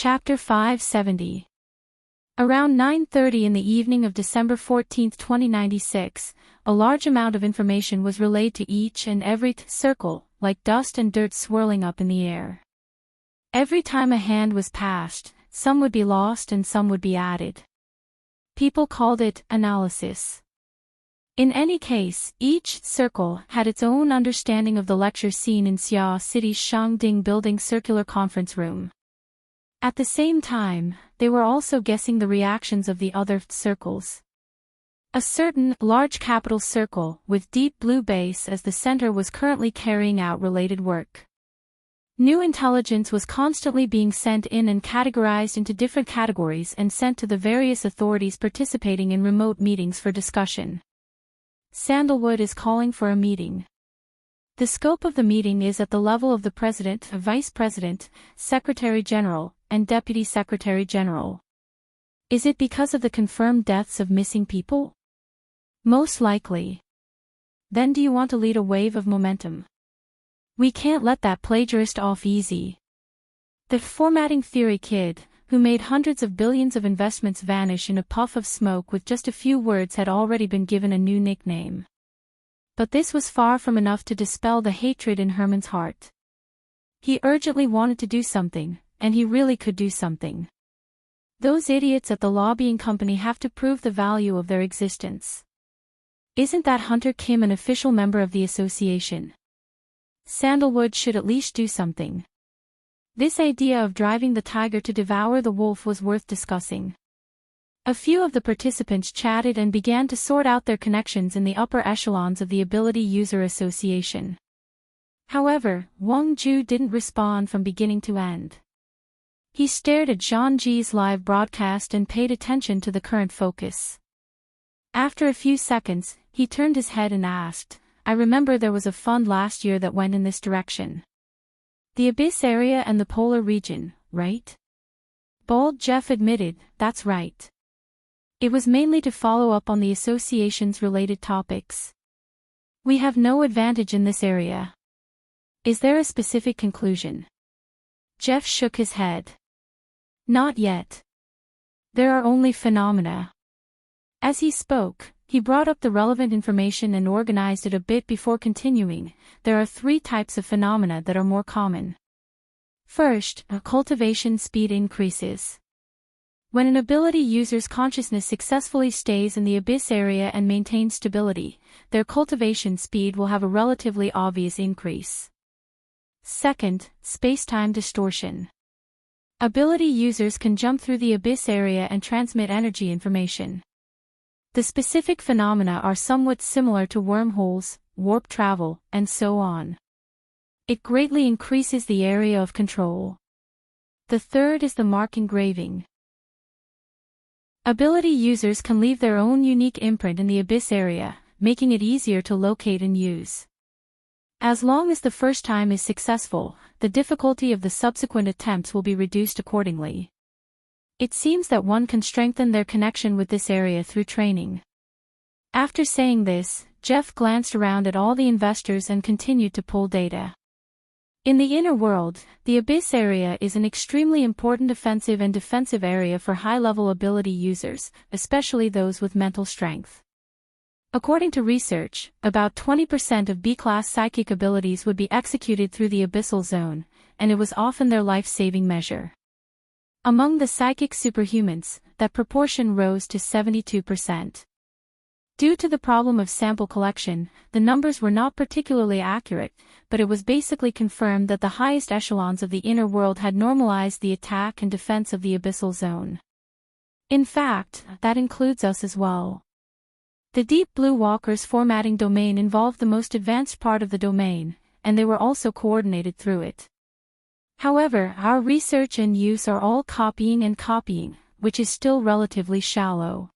Chapter 570. Around 9:30 in the evening of December 14, 2096, a large amount of information was relayed to each and every circle, like dust and dirt swirling up in the air. Every time a hand was passed, some would be lost and some would be added. People called it analysis. In any case, each circle had its own understanding of the lecture scene in Xia City's Shangding Building circular conference room. At the same time, they were also guessing the reactions of the other circles. A certain large capital circle with deep blue base as the center was currently carrying out related work. New intelligence was constantly being sent in and categorized into different categories and sent to the various authorities participating in remote meetings for discussion. Sandalwood is calling for a meeting. The scope of the meeting is at the level of the President, Vice President, Secretary General, and Deputy Secretary General. Is it because of the confirmed deaths of missing people? Most likely. Then do you want to lead a wave of momentum? We can't let that plagiarist off easy. The formatting theory kid, who made hundreds of billions of investments vanish in a puff of smoke with just a few words, had already been given a new nickname. But this was far from enough to dispel the hatred in Herman's heart. He urgently wanted to do something, and he really could do something. Those idiots at the lobbying company have to prove the value of their existence. Isn't that Hunter Kim an official member of the association? Sandalwood should at least do something. This idea of driving the tiger to devour the wolf was worth discussing. A few of the participants chatted and began to sort out their connections in the upper echelons of the Ability User Association. However, Wang Ju didn't respond from beginning to end. He stared at Zhang Ji's live broadcast and paid attention to the current focus. After a few seconds, he turned his head and asked, "I remember there was a fund last year that went in this direction. The Abyss area and the Polar region, right?" Bald Jeff admitted, "That's right. It was mainly to follow up on the association's related topics. We have no advantage in this area. Is there a specific conclusion?" Jeff shook his head. "Not yet. There are only phenomena." As he spoke, he brought up the relevant information and organized it a bit before continuing. There are 3 types of phenomena that are more common. First, a cultivation speed increases. When an ability user's consciousness successfully stays in the Abyss area and maintains stability, their cultivation speed will have a relatively obvious increase. Second, space-time distortion. Ability users can jump through the Abyss area and transmit energy information. The specific phenomena are somewhat similar to wormholes, warp travel, and so on. It greatly increases the area of control. The third is the mark engraving. Ability users can leave their own unique imprint in the Abyss area, making it easier to locate and use. As long as the first time is successful, the difficulty of the subsequent attempts will be reduced accordingly. It seems that one can strengthen their connection with this area through training. After saying this, Jeff glanced around at all the investors and continued to pull data. In the inner world, the Abyss area is an extremely important offensive and defensive area for high-level ability users, especially those with mental strength. According to research, about 20% of B-class psychic abilities would be executed through the abyssal zone, and it was often their life-saving measure. Among the psychic superhumans, that proportion rose to 72%. Due to the problem of sample collection, the numbers were not particularly accurate, but it was basically confirmed that the highest echelons of the inner world had normalized the attack and defense of the abyssal zone. In fact, that includes us as well. The Deep Blue Walker's formatting domain involved the most advanced part of the domain, and they were also coordinated through it. However, our research and use are all copying and copying, which is still relatively shallow.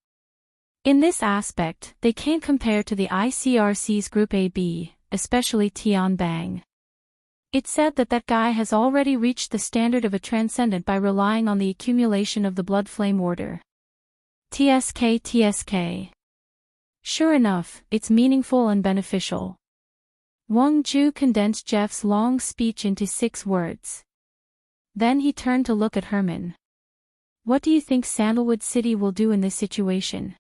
In this aspect, they can't compare to the ICRC's Group AB, especially Tian Bang. It said that guy has already reached the standard of a transcendent by relying on the accumulation of the blood flame order. TSK. Sure enough, it's meaningful and beneficial. Wang Ju condensed Jeff's long speech into 6 words. Then he turned to look at Herman. "What do you think Sandalwood City will do in this situation?"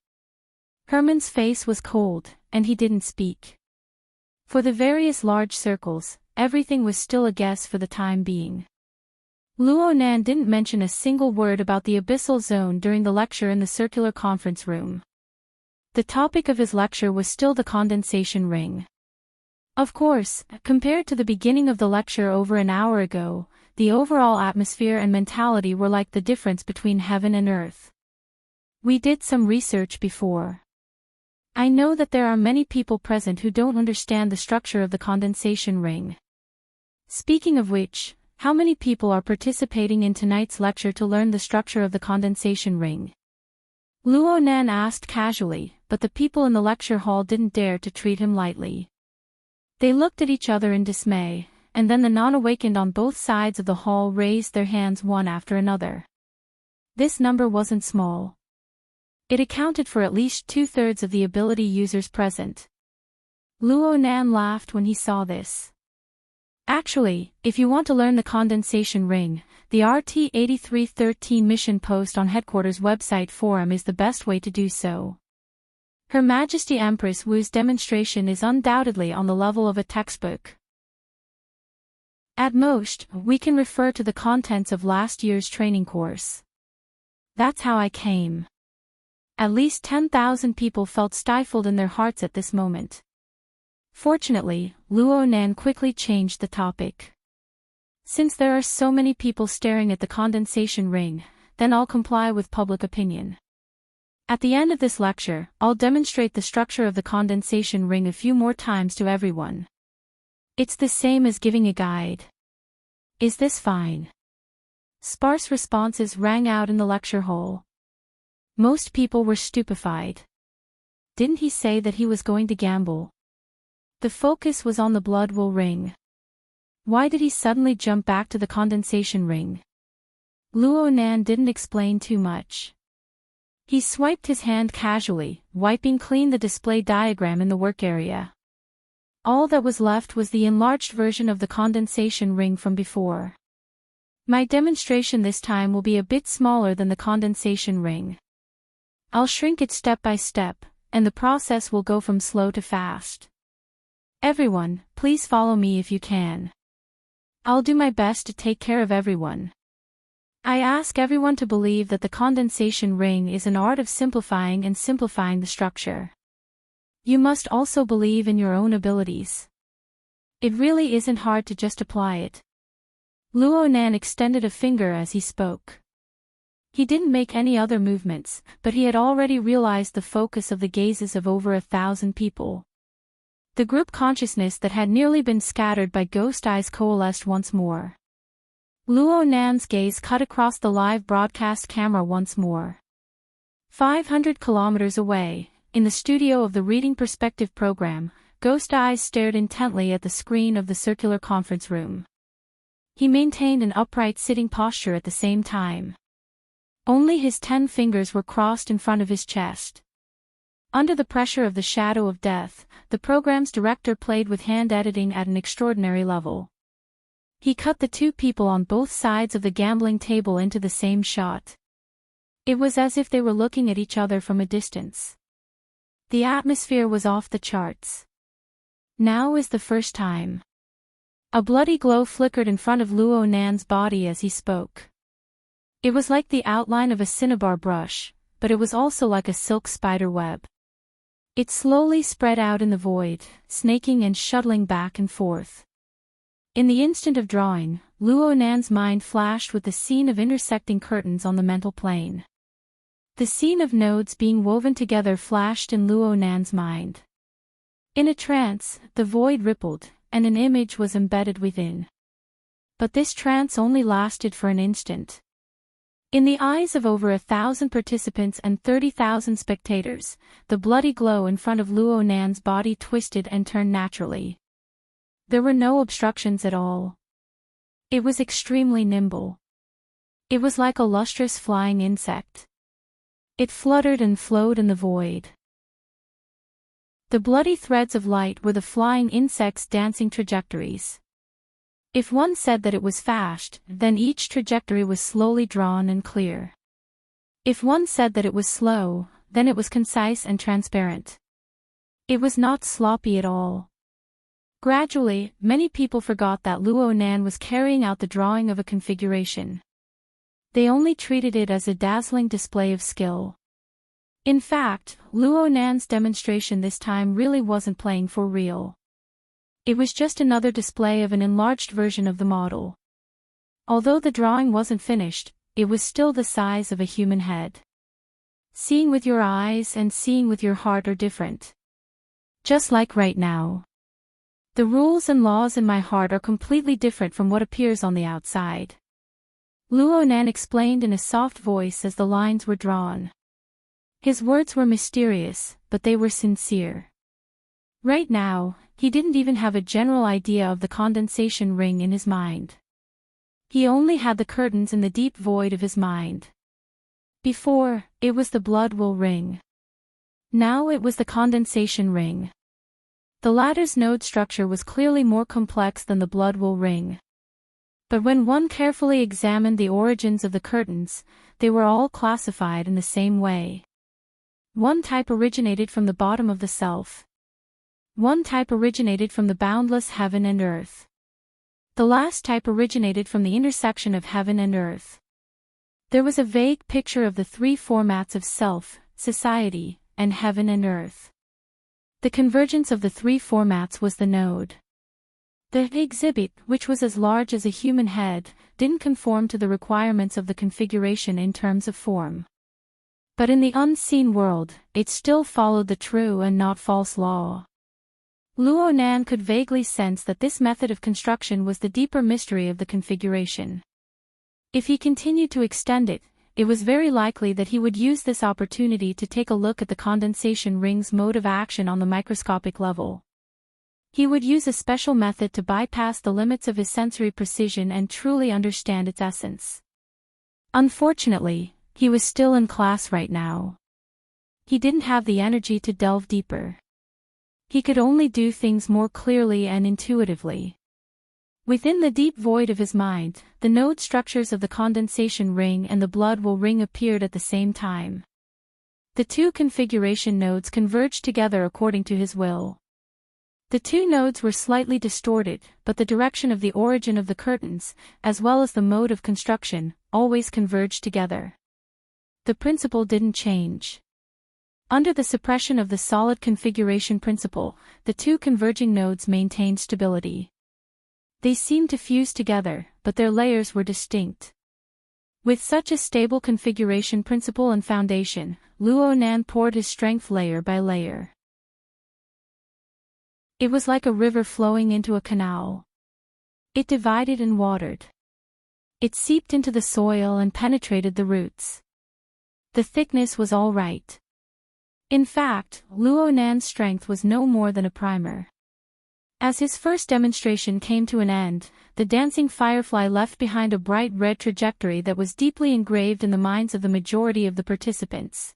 Herman's face was cold, and he didn't speak. For the various large circles, everything was still a guess for the time being. Luo Nan didn't mention a single word about the abyssal zone during the lecture in the circular conference room. The topic of his lecture was still the condensation ring. Of course, compared to the beginning of the lecture over an hour ago, the overall atmosphere and mentality were like the difference between heaven and earth. "We did some research before. I know that there are many people present who don't understand the structure of the condensation ring. Speaking of which, how many people are participating in tonight's lecture to learn the structure of the condensation ring?" Luo Nan asked casually, but the people in the lecture hall didn't dare to treat him lightly. They looked at each other in dismay, and then the non-awakened on both sides of the hall raised their hands one after another. This number wasn't small. It accounted for at least 2/3 of the ability users present. Luo Nan laughed when he saw this. "Actually, if you want to learn the condensation ring, the RT-8313 mission post on headquarters website forum is the best way to do so. Her Majesty Empress Wu's demonstration is undoubtedly on the level of a textbook. At most, we can refer to the contents of last year's training course. That's how I came." At least 10,000 people felt stifled in their hearts at this moment. Fortunately, Luo Nan quickly changed the topic. "Since there are so many people staring at the condensation ring, then I'll comply with public opinion. At the end of this lecture, I'll demonstrate the structure of the condensation ring a few more times to everyone. It's the same as giving a guide. Is this fine?" Sparse responses rang out in the lecture hall. Most people were stupefied. Didn't he say that he was going to gamble? The focus was on the blood will ring. Why did he suddenly jump back to the condensation ring? Luo Nan didn't explain too much. He swiped his hand casually, wiping clean the display diagram in the work area. All that was left was the enlarged version of the condensation ring from before. "My demonstration this time will be a bit smaller than the condensation ring. I'll shrink it step by step, and the process will go from slow to fast. Everyone, please follow me if you can. I'll do my best to take care of everyone. I ask everyone to believe that the condensation ring is an art of simplifying the structure. You must also believe in your own abilities. It really isn't hard to just apply it." Luo Nan extended a finger as he spoke. He didn't make any other movements, but he had already realized the focus of the gazes of over 1,000 people. The group consciousness that had nearly been scattered by ghost eyes coalesced once more. Luo Nan's gaze cut across the live broadcast camera once more. 500 kilometers away, in the studio of the Reading Perspective program, ghost eyes stared intently at the screen of the circular conference room. He maintained an upright sitting posture at the same time. Only his 10 fingers were crossed in front of his chest. Under the pressure of the shadow of death, the program's director played with hand editing at an extraordinary level. He cut the two people on both sides of the gambling table into the same shot. It was as if they were looking at each other from a distance. The atmosphere was off the charts. Now is the first time. A bloody glow flickered in front of Luo Nan's body as he spoke. It was like the outline of a cinnabar brush, but it was also like a silk spider web. It slowly spread out in the void, snaking and shuttling back and forth. In the instant of drawing, Luo Nan's mind flashed with the scene of intersecting curtains on the mental plane. The scene of nodes being woven together flashed in Luo Nan's mind. In a trance, the void rippled, and an image was embedded within. But this trance only lasted for an instant. In the eyes of over 1,000 participants and 30,000 spectators, the bloody glow in front of Luo Nan's body twisted and turned naturally. There were no obstructions at all. It was extremely nimble. It was like a lustrous flying insect. It fluttered and flowed in the void. The bloody threads of light were the flying insect's dancing trajectories. If one said that it was fast, then each trajectory was slowly drawn and clear. If one said that it was slow, then it was concise and transparent. It was not sloppy at all. Gradually, many people forgot that Luo Nan was carrying out the drawing of a configuration. They only treated it as a dazzling display of skill. In fact, Luo Nan's demonstration this time really wasn't playing for real. It was just another display of an enlarged version of the model. Although the drawing wasn't finished, it was still the size of a human head. Seeing with your eyes and seeing with your heart are different. Just like right now. The rules and laws in my heart are completely different from what appears on the outside. Luo Nan explained in a soft voice as the lines were drawn. His words were mysterious, but they were sincere. Right now, he didn't even have a general idea of the condensation ring in his mind. He only had the curtains in the deep void of his mind. Before, it was the blood will ring. Now it was the condensation ring. The latter's node structure was clearly more complex than the blood will ring. But when one carefully examined the origins of the curtains, they were all classified in the same way. One type originated from the bottom of the self. One type originated from the boundless heaven and earth. The last type originated from the intersection of heaven and earth. There was a vague picture of the three formats of self, society, and heaven and earth. The convergence of the three formats was the node. The exhibit, which was as large as a human head, didn't conform to the requirements of the configuration in terms of form. But in the unseen world, it still followed the true and not false law. Luo Nan could vaguely sense that this method of construction was the deeper mystery of the configuration. If he continued to extend it, it was very likely that he would use this opportunity to take a look at the condensation ring's mode of action on the microscopic level. He would use a special method to bypass the limits of his sensory precision and truly understand its essence. Unfortunately, he was still in class right now. He didn't have the energy to delve deeper. He could only do things more clearly and intuitively. Within the deep void of his mind, the node structures of the condensation ring and the blood will ring appeared at the same time. The two configuration nodes converged together according to his will. The two nodes were slightly distorted, but the direction of the origin of the curtains, as well as the mode of construction, always converged together. The principle didn't change. Under the suppression of the solid configuration principle, the two converging nodes maintained stability. They seemed to fuse together, but their layers were distinct. With such a stable configuration principle and foundation, Luo Nan poured his strength layer by layer. It was like a river flowing into a canal. It divided and watered. It seeped into the soil and penetrated the roots. The thickness was all right. In fact, Luo Nan's strength was no more than a primer. As his first demonstration came to an end, the dancing firefly left behind a bright red trajectory that was deeply engraved in the minds of the majority of the participants.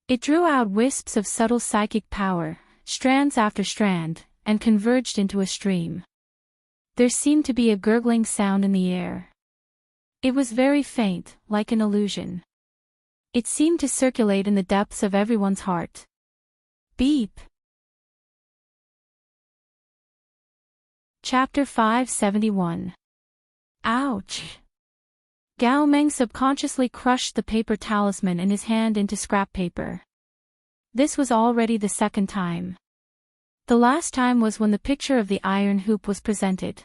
It drew out wisps of subtle psychic power, strands after strand, and converged into a stream. There seemed to be a gurgling sound in the air. It was very faint, like an illusion. It seemed to circulate in the depths of everyone's heart. Beep. Chapter 571. Ouch! Gao Meng subconsciously crushed the paper talisman in his hand into scrap paper. This was already the second time. The last time was when the picture of the iron hoop was presented.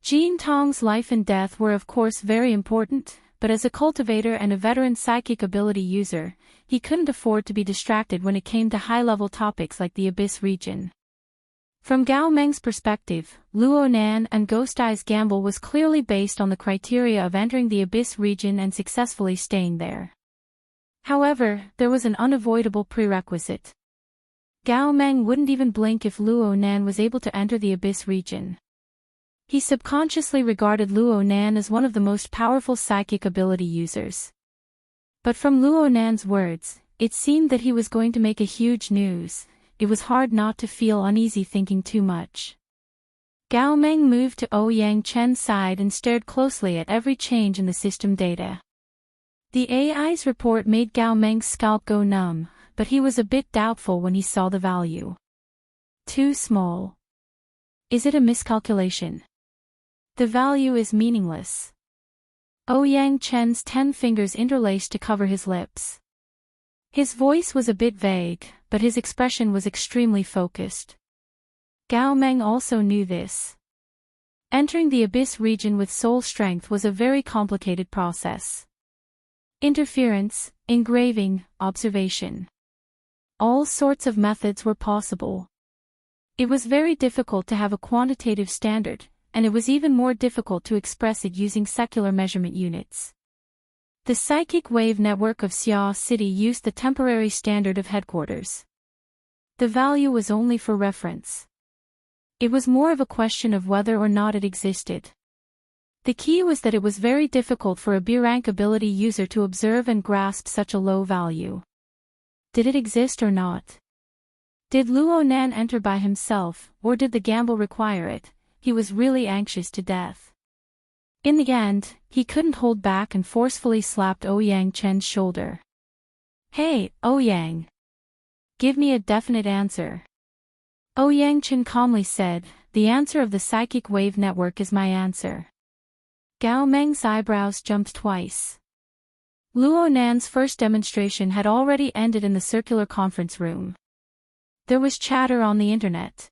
Jin Tong's life and death were of course very important, but as a cultivator and a veteran psychic ability user, he couldn't afford to be distracted when it came to high-level topics like the Abyss region. From Gao Meng's perspective, Luo Nan and Ghost Eye's gamble was clearly based on the criteria of entering the Abyss region and successfully staying there. However, there was an unavoidable prerequisite. Gao Meng wouldn't even blink if Luo Nan was able to enter the Abyss region. He subconsciously regarded Luo Nan as one of the most powerful psychic ability users. But from Luo Nan's words, it seemed that he was going to make a huge news. It was hard not to feel uneasy thinking too much. Gao Meng moved to Ouyang Chen's side and stared closely at every change in the system data. The AI's report made Gao Meng's scalp go numb, but he was a bit doubtful when he saw the value. Too small. Is it a miscalculation? The value is meaningless. Ouyang Chen's 10 fingers interlaced to cover his lips. His voice was a bit vague, but his expression was extremely focused. Gao Meng also knew this. Entering the abyss region with soul strength was a very complicated process. Interference, engraving, observation. All sorts of methods were possible. It was very difficult to have a quantitative standard, and it was even more difficult to express it using secular measurement units. The psychic wave network of Xia City used the temporary standard of headquarters. The value was only for reference. It was more of a question of whether or not it existed. The key was that it was very difficult for a B-rank ability user to observe and grasp such a low value. Did it exist or not? Did Luo Nan enter by himself, or did the gamble require it? He was really anxious to death. In the end, he couldn't hold back and forcefully slapped Ouyang Chen's shoulder. Hey, Ouyang! Give me a definite answer. Ouyang Chen calmly said, the answer of the psychic wave network is my answer. Gao Meng's eyebrows jumped twice. Luo Nan's first demonstration had already ended in the circular conference room. There was chatter on the internet.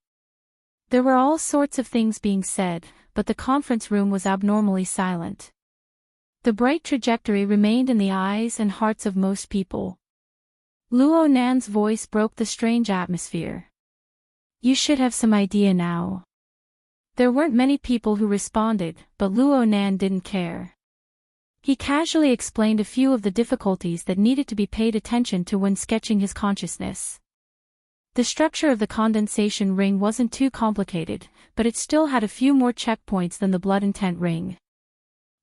There were all sorts of things being said, but the conference room was abnormally silent. The bright trajectory remained in the eyes and hearts of most people. Luo Nan's voice broke the strange atmosphere. You should have some idea now. There weren't many people who responded, but Luo Nan didn't care. He casually explained a few of the difficulties that needed to be paid attention to when sketching his consciousness. The structure of the condensation ring wasn't too complicated, but it still had a few more checkpoints than the blood intent ring.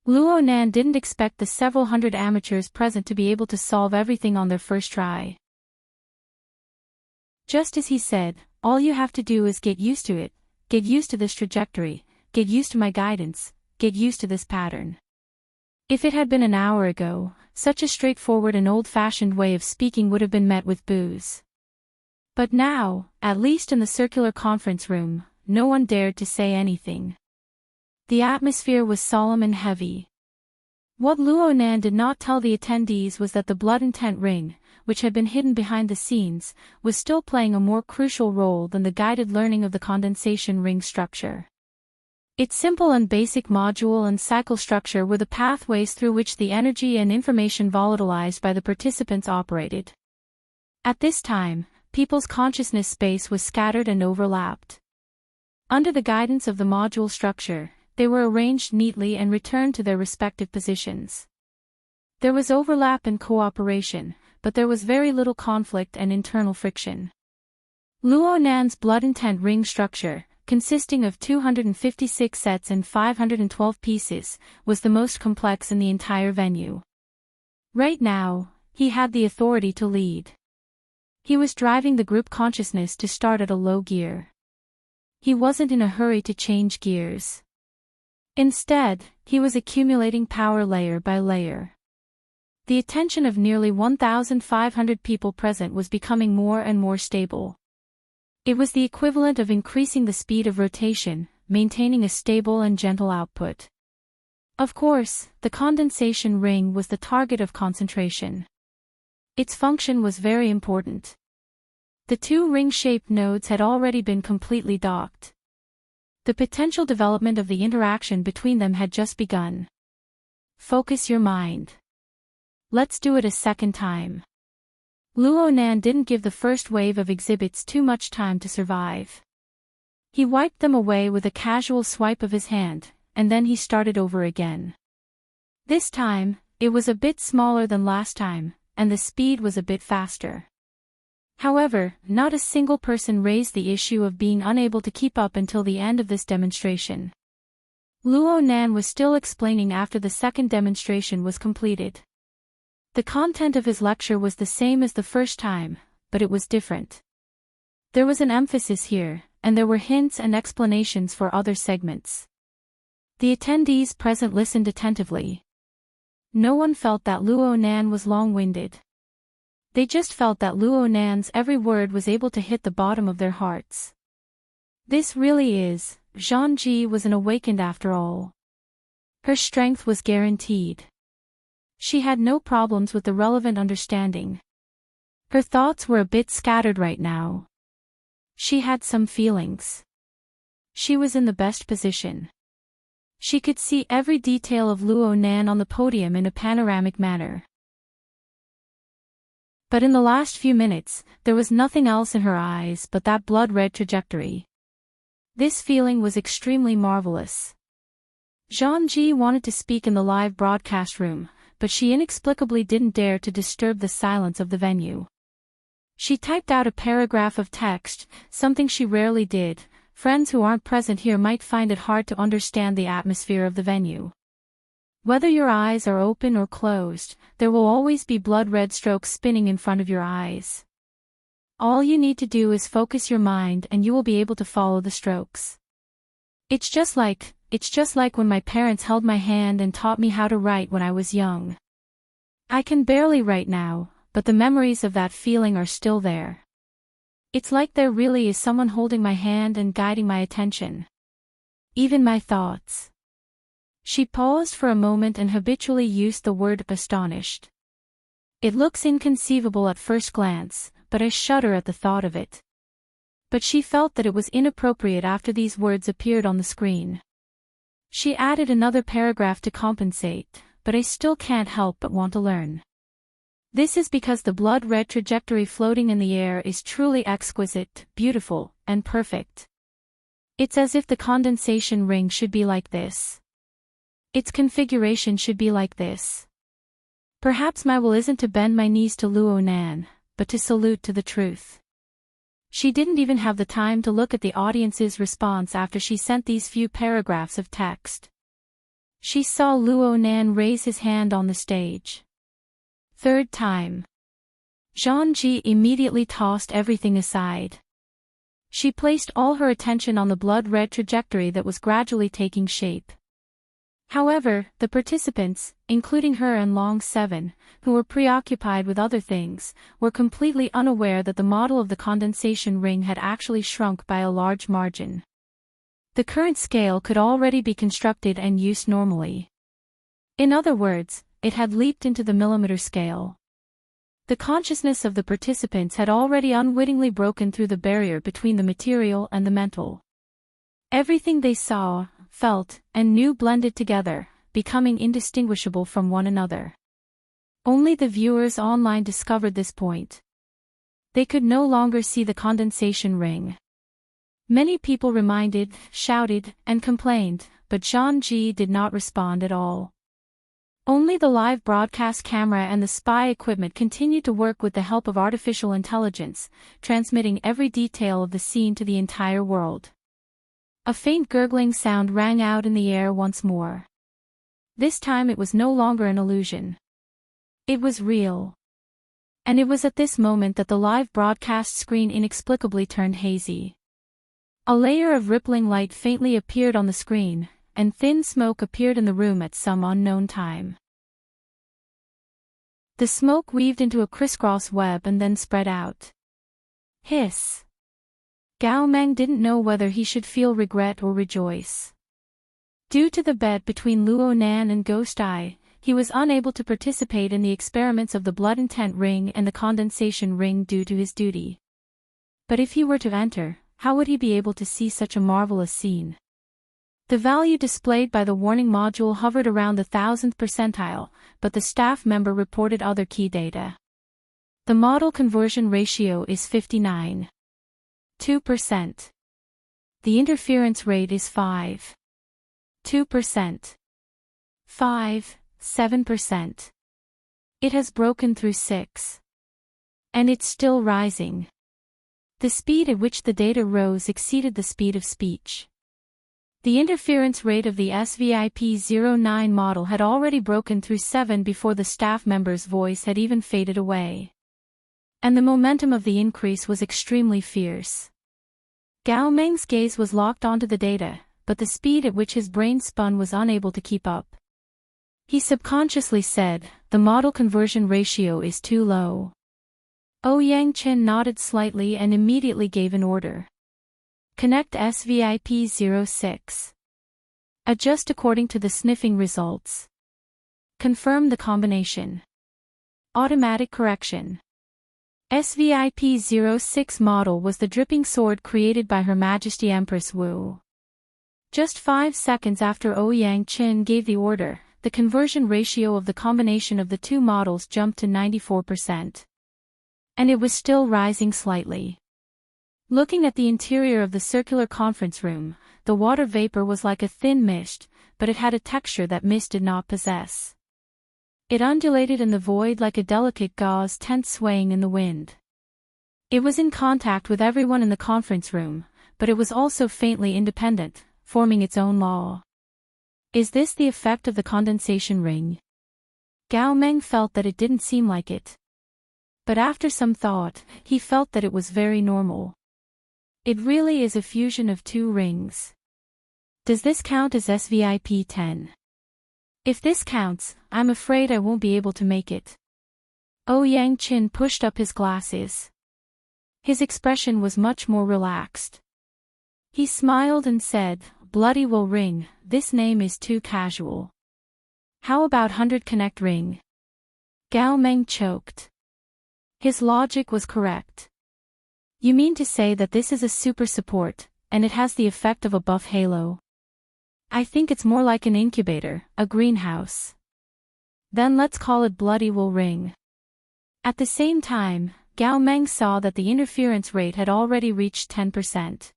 Luo Nan didn't expect the several hundred amateurs present to be able to solve everything on their first try. Just as he said, all you have to do is get used to it, get used to this trajectory, get used to my guidance, get used to this pattern. If it had been an hour ago, such a straightforward and old-fashioned way of speaking would have been met with boos. But now, at least in the circular conference room, no one dared to say anything. The atmosphere was solemn and heavy. What Luo Nan did not tell the attendees was that the blood intent ring, which had been hidden behind the scenes, was still playing a more crucial role than the guided learning of the condensation ring structure. Its simple and basic module and cycle structure were the pathways through which the energy and information volatilized by the participants operated. At this time, people's consciousness space was scattered and overlapped. Under the guidance of the module structure, they were arranged neatly and returned to their respective positions. There was overlap and cooperation, but there was very little conflict and internal friction. Luo Nan's blood intent ring structure, consisting of 256 sets and 512 pieces, was the most complex in the entire venue. Right now, he had the authority to lead. He was driving the group consciousness to start at a low gear. He wasn't in a hurry to change gears. Instead, he was accumulating power layer by layer. The attention of nearly 1,500 people present was becoming more and more stable. It was the equivalent of increasing the speed of rotation, maintaining a stable and gentle output. Of course, the condensation ring was the target of concentration. Its function was very important. The two ring-shaped nodes had already been completely docked. The potential development of the interaction between them had just begun. Focus your mind. Let's do it a second time. Luo Nan didn't give the first wave of exhibits too much time to survive. He wiped them away with a casual swipe of his hand, and then he started over again. This time, it was a bit smaller than last time, and the speed was a bit faster. However, not a single person raised the issue of being unable to keep up until the end of this demonstration. Luo Nan was still explaining after the second demonstration was completed. The content of his lecture was the same as the first time, but it was different. There was an emphasis here, and there were hints and explanations for other segments. The attendees present listened attentively. No one felt that Luo Nan was long-winded. They just felt that Luo Nan's every word was able to hit the bottom of their hearts. This really is, Zhang Ji was an awakened after all. Her strength was guaranteed. She had no problems with the relevant understanding. Her thoughts were a bit scattered right now. She had some feelings. She was in the best position. She could see every detail of Luo Nan on the podium in a panoramic manner. But in the last few minutes, there was nothing else in her eyes but that blood-red trajectory. This feeling was extremely marvelous. Zhang Ji wanted to speak in the live broadcast room, but she inexplicably didn't dare to disturb the silence of the venue. She typed out a paragraph of text, something she rarely did. Friends who aren't present here might find it hard to understand the atmosphere of the venue. Whether your eyes are open or closed, there will always be blood-red strokes spinning in front of your eyes. All you need to do is focus your mind and you will be able to follow the strokes. It's just like when my parents held my hand and taught me how to write when I was young. I can barely write now, but the memories of that feeling are still there. It's like there really is someone holding my hand and guiding my attention. Even my thoughts. She paused for a moment and habitually used the word astonished. It looks inconceivable at first glance, but I shudder at the thought of it. But she felt that it was inappropriate after these words appeared on the screen. She added another paragraph to compensate, but I still can't help but want to learn. This is because the blood-red trajectory floating in the air is truly exquisite, beautiful, and perfect. It's as if the condensation ring should be like this. Its configuration should be like this. Perhaps my will isn't to bend my knees to Luo Nan, but to salute to the truth. She didn't even have the time to look at the audience's response after she sent these few paragraphs of text. She saw Luo Nan raise his hand on the stage. Third time. Zhang Ji immediately tossed everything aside. She placed all her attention on the blood-red trajectory that was gradually taking shape. However, the participants, including her and Long 7, who were preoccupied with other things, were completely unaware that the model of the condensation ring had actually shrunk by a large margin. The current scale could already be constructed and used normally. In other words, it had leaped into the millimeter scale. The consciousness of the participants had already unwittingly broken through the barrier between the material and the mental. Everything they saw, felt, and knew blended together, becoming indistinguishable from one another. Only the viewers online discovered this point. They could no longer see the condensation ring. Many people reminded, shouted, and complained, but Zhang Ji did not respond at all. Only the live broadcast camera and the spy equipment continued to work with the help of artificial intelligence, transmitting every detail of the scene to the entire world. A faint gurgling sound rang out in the air once more. This time it was no longer an illusion. It was real. And it was at this moment that the live broadcast screen inexplicably turned hazy. A layer of rippling light faintly appeared on the screen, and thin smoke appeared in the room at some unknown time. The smoke weaved into a crisscross web and then spread out. Hiss. Gao Meng didn't know whether he should feel regret or rejoice. Due to the bet between Luo Nan and Ghost Eye, he was unable to participate in the experiments of the blood intent ring and the condensation ring due to his duty. But if he were to enter, how would he be able to see such a marvelous scene? The value displayed by the warning module hovered around the 1000th percentile, but the staff member reported other key data. The model conversion ratio is 59.2%. The interference rate is 5.2%. 5.7%. It has broken through 6. And it's still rising. The speed at which the data rose exceeded the speed of speech. The interference rate of the SVIP-09 model had already broken through 7 before the staff member's voice had even faded away. And the momentum of the increase was extremely fierce. Gao Meng's gaze was locked onto the data, but the speed at which his brain spun was unable to keep up. He subconsciously said, "The model conversion ratio is too low." Ouyang Chen nodded slightly and immediately gave an order. Connect SVIP-06. Adjust according to the sniffing results. Confirm the combination. Automatic correction. SVIP-06 model was the dripping sword created by Her Majesty Empress Wu. Just 5 seconds after Ouyang Chen gave the order, the conversion ratio of the combination of the two models jumped to 94%. And it was still rising slightly. Looking at the interior of the circular conference room, the water vapor was like a thin mist, but it had a texture that mist did not possess. It undulated in the void like a delicate gauze tent swaying in the wind. It was in contact with everyone in the conference room, but it was also faintly independent, forming its own law. Is this the effect of the condensation ring? Gao Meng felt that it didn't seem like it. But after some thought, he felt that it was very normal. It really is a fusion of two rings. Does this count as SVIP-10? If this counts, I'm afraid I won't be able to make it. Ouyang Chen pushed up his glasses. His expression was much more relaxed. He smiled and said, "Bloody will ring, this name is too casual. How about 100 connect ring?" Gao Meng choked. His logic was correct. You mean to say that this is a super support, and it has the effect of a buff halo? I think it's more like an incubator, a greenhouse. Then let's call it Bloody will ring. At the same time, Gao Meng saw that the interference rate had already reached 10%.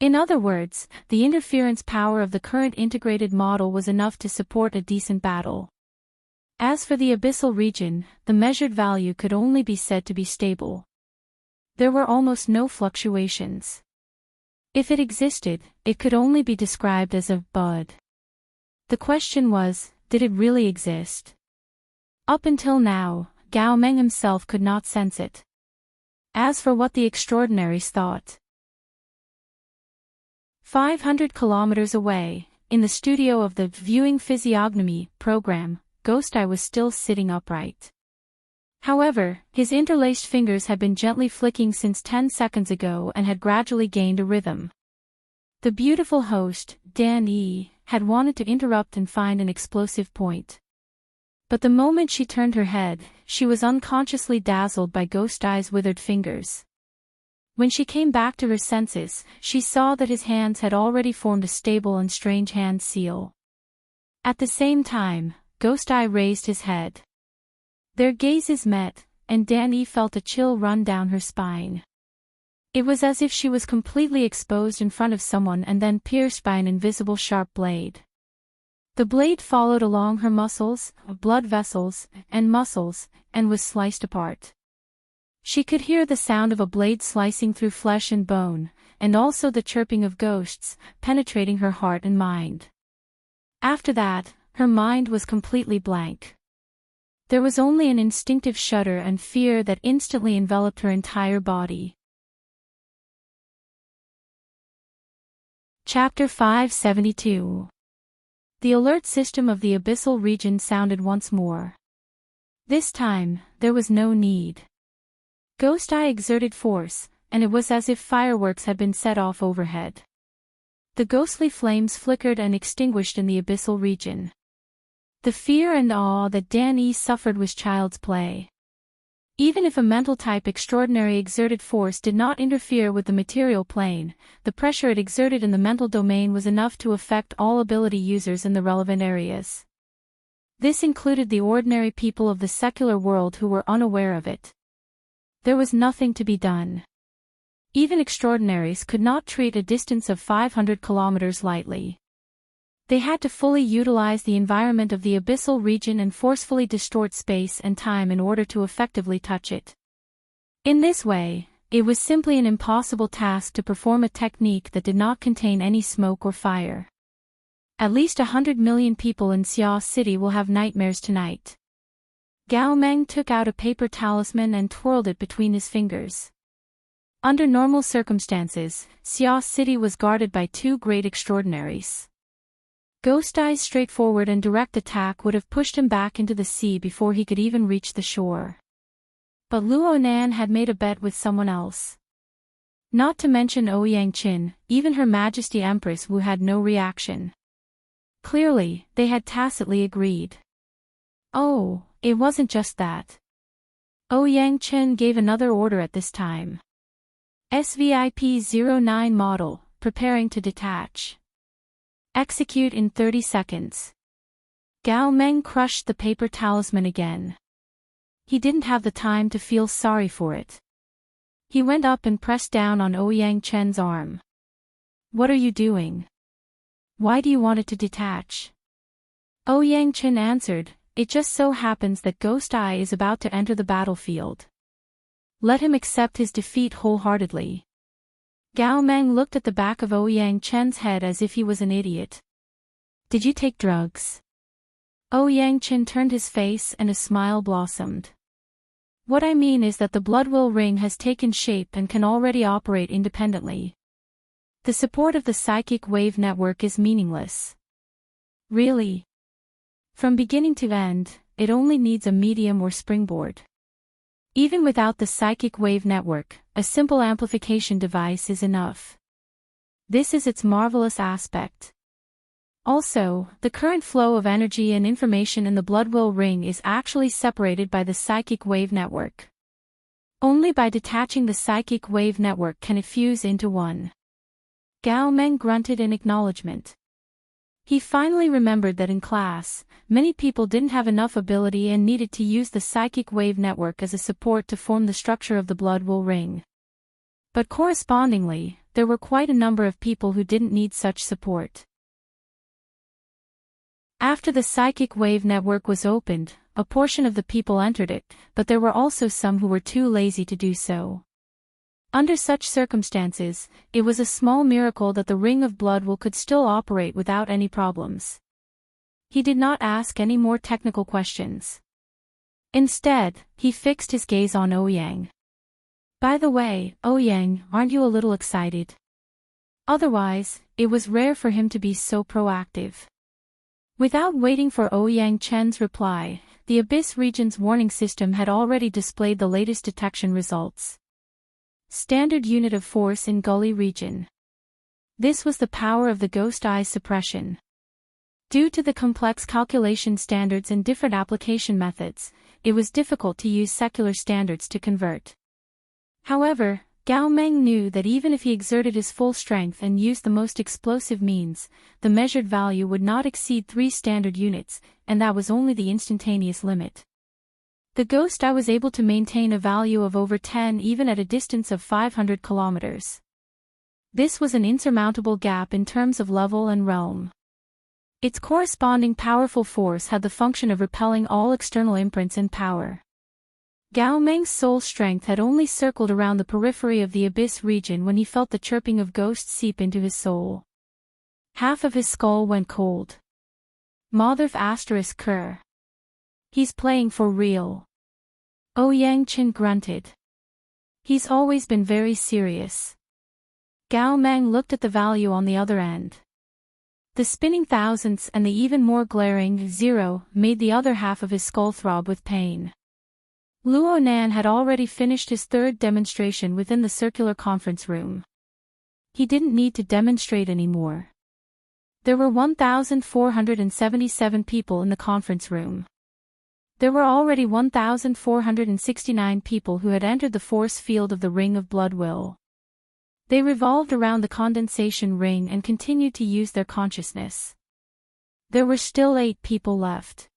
In other words, the interference power of the current integrated model was enough to support a decent battle. As for the abyssal region, the measured value could only be said to be stable. There were almost no fluctuations. If it existed, it could only be described as a bud. The question was, did it really exist? Up until now, Gao Meng himself could not sense it. As for what the extraordinaries thought, 500 kilometers away, in the studio of the Viewing Physiognomy program, Ghost Eye was still sitting upright. However, his interlaced fingers had been gently flicking since 10 seconds ago and had gradually gained a rhythm. The beautiful host, Dan Yi, had wanted to interrupt and find an explosive point. But the moment she turned her head, she was unconsciously dazzled by Ghost Eye's withered fingers. When she came back to her senses, she saw that his hands had already formed a stable and strange hand seal. At the same time, Ghost Eye raised his head. Their gazes met, and Danny felt a chill run down her spine. It was as if she was completely exposed in front of someone and then pierced by an invisible sharp blade. The blade followed along her muscles, blood vessels, and muscles, and was sliced apart. She could hear the sound of a blade slicing through flesh and bone, and also the chirping of ghosts, penetrating her heart and mind. After that, her mind was completely blank. There was only an instinctive shudder and fear that instantly enveloped her entire body. Chapter 572. The alert system of the abyssal region sounded once more. This time, there was no need. Ghost Eye exerted force, and it was as if fireworks had been set off overhead. The ghostly flames flickered and extinguished in the abyssal region. The fear and awe that Dan E suffered was child's play. Even if a mental-type extraordinary exerted force did not interfere with the material plane, the pressure it exerted in the mental domain was enough to affect all ability users in the relevant areas. This included the ordinary people of the secular world who were unaware of it. There was nothing to be done. Even extraordinaries could not treat a distance of 500 kilometers lightly. They had to fully utilize the environment of the abyssal region and forcefully distort space and time in order to effectively touch it. In this way, it was simply an impossible task to perform a technique that did not contain any smoke or fire. At least 100 million people in Xia City will have nightmares tonight. Gao Meng took out a paper talisman and twirled it between his fingers. Under normal circumstances, Xiao City was guarded by two great extraordinaries. Ghost Eye's straightforward and direct attack would have pushed him back into the sea before he could even reach the shore. But Luo Nan had made a bet with someone else. Not to mention Ouyang Qin, even Her Majesty Empress Wu had no reaction. Clearly, they had tacitly agreed. Oh, it wasn't just that. Ouyang Qin gave another order at this time. SVIP-09 model, preparing to detach. Execute in 30 seconds. Gao Meng crushed the paper talisman again. He didn't have the time to feel sorry for it. He went up and pressed down on Ouyang Chen's arm. What are you doing? Why do you want it to detach? Ouyang Chen answered, it just so happens that Ghost Eye is about to enter the battlefield. Let him accept his defeat wholeheartedly. Gao Meng looked at the back of Ouyang Chen's head as if he was an idiot. Did you take drugs? Ouyang Chen turned his face and a smile blossomed. What I mean is that the Bloodwill Ring has taken shape and can already operate independently. The support of the psychic wave network is meaningless. Really? From beginning to end, it only needs a medium or springboard. Even without the psychic wave network, a simple amplification device is enough. This is its marvelous aspect. Also, the current flow of energy and information in the Bloodwill Ring is actually separated by the psychic wave network. Only by detaching the psychic wave network can it fuse into one. Gao Meng grunted in acknowledgement. He finally remembered that in class, many people didn't have enough ability and needed to use the psychic wave network as a support to form the structure of the Bloodwill Ring. But correspondingly, there were quite a number of people who didn't need such support. After the psychic wave network was opened, a portion of the people entered it, but there were also some who were too lazy to do so. Under such circumstances, it was a small miracle that the Ring of Bloodwill could still operate without any problems. He did not ask any more technical questions. Instead, he fixed his gaze on Ouyang. By the way, Ouyang, aren't you a little excited? Otherwise, it was rare for him to be so proactive. Without waiting for Ouyang Chen's reply, the Abyss region's warning system had already displayed the latest detection results. Standard unit of force in Gully region. This was the power of the Ghost Eye suppression. Due to the complex calculation standards and different application methods, it was difficult to use secular standards to convert. However, Gao Meng knew that even if he exerted his full strength and used the most explosive means, the measured value would not exceed 3 standard units, and that was only the instantaneous limit. The Ghost Eye was able to maintain a value of over 10 even at a distance of 500 kilometers. This was an insurmountable gap in terms of level and realm. Its corresponding powerful force had the function of repelling all external imprints and power. Gao Meng's soul strength had only circled around the periphery of the Abyss region when he felt the chirping of ghosts seep into his soul. Half of his skull went cold. Motherf ****. He's playing for real. Ouyang Qin grunted. He's always been very serious. Gao Meng looked at the value on the other end. The spinning thousandths and the even more glaring 0 made the other half of his skull throb with pain. Luo Nan had already finished his third demonstration within the circular conference room. He didn't need to demonstrate anymore. There were 1,477 people in the conference room. There were already 1,469 people who had entered the force field of the Ring of Bloodwill. They revolved around the condensation ring and continued to use their consciousness. There were still 8 people left.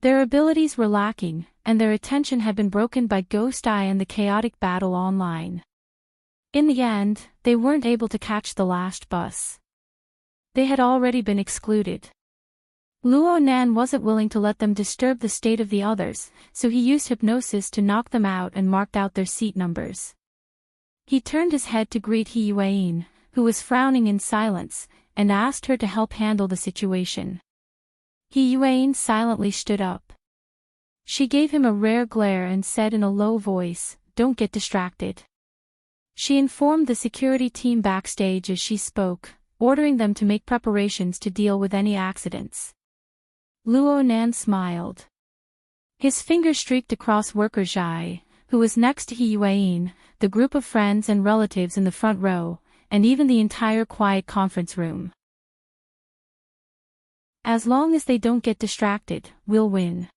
Their abilities were lacking, and their attention had been broken by Ghost Eye and the chaotic battle online. In the end, they weren't able to catch the last bus. They had already been excluded. Luo Nan wasn't willing to let them disturb the state of the others, so he used hypnosis to knock them out and marked out their seat numbers. He turned his head to greet He Yuan, who was frowning in silence, and asked her to help handle the situation. He Yuan silently stood up. She gave him a rare glare and said in a low voice, "Don't get distracted." She informed the security team backstage as she spoke, ordering them to make preparations to deal with any accidents. Luo Nan smiled. His finger streaked across worker Zhai, who was next to He Yuan, the group of friends and relatives in the front row, and even the entire quiet conference room. As long as they don't get distracted, we'll win.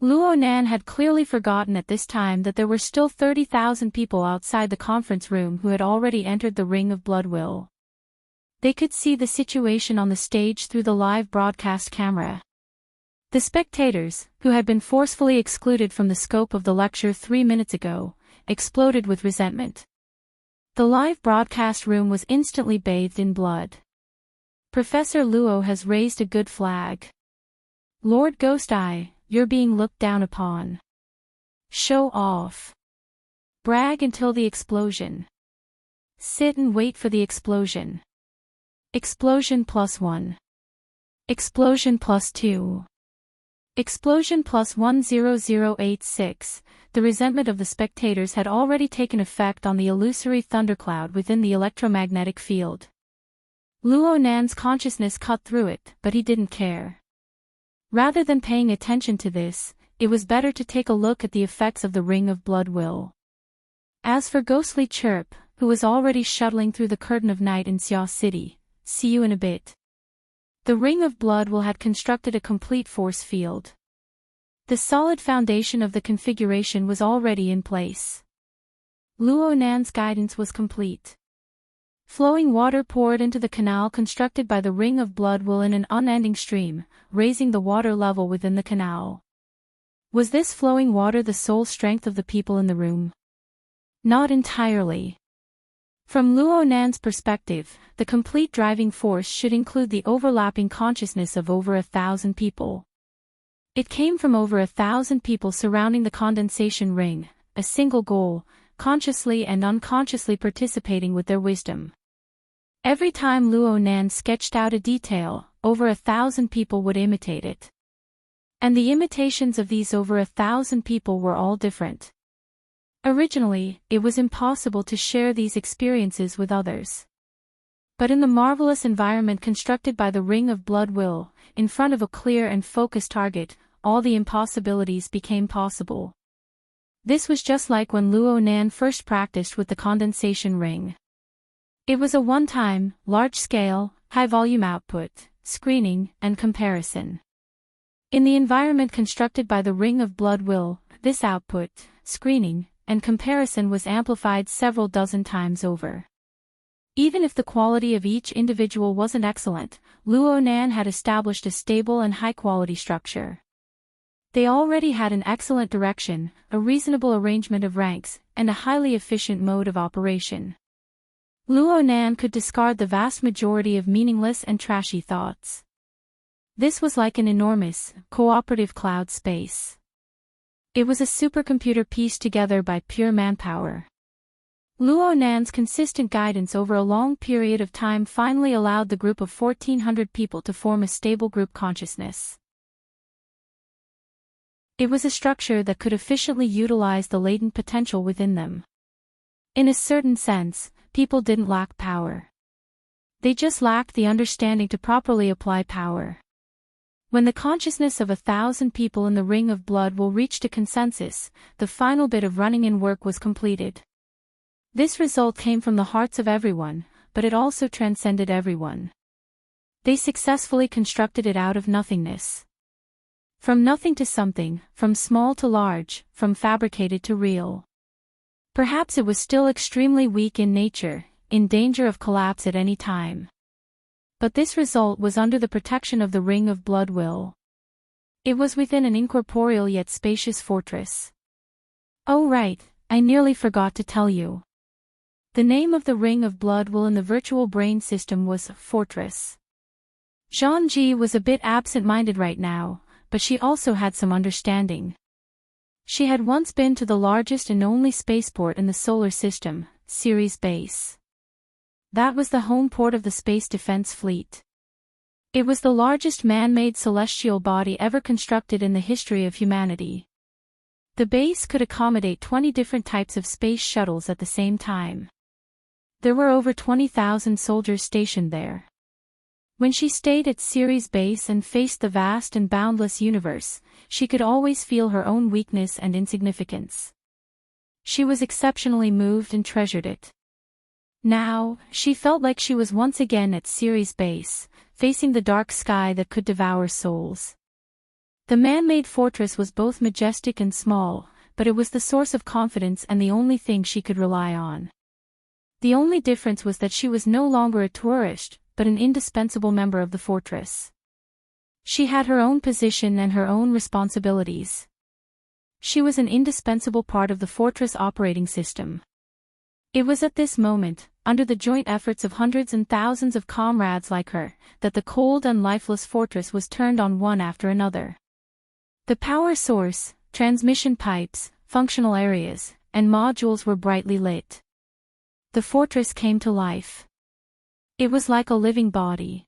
Luo Nan had clearly forgotten at this time that there were still 30,000 people outside the conference room who had already entered the Ring of Blood Will. They could see the situation on the stage through the live broadcast camera. The spectators, who had been forcefully excluded from the scope of the lecture 3 minutes ago, exploded with resentment. The live broadcast room was instantly bathed in blood. Professor Luo has raised a good flag. Lord Ghost Eye, you're being looked down upon. Show off. Brag until the explosion. Sit and wait for the explosion. Explosion +1. Explosion +2. Explosion +10086. The resentment of the spectators had already taken effect on the illusory thundercloud within the electromagnetic field. Luo Nan's consciousness cut through it, but he didn't care. Rather than paying attention to this, it was better to take a look at the effects of the Ring of Blood Will. As for Ghostly Chirp, who was already shuttling through the curtain of night in Xia City, see you in a bit. The Ring of Blood Will had constructed a complete force field. The solid foundation of the configuration was already in place. Luo Nan's guidance was complete. Flowing water poured into the canal constructed by the Ring of Blood Will in an unending stream, raising the water level within the canal. Was this flowing water the sole strength of the people in the room? Not entirely. From Luo Nan's perspective, the complete driving force should include the overlapping consciousness of over 1,000 people. It came from over 1,000 people surrounding the condensation ring, a single goal, consciously and unconsciously participating with their wisdom. Every time Luo Nan sketched out a detail, over 1,000 people would imitate it. And the imitations of these over 1,000 people were all different. Originally, it was impossible to share these experiences with others. But in the marvelous environment constructed by the Ring of Blood Will, in front of a clear and focused target, all the impossibilities became possible. This was just like when Luo Nan first practiced with the condensation ring. It was a one-time, large-scale, high-volume output, screening, and comparison. In the environment constructed by the Ring of Blood Will, this output, screening, and comparison was amplified several dozen times over. Even if the quality of each individual wasn't excellent, Luo Nan had established a stable and high-quality structure. They already had an excellent direction, a reasonable arrangement of ranks, and a highly efficient mode of operation. Luo Nan could discard the vast majority of meaningless and trashy thoughts. This was like an enormous, cooperative cloud space. It was a supercomputer pieced together by pure manpower. Luo Nan's consistent guidance over a long period of time finally allowed the group of 1,400 people to form a stable group consciousness. It was a structure that could efficiently utilize the latent potential within them. In a certain sense, people didn't lack power. They just lacked the understanding to properly apply power. When the consciousness of 1,000 people in the Ring of Blood Will reached a consensus, the final bit of running-in work was completed. This result came from the hearts of everyone, but it also transcended everyone. They successfully constructed it out of nothingness. From nothing to something, from small to large, from fabricated to real. Perhaps it was still extremely weak in nature, in danger of collapse at any time. But this result was under the protection of the Ring of Blood Will. It was within an incorporeal yet spacious fortress. Oh right, I nearly forgot to tell you. The name of the Ring of Blood Will in the virtual brain system was Fortress. Zhang Ji was a bit absent-minded right now, but she also had some understanding. She had once been to the largest and only spaceport in the solar system, Ceres Base. That was the home port of the Space Defense Fleet. It was the largest man-made celestial body ever constructed in the history of humanity. The base could accommodate 20 different types of space shuttles at the same time. There were over 20,000 soldiers stationed there. When she stayed at Ceres base and faced the vast and boundless universe, she could always feel her own weakness and insignificance. She was exceptionally moved and treasured it. Now, she felt like she was once again at Ceres base, facing the dark sky that could devour souls. The man-made fortress was both majestic and small, but it was the source of confidence and the only thing she could rely on. The only difference was that she was no longer a tourist, but an indispensable member of the fortress. She had her own position and her own responsibilities. She was an indispensable part of the fortress operating system. It was at this moment, under the joint efforts of hundreds and thousands of comrades like her, that the cold and lifeless fortress was turned on one after another. The power source, transmission pipes, functional areas, and modules were brightly lit. The fortress came to life. It was like a living body.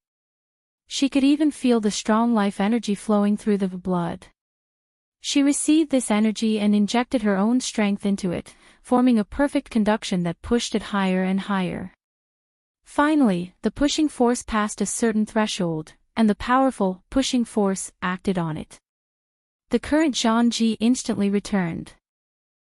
She could even feel the strong life energy flowing through the blood. She received this energy and injected her own strength into it, forming a perfect conduction that pushed it higher and higher. Finally, the pushing force passed a certain threshold, and the powerful, pushing force acted on it. The current Zhangji instantly returned.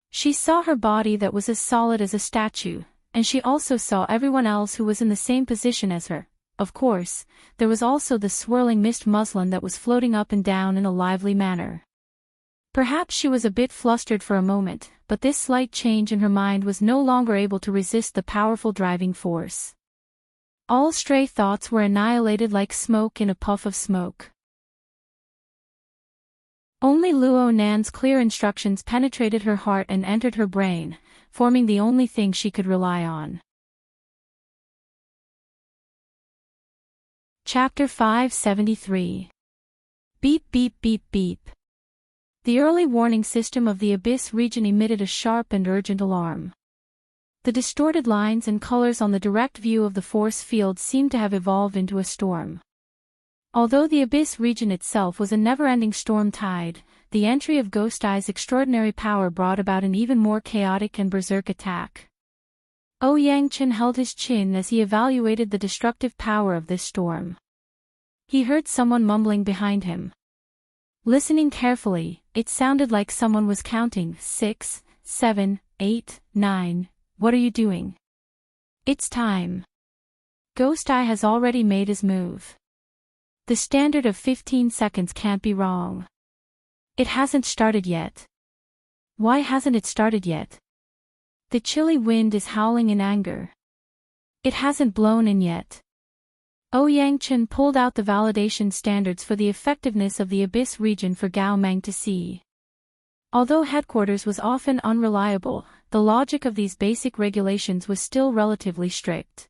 She saw her body that was as solid as a statue, and she also saw everyone else who was in the same position as her. Of course, there was also the swirling mist muslin that was floating up and down in a lively manner. Perhaps she was a bit flustered for a moment, but this slight change in her mind was no longer able to resist the powerful driving force. All stray thoughts were annihilated like smoke in a puff of smoke. Only Luo Nan's clear instructions penetrated her heart and entered her brain, forming the only thing she could rely on. Chapter 573. Beep beep beep beep. The early warning system of the Abyss region emitted a sharp and urgent alarm. The distorted lines and colors on the direct view of the force field seemed to have evolved into a storm. Although the Abyss region itself was a never-ending storm tide, the entry of Ghost Eye's extraordinary power brought about an even more chaotic and berserk attack. Yangchen held his chin as he evaluated the destructive power of this storm. He heard someone mumbling behind him. Listening carefully, it sounded like someone was counting 6, 7, 8, 9. What are you doing? It's time. Ghost Eye has already made his move. The standard of 15 seconds can't be wrong. It hasn't started yet. Why hasn't it started yet? The chilly wind is howling in anger. It hasn't blown in yet. Yangchen pulled out the validation standards for the effectiveness of the Abyss region for Gao Meng to see. Although headquarters was often unreliable, the logic of these basic regulations was still relatively strict.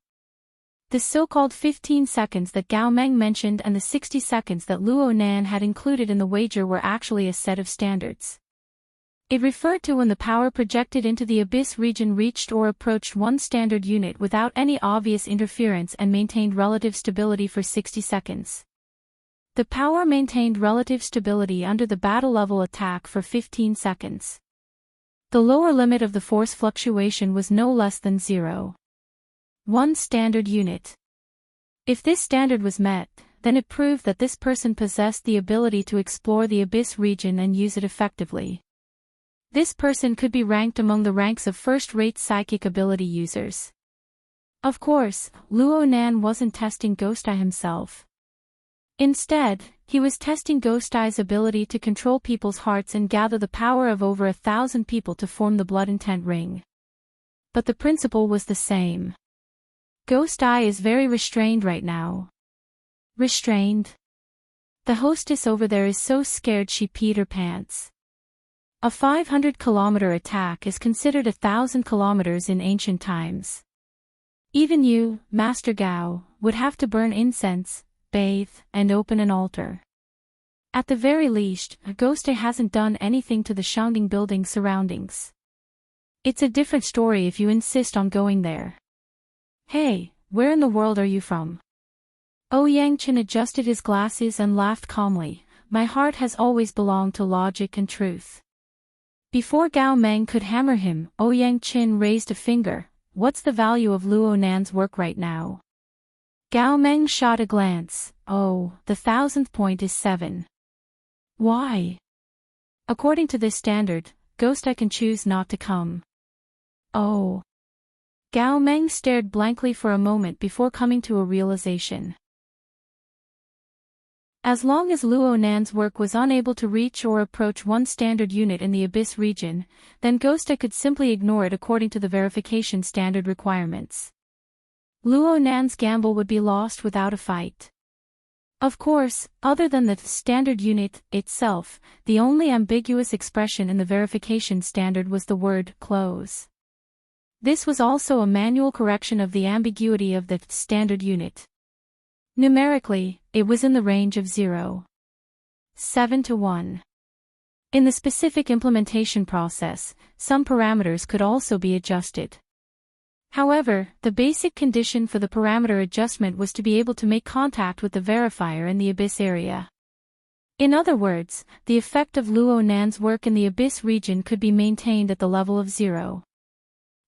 The so-called 15 seconds that Gao Meng mentioned and the 60 seconds that Luo Nan had included in the wager were actually a set of standards. It referred to when the power projected into the Abyss region reached or approached one standard unit without any obvious interference and maintained relative stability for 60 seconds. The power maintained relative stability under the battle-level attack for 15 seconds. The lower limit of the force fluctuation was no less than 0.1 standard unit. If this standard was met, then it proved that this person possessed the ability to explore the Abyss region and use it effectively. This person could be ranked among the ranks of first-rate psychic ability users. Of course, Luo Nan wasn't testing Ghost Eye himself. Instead, he was testing Ghost Eye's ability to control people's hearts and gather the power of over 1,000 people to form the Blood Intent Ring. But the principle was the same. Ghost Eye is very restrained right now. Restrained? The hostess over there is so scared she peed her pants. A 500-kilometer attack is considered 1,000 kilometers in ancient times. Even you, Master Gao, would have to burn incense, bathe, and open an altar. At the very least, Ghost Eye hasn't done anything to the Shangding building surroundings. It's a different story if you insist on going there. Hey, where in the world are you from? Yangchen adjusted his glasses and laughed calmly. My heart has always belonged to logic and truth. Before Gao Meng could hammer him, Ouyang Qin raised a finger. What's the value of Luo Nan's work right now? Gao Meng shot a glance. Oh, the 1000th point is 7. Why? According to this standard, Ghost I can choose not to come. Oh. Gao Meng stared blankly for a moment before coming to a realization. As long as Luo Nan's work was unable to reach or approach one standard unit in the Abyss region, then Ghost I could simply ignore it according to the verification standard requirements. Luo Nan's gamble would be lost without a fight. Of course, other than the standard unit itself, the only ambiguous expression in the verification standard was the word close. This was also a manual correction of the ambiguity of the standard unit. Numerically, it was in the range of 0.7 to 1. In the specific implementation process, some parameters could also be adjusted. However, the basic condition for the parameter adjustment was to be able to make contact with the verifier in the Abyss area. In other words, the effect of Luo Nan's work in the Abyss region could be maintained at the level of 0.027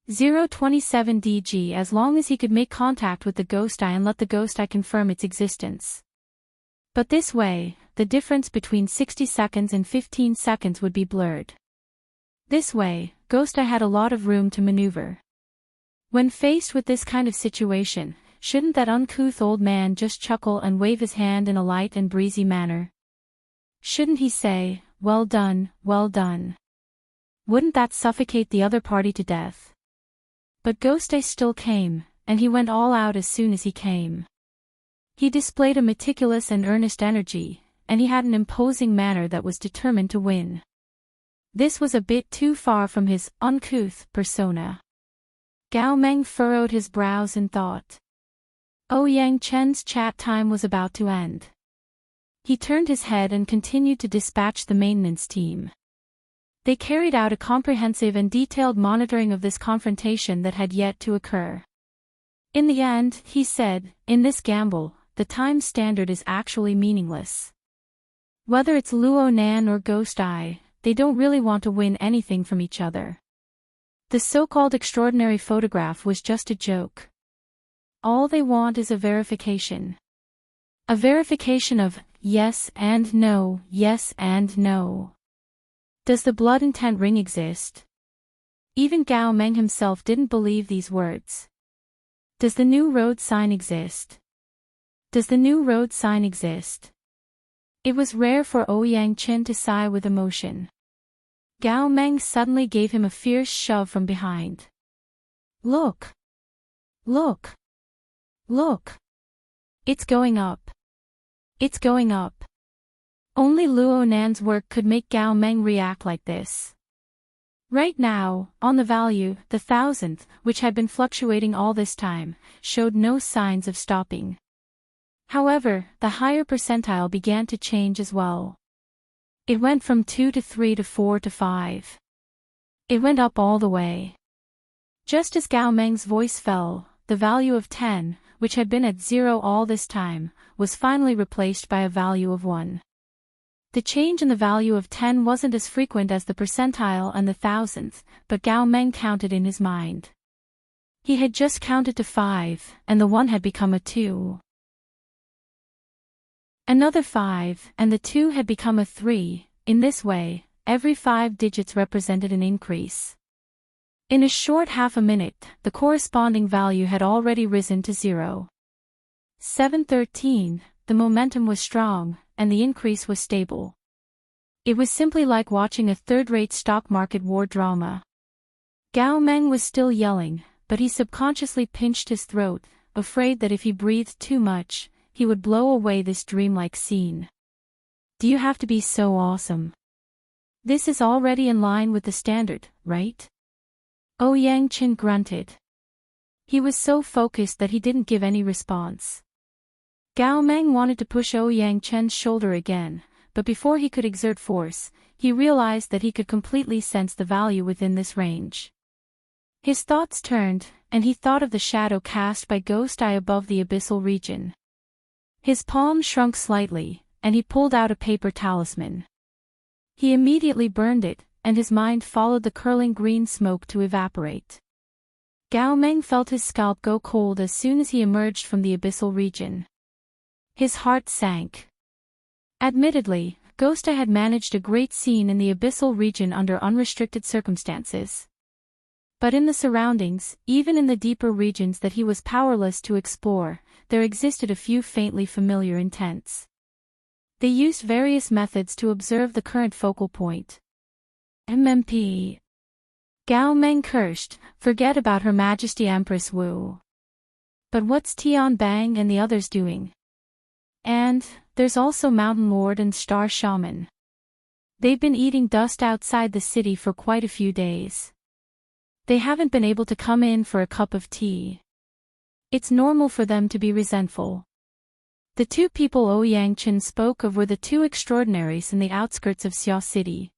dg as long as he could make contact with the Ghost Eye and let the Ghost Eye confirm its existence. But this way, the difference between 60 seconds and 15 seconds would be blurred. This way, Ghost Eye had a lot of room to maneuver. When faced with this kind of situation, shouldn't that uncouth old man just chuckle and wave his hand in a light and breezy manner? Shouldn't he say, "Well done, well done"? Wouldn't that suffocate the other party to death? But Ghost Eye still came, and he went all out as soon as he came. He displayed a meticulous and earnest energy, and he had an imposing manner that was determined to win. This was a bit too far from his uncouth persona. Gao Meng furrowed his brows in thought. Ouyang Chen's chat time was about to end. He turned his head and continued to dispatch the maintenance team. They carried out a comprehensive and detailed monitoring of this confrontation that had yet to occur. In the end, he said, in this gamble, the time standard is actually meaningless. Whether it's Luo Nan or Ghost Eye, they don't really want to win anything from each other. The so-called extraordinary photograph was just a joke. All they want is a verification. A verification of yes and no, yes and no. Does the blood intent ring exist? Even Gao Meng himself didn't believe these words. Does the new road sign exist? Does the new road sign exist? It was rare for Ouyang Qin to sigh with emotion. Gao Meng suddenly gave him a fierce shove from behind. Look! Look! Look! It's going up! It's going up! Only Luo Nan's work could make Gao Meng react like this. Right now, on the value, the 1000th, which had been fluctuating all this time, showed no signs of stopping. However, the higher percentile began to change as well. It went from 2 to 3 to 4 to 5. It went up all the way. Just as Gao Meng's voice fell, the value of 10, which had been at 0 all this time, was finally replaced by a value of 1. The change in the value of 10 wasn't as frequent as the percentile and the 1000th, but Gao Meng counted in his mind. He had just counted to 5, and the 1 had become a 2. Another 5, and the 2 had become a 3. In this way, every 5 digits represented an increase. In a short half a minute, the corresponding value had already risen to 0.713. The momentum was strong, and the increase was stable. It was simply like watching a third-rate stock market war drama. Gao Meng was still yelling, but he subconsciously pinched his throat, afraid that if he breathed too much, he would blow away this dreamlike scene. Do you have to be so awesome? This is already in line with the standard, right? Ouyang Qin grunted. He was so focused that he didn't give any response. Gao Meng wanted to push Ouyang Chen's shoulder again, but before he could exert force, he realized that he could completely sense the value within this range. His thoughts turned, and he thought of the shadow cast by Ghost Eye above the abyssal region. His palm shrunk slightly, and he pulled out a paper talisman. He immediately burned it, and his mind followed the curling green smoke to evaporate. Gao Meng felt his scalp go cold as soon as he emerged from the abyssal region. His heart sank. Admittedly, Ghosta had managed a great scene in the abyssal region under unrestricted circumstances. But in the surroundings, even in the deeper regions that he was powerless to explore, there existed a few faintly familiar intents. They used various methods to observe the current focal point. MMP. Gao Meng cursed, forget about Her Majesty Empress Wu. But what's Tian Bang and the others doing? And, there's also Mountain Lord and Star Shaman. They've been eating dust outside the city for quite a few days. They haven't been able to come in for a cup of tea. It's normal for them to be resentful. The two people Ouyang Chen spoke of were the two extraordinaries in the outskirts of Xia City.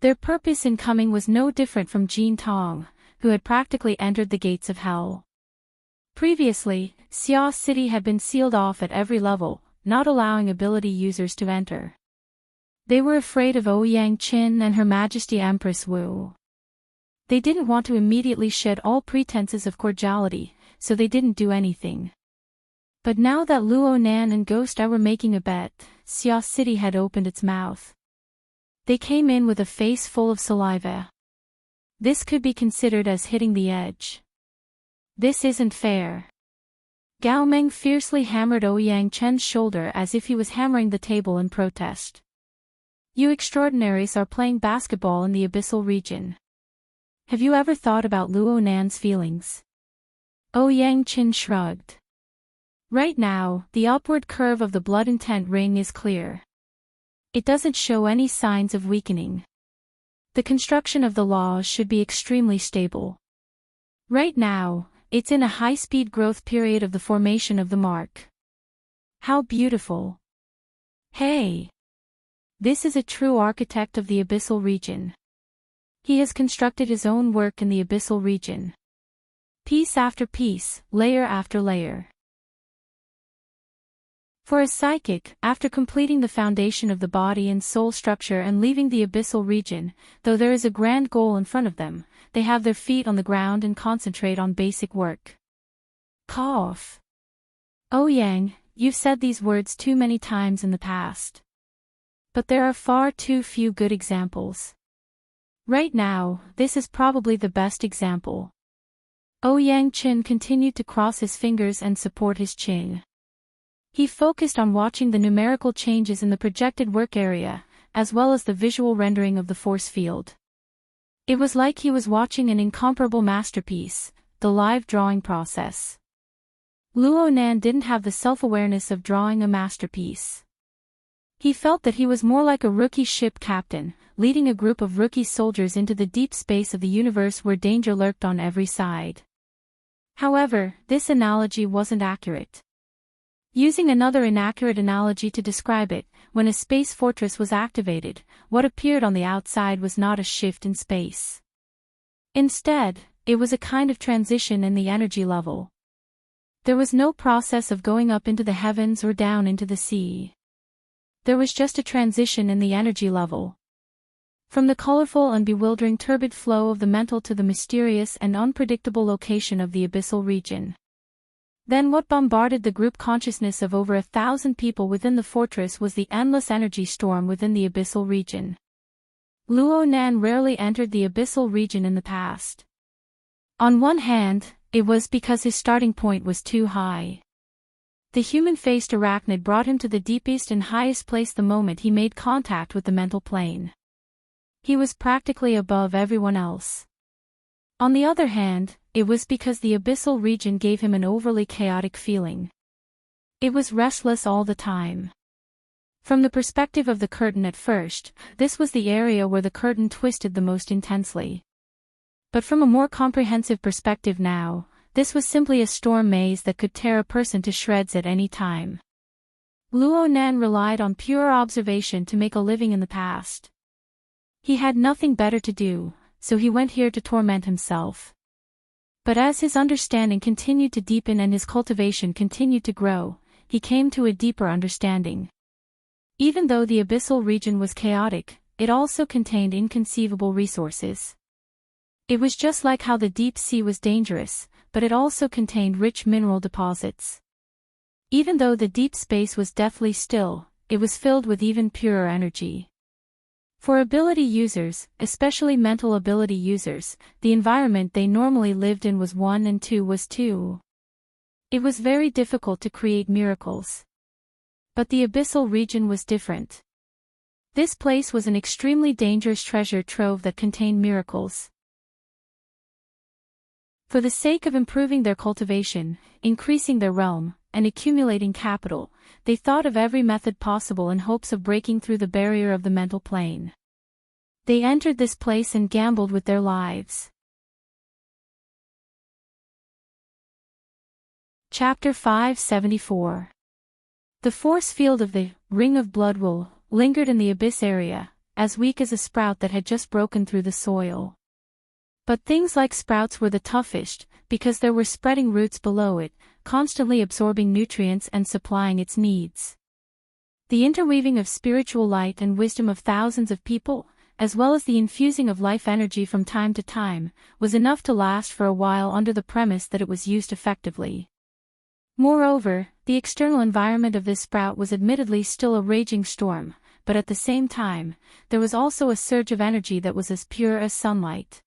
Their purpose in coming was no different from Jin Tong, who had practically entered the gates of hell. Previously, Xia City had been sealed off at every level, not allowing ability users to enter. They were afraid of Ouyang Chen and Her Majesty Empress Wu. They didn't want to immediately shed all pretenses of cordiality, so they didn't do anything. But now that Luo Nan and Ghosta were making a bet, Xia City had opened its mouth. They came in with a face full of saliva. This could be considered as hitting the edge. This isn't fair. Gao Meng fiercely hammered Ouyang Chen's shoulder as if he was hammering the table in protest. You extraordinaries are playing basketball in the abyssal region. Have you ever thought about Luo Nan's feelings? Ouyang Chen shrugged. Right now, the upward curve of the blood intent ring is clear. It doesn't show any signs of weakening. The construction of the laws should be extremely stable. Right now, it's in a high-speed growth period of the formation of the mark. How beautiful. Hey! This is a true architect of the abyssal region. He has constructed his own work in the abyssal region. Piece after piece, layer after layer. For a psychic, after completing the foundation of the body and soul structure and leaving the abyssal region, though there is a grand goal in front of them, they have their feet on the ground and concentrate on basic work. Cough. Ouyang, you've said these words too many times in the past. But there are far too few good examples. Right now, this is probably the best example. Ouyang Chen continued to cross his fingers and support his chin. He focused on watching the numerical changes in the projected work area, as well as the visual rendering of the force field. It was like he was watching an incomparable masterpiece, the live drawing process. Luo Nan didn't have the self-awareness of drawing a masterpiece. He felt that he was more like a rookie ship captain, leading a group of rookie soldiers into the deep space of the universe where danger lurked on every side. However, this analogy wasn't accurate. Using another inaccurate analogy to describe it, when a space fortress was activated, what appeared on the outside was not a shift in space. Instead, it was a kind of transition in the energy level. There was no process of going up into the heavens or down into the sea. There was just a transition in the energy level. From the colorful and bewildering turbid flow of the mental to the mysterious and unpredictable location of the abyssal region. Then what bombarded the group consciousness of over 1,000 people within the fortress was the endless energy storm within the abyssal region. Luo Nan rarely entered the abyssal region in the past. On one hand, it was because his starting point was too high. The human-faced arachnid brought him to the deepest and highest place the moment he made contact with the mental plane. He was practically above everyone else. On the other hand, it was because the abyssal region gave him an overly chaotic feeling. It was restless all the time. From the perspective of the curtain at first, this was the area where the curtain twisted the most intensely. But from a more comprehensive perspective now, this was simply a storm maze that could tear a person to shreds at any time. Luo Nan relied on pure observation to make a living in the past. He had nothing better to do, so he went here to torment himself. But as his understanding continued to deepen and his cultivation continued to grow, he came to a deeper understanding. Even though the abyssal region was chaotic, it also contained inconceivable resources. It was just like how the deep sea was dangerous, but it also contained rich mineral deposits. Even though the deep space was deathly still, it was filled with even purer energy. For ability users, especially mental ability users, the environment they normally lived in was 1 and 2 was 2. It was very difficult to create miracles. But the abyssal region was different. This place was an extremely dangerous treasure trove that contained miracles. For the sake of improving their cultivation, increasing their realm, and accumulating capital, they thought of every method possible in hopes of breaking through the barrier of the mental plane. They entered this place and gambled with their lives. Chapter 574. The force field of the Ring of Bloodwool lingered in the abyss area, as weak as a sprout that had just broken through the soil. But things like sprouts were the toughest, because there were spreading roots below it, constantly absorbing nutrients and supplying its needs. The interweaving of spiritual light and wisdom of thousands of people, as well as the infusing of life energy from time to time, was enough to last for a while under the premise that it was used effectively. Moreover, the external environment of this sprout was admittedly still a raging storm, but at the same time, there was also a surge of energy that was as pure as sunlight.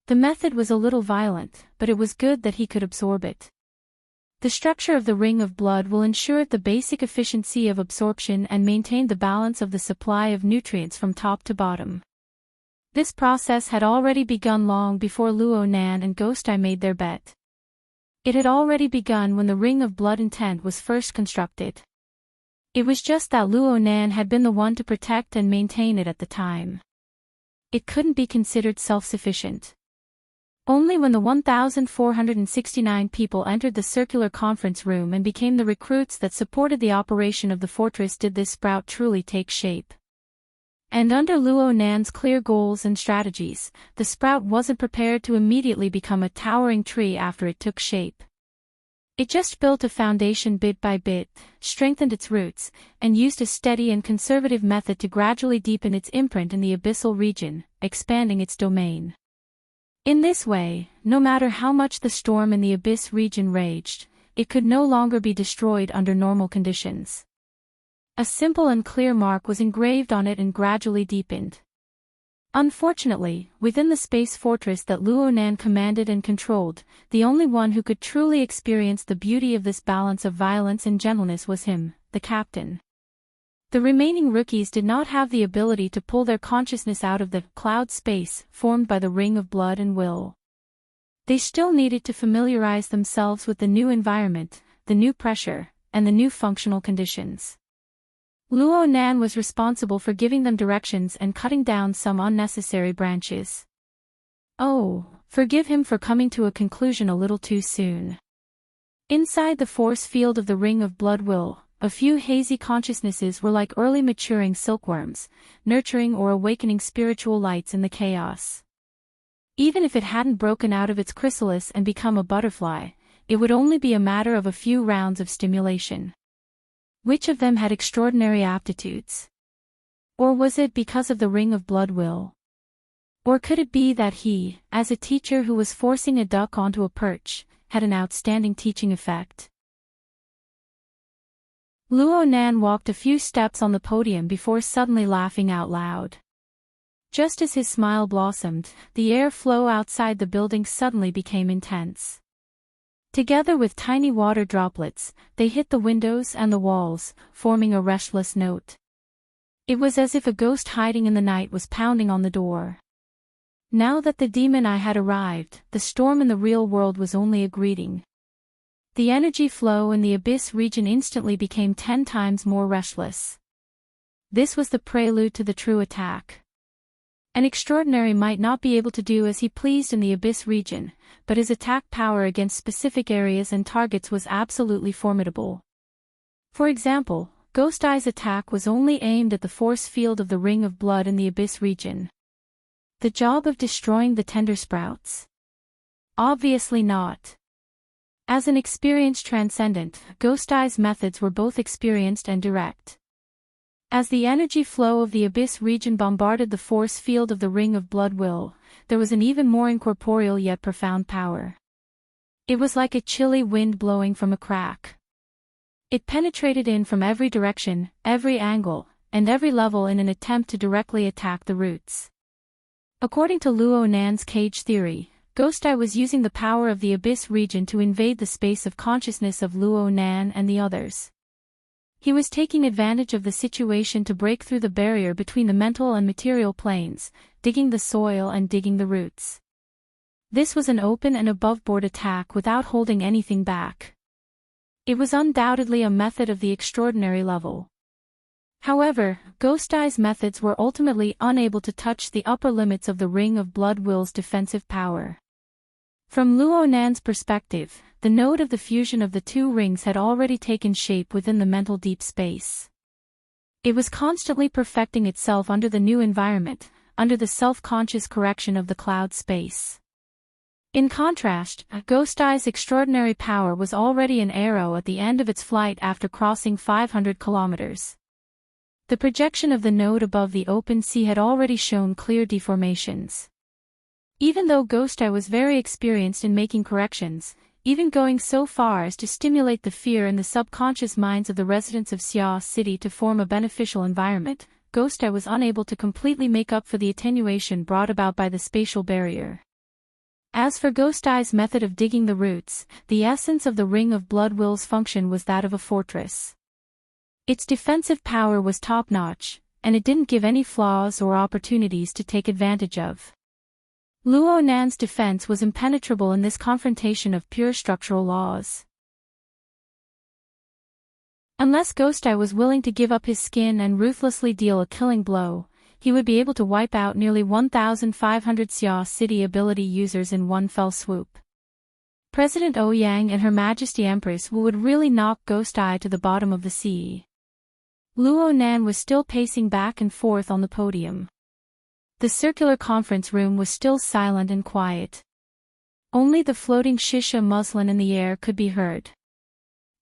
The method was a little violent, but it was good that he could absorb it. The structure of the Ring of Blood will ensure the basic efficiency of absorption and maintain the balance of the supply of nutrients from top to bottom. This process had already begun long before Luo Nan and Ghost Eye made their bet. It had already begun when the Ring of Blood intent was first constructed. It was just that Luo Nan had been the one to protect and maintain it at the time. It couldn't be considered self-sufficient. Only when the 1,469 people entered the circular conference room and became the recruits that supported the operation of the fortress did this sprout truly take shape. And under Luo Nan's clear goals and strategies, the sprout wasn't prepared to immediately become a towering tree after it took shape. It just built a foundation bit by bit, strengthened its roots, and used a steady and conservative method to gradually deepen its imprint in the abyssal region, expanding its domain. In this way, no matter how much the storm in the abyss region raged, it could no longer be destroyed under normal conditions. A simple and clear mark was engraved on it and gradually deepened. Unfortunately, within the space fortress that Luo Nan commanded and controlled, the only one who could truly experience the beauty of this balance of violence and gentleness was him, the captain. The remaining rookies did not have the ability to pull their consciousness out of the cloud space formed by the Ring of Blood and Will. They still needed to familiarize themselves with the new environment, the new pressure, and the new functional conditions. Luo Nan was responsible for giving them directions and cutting down some unnecessary branches. Oh, forgive him for coming to a conclusion a little too soon. Inside the force field of the Ring of Blood Will, a few hazy consciousnesses were like early maturing silkworms, nurturing or awakening spiritual lights in the chaos. Even if it hadn't broken out of its chrysalis and become a butterfly, it would only be a matter of a few rounds of stimulation. Which of them had extraordinary aptitudes? Or was it because of the Ring of Blood Will? Or could it be that he, as a teacher who was forcing a duck onto a perch, had an outstanding teaching effect? Luo Nan walked a few steps on the podium before suddenly laughing out loud. Just as his smile blossomed, the air flow outside the building suddenly became intense. Together with tiny water droplets, they hit the windows and the walls, forming a restless note. It was as if a ghost hiding in the night was pounding on the door. Now that the demon eye had arrived, the storm in the real world was only a greeting. The energy flow in the abyss region instantly became 10 times more restless. This was the prelude to the true attack. An extraordinary might not be able to do as he pleased in the abyss region, but his attack power against specific areas and targets was absolutely formidable. For example, Ghost Eye's attack was only aimed at the force field of the Ring of Blood in the abyss region. The job of destroying the tender sprouts? Obviously not. As an experienced transcendent, Ghost Eye's methods were both experienced and direct. As the energy flow of the abyss region bombarded the force field of the ring of blood will, there was an even more incorporeal yet profound power. It was like a chilly wind blowing from a crack. It penetrated in from every direction, every angle, and every level in an attempt to directly attack the roots. According to Luo Nan's cage theory, Ghost Eye was using the power of the abyss region to invade the space of consciousness of Luo Nan and the others. He was taking advantage of the situation to break through the barrier between the mental and material planes, digging the soil and digging the roots. This was an open and above-board attack without holding anything back. It was undoubtedly a method of the extraordinary level. However, Ghost Eye's methods were ultimately unable to touch the upper limits of the Ring of Blood Will's defensive power. From Luo Nan's perspective, the node of the fusion of the two rings had already taken shape within the mental deep space. It was constantly perfecting itself under the new environment, under the self-conscious correction of the cloud space. In contrast, Ghost Eye's extraordinary power was already an arrow at the end of its flight after crossing 500 kilometers. The projection of the node above the open sea had already shown clear deformations. Even though Ghost Eye was very experienced in making corrections, even going so far as to stimulate the fear in the subconscious minds of the residents of Xia City to form a beneficial environment, Ghost Eye was unable to completely make up for the attenuation brought about by the spatial barrier. As for Ghost Eye's method of digging the roots, the essence of the Ring of Blood Will's function was that of a fortress. Its defensive power was top-notch, and it didn't give any flaws or opportunities to take advantage of. Luo Nan's defense was impenetrable in this confrontation of pure structural laws. Unless Ghost Eye was willing to give up his skin and ruthlessly deal a killing blow, he would be able to wipe out nearly 1,500 Xia City ability users in one fell swoop. President Ouyang and Her Majesty Empress Wu would really knock Ghost Eye to the bottom of the sea. Luo Nan was still pacing back and forth on the podium. The circular conference room was still silent and quiet. Only the floating shisha muslin in the air could be heard.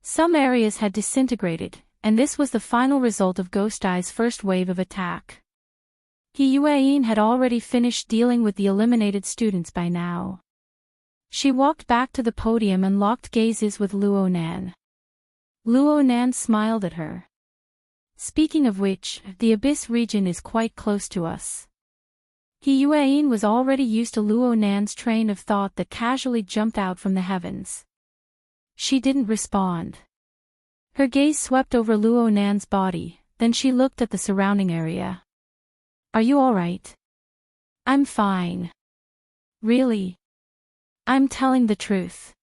Some areas had disintegrated, and this was the final result of Ghost Eye's first wave of attack. He Yueyin had already finished dealing with the eliminated students by now. She walked back to the podium and locked gazes with Luo Nan. Luo Nan smiled at her. Speaking of which, the abyss region is quite close to us. He Yueyin was already used to Luo Nan's train of thought that casually jumped out from the heavens. She didn't respond. Her gaze swept over Luo Nan's body, then she looked at the surrounding area. Are you alright? I'm fine. Really? I'm telling the truth.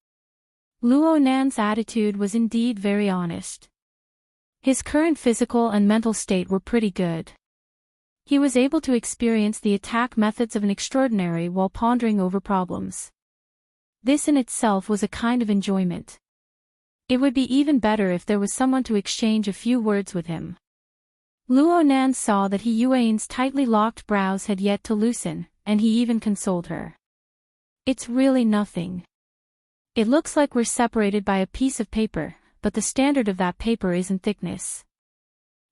Luo Nan's attitude was indeed very honest. His current physical and mental state were pretty good. He was able to experience the attack methods of an extraordinary while pondering over problems. This in itself was a kind of enjoyment. It would be even better if there was someone to exchange a few words with him. Luo Nan saw that He Yuein's tightly locked brows had yet to loosen, and he even consoled her. It's really nothing. It looks like we're separated by a piece of paper, but the standard of that paper isn't thickness.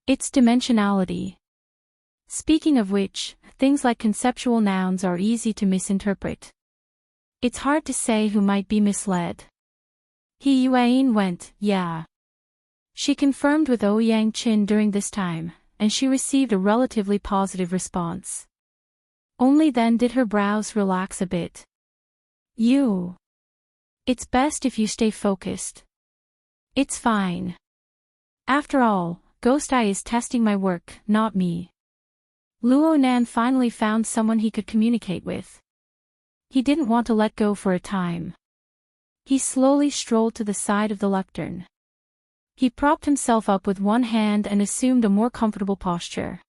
It's dimensionality. Speaking of which, things like conceptual nouns are easy to misinterpret. It's hard to say who might be misled. He Yueyin went, yeah. She confirmed with Ouyang Qin during this time, and she received a relatively positive response. Only then did her brows relax a bit. It's best if you stay focused. It's fine. After all, Ghost Eye is testing my work, not me. Luo Nan finally found someone he could communicate with. He didn't want to let go for a time. He slowly strolled to the side of the lectern. He propped himself up with one hand and assumed a more comfortable posture.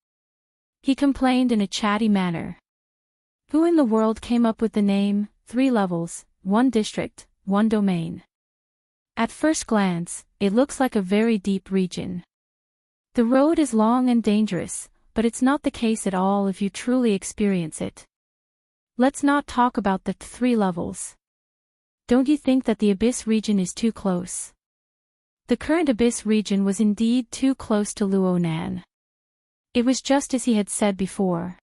He complained in a chatty manner. Who in the world came up with the name, 3 levels, 1 district, 1 domain? At first glance, it looks like a very deep region. The road is long and dangerous, but it's not the case at all if you truly experience it. Let's not talk about the 3 levels. Don't you think that the abyss region is too close? The current abyss region was indeed too close to Luo Nan. It was just as he had said before.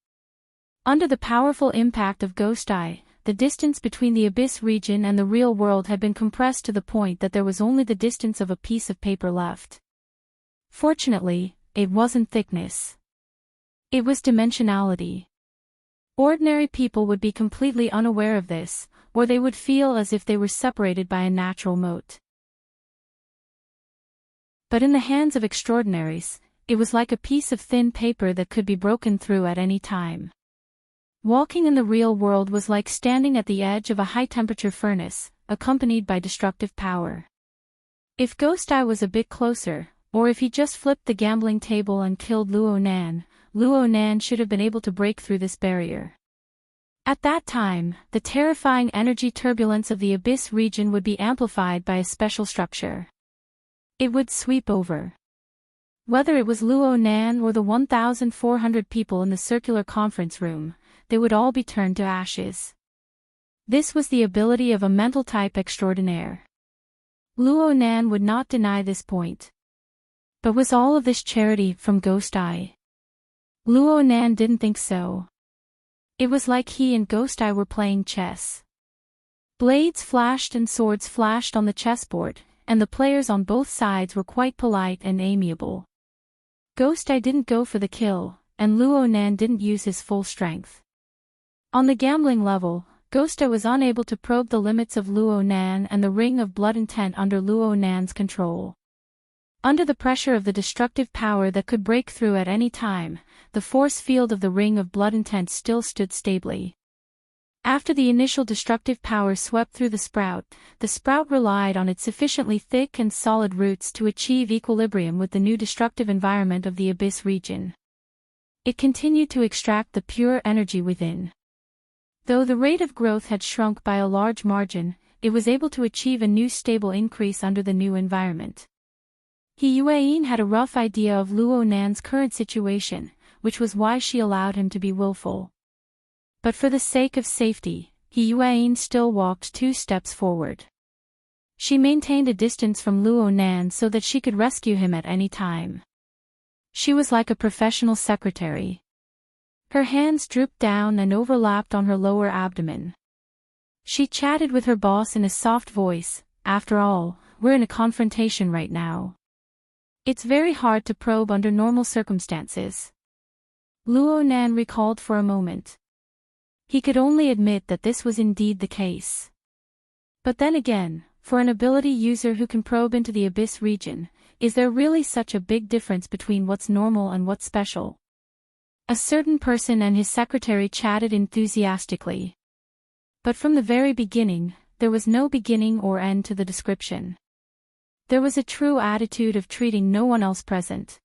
Under the powerful impact of Ghost Eye, the distance between the Abyss region and the real world had been compressed to the point that there was only the distance of a piece of paper left. Fortunately, it wasn't thickness. It was dimensionality. Ordinary people would be completely unaware of this, or they would feel as if they were separated by a natural moat. But in the hands of extraordinaries, it was like a piece of thin paper that could be broken through at any time. Walking in the real world was like standing at the edge of a high-temperature furnace, accompanied by destructive power. If Ghost Eye was a bit closer, or if he just flipped the gambling table and killed Luo Nan should have been able to break through this barrier. At that time, the terrifying energy turbulence of the Abyss region would be amplified by a special structure. It would sweep over. Whether it was Luo Nan or the 1,400 people in the circular conference room, they would all be turned to ashes. This was the ability of a mental type extraordinaire. Luo Nan would not deny this point. But was all of this charity from Ghost Eye? Luo Nan didn't think so. It was like he and Ghost Eye were playing chess. Blades flashed and swords flashed on the chessboard, and the players on both sides were quite polite and amiable. Ghost Eye didn't go for the kill, and Luo Nan didn't use his full strength. On the gambling level, Ghost Eye was unable to probe the limits of Luo Nan and the ring of blood intent under Luo Nan's control. Under the pressure of the destructive power that could break through at any time, the force field of the ring of blood intent still stood stably. After the initial destructive power swept through the sprout relied on its sufficiently thick and solid roots to achieve equilibrium with the new destructive environment of the Abyss region. It continued to extract the pure energy within. Though the rate of growth had shrunk by a large margin, it was able to achieve a new stable increase under the new environment. He Yueyin had a rough idea of Luo Nan's current situation, which was why she allowed him to be willful. But for the sake of safety, He Yueyin still walked 2 steps forward. She maintained a distance from Luo Nan so that she could rescue him at any time. She was like a professional secretary. Her hands drooped down and overlapped on her lower abdomen. She chatted with her boss in a soft voice. After all, we're in a confrontation right now. It's very hard to probe under normal circumstances. Luo Nan recalled for a moment. He could only admit that this was indeed the case. But then again, for an ability user who can probe into the Abyss region, is there really such a big difference between what's normal and what's special? A certain person and his secretary chatted enthusiastically. But from the very beginning, there was no beginning or end to the description. There was a true attitude of treating no one else present.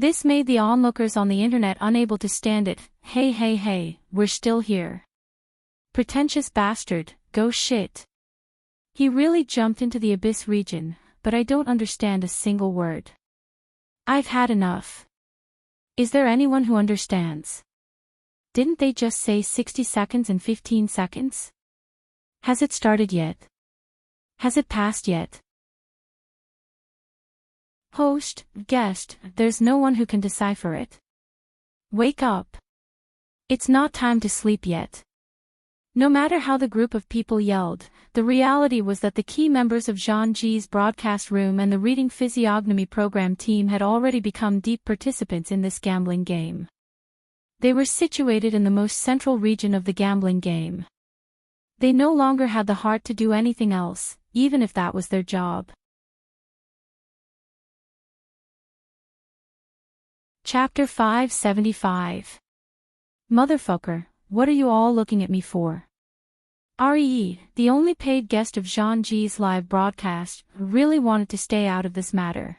This made the onlookers on the internet unable to stand it. Hey, we're still here. Pretentious bastard, go shit. He really jumped into the Abyss region, but I don't understand a single word. I've had enough. Is there anyone who understands? Didn't they just say 60 seconds and 15 seconds? Has it started yet? Has it passed yet? Host, guest, there's no one who can decipher it. Wake up. It's not time to sleep yet. No matter how the group of people yelled, the reality was that the key members of Zhang Ji's broadcast room and the reading physiognomy program team had already become deep participants in this gambling game. They were situated in the most central region of the gambling game. They no longer had the heart to do anything else, even if that was their job. Chapter 575. Motherfucker, what are you all looking at me for? REE, the only paid guest of Zhang Ji's live broadcast, really wanted to stay out of this matter.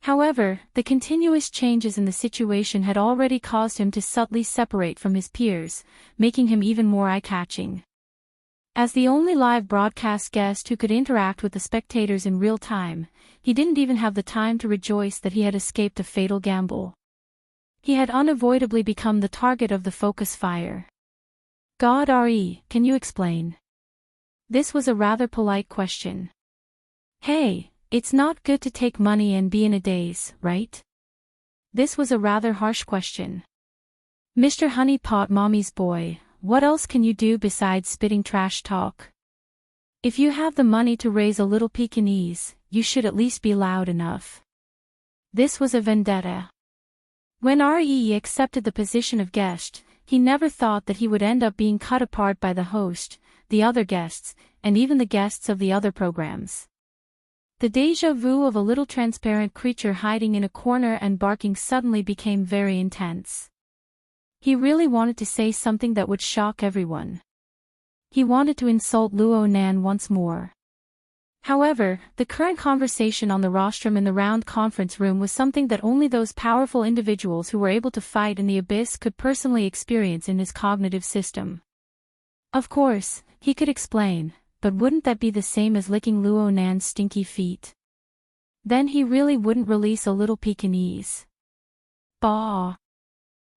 However, the continuous changes in the situation had already caused him to subtly separate from his peers, making him even more eye-catching. As the only live broadcast guest who could interact with the spectators in real time, he didn't even have the time to rejoice that he had escaped a fatal gamble. He had unavoidably become the target of the focus fire. God RE, can you explain? This was a rather polite question. Hey, it's not good to take money and be in a daze, right? This was a rather harsh question. Mr. Honeypot Mommy's boy, what else can you do besides spitting trash talk? If you have the money to raise a little Pekingese, you should at least be loud enough. This was a vendetta. When REE accepted the position of guest, he never thought that he would end up being cut apart by the host, the other guests, and even the guests of the other programs. The déjà vu of a little transparent creature hiding in a corner and barking suddenly became very intense. He really wanted to say something that would shock everyone. He wanted to insult Luo Nan once more. However, the current conversation on the rostrum in the round conference room was something that only those powerful individuals who were able to fight in the abyss could personally experience in his cognitive system. Of course, he could explain, but wouldn't that be the same as licking Luo Nan's stinky feet? Then he really wouldn't release a little Pekingese. Bah!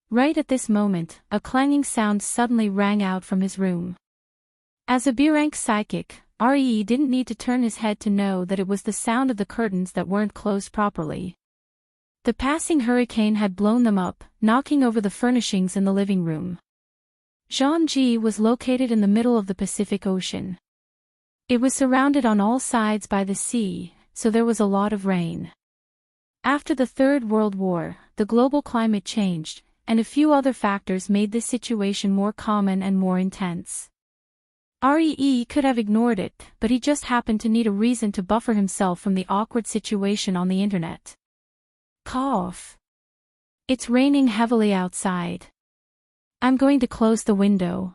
Right at this moment, a clanging sound suddenly rang out from his room. As a B-rank psychic, REE didn't need to turn his head to know that it was the sound of the curtains that weren't closed properly. The passing hurricane had blown them up, knocking over the furnishings in the living room. Zhangji was located in the middle of the Pacific Ocean. It was surrounded on all sides by the sea, so there was a lot of rain. After the Third World War, the global climate changed, and a few other factors made this situation more common and more intense. REE could have ignored it, but he just happened to need a reason to buffer himself from the awkward situation on the internet. Cough. It's raining heavily outside. I'm going to close the window.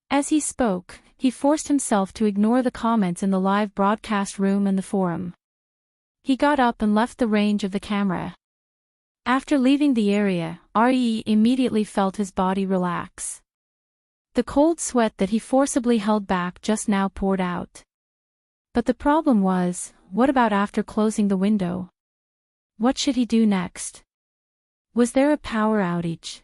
As he spoke, he forced himself to ignore the comments in the live broadcast room and the forum. He got up and left the range of the camera. After leaving the area, REE immediately felt his body relax. The cold sweat that he forcibly held back just now poured out. But the problem was, what about after closing the window? What should he do next? Was there a power outage?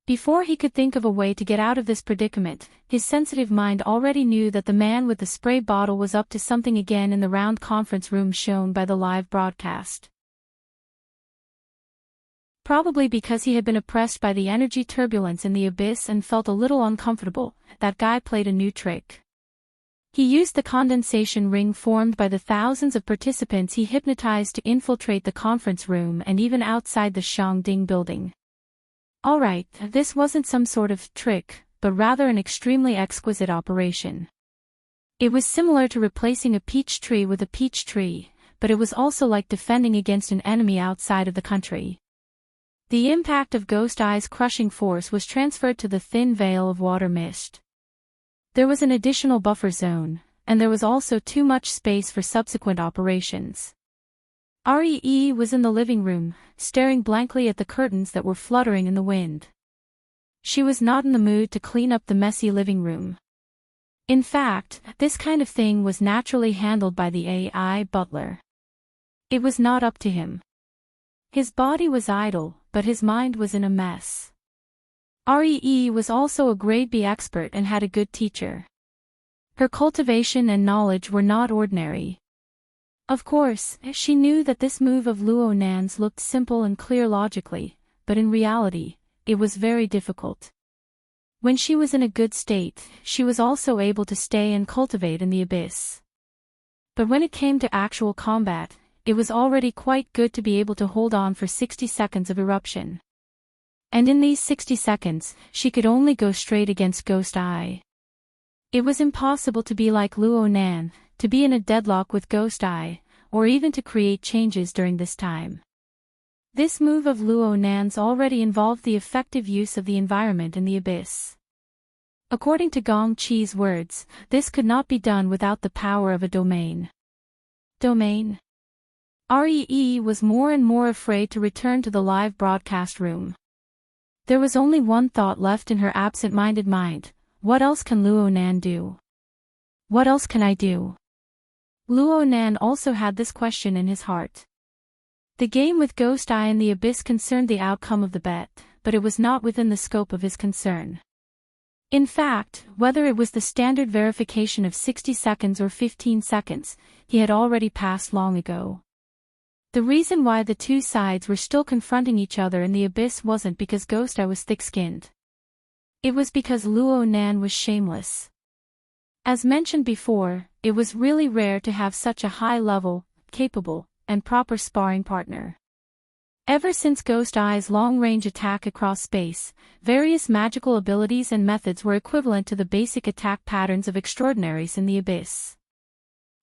Before he could think of a way to get out of this predicament, his sensitive mind already knew that the man with the spray bottle was up to something again in the round conference room shown by the live broadcast. Probably because he had been oppressed by the energy turbulence in the abyss and felt a little uncomfortable, that guy played a new trick. He used the condensation ring formed by the thousands of participants he hypnotized to infiltrate the conference room and even outside the Shangding building. Alright, this wasn't some sort of trick, but rather an extremely exquisite operation. It was similar to replacing a peach tree with a peach tree, but it was also like defending against an enemy outside of the country. The impact of Ghost Eye's crushing force was transferred to the thin veil of water mist. There was an additional buffer zone, and there was also too much space for subsequent operations. REE was in the living room, staring blankly at the curtains that were fluttering in the wind. She was not in the mood to clean up the messy living room. In fact, this kind of thing was naturally handled by the AI butler. It was not up to him. His body was idle, but his mind was in a mess. REE was also a grade B expert and had a good teacher. Her cultivation and knowledge were not ordinary. Of course, she knew that this move of Luo Nan's looked simple and clear logically, but in reality, it was very difficult. When she was in a good state, she was also able to stay and cultivate in the abyss. But when it came to actual combat, it was already quite good to be able to hold on for 60 seconds of eruption. And in these 60 seconds, she could only go straight against Ghost Eye. It was impossible to be like Luo Nan, to be in a deadlock with Ghost Eye, or even to create changes during this time. This move of Luo Nan's already involved the effective use of the environment in the abyss. According to Gong Chi's words, this could not be done without the power of a domain. Domain? REE was more and more afraid to return to the live broadcast room. There was only one thought left in her absent-minded mind: what else can Luo Nan do? What else can I do? Luo Nan also had this question in his heart. The game with Ghost Eye in the abyss concerned the outcome of the bet, but it was not within the scope of his concern. In fact, whether it was the standard verification of 60 seconds or 15 seconds, he had already passed long ago. The reason why the two sides were still confronting each other in the abyss wasn't because Ghost Eye was thick-skinned. It was because Luo Nan was shameless. As mentioned before, it was really rare to have such a high-level, capable, and proper sparring partner. Ever since Ghost Eye's long-range attack across space, various magical abilities and methods were equivalent to the basic attack patterns of extraordinaries in the abyss.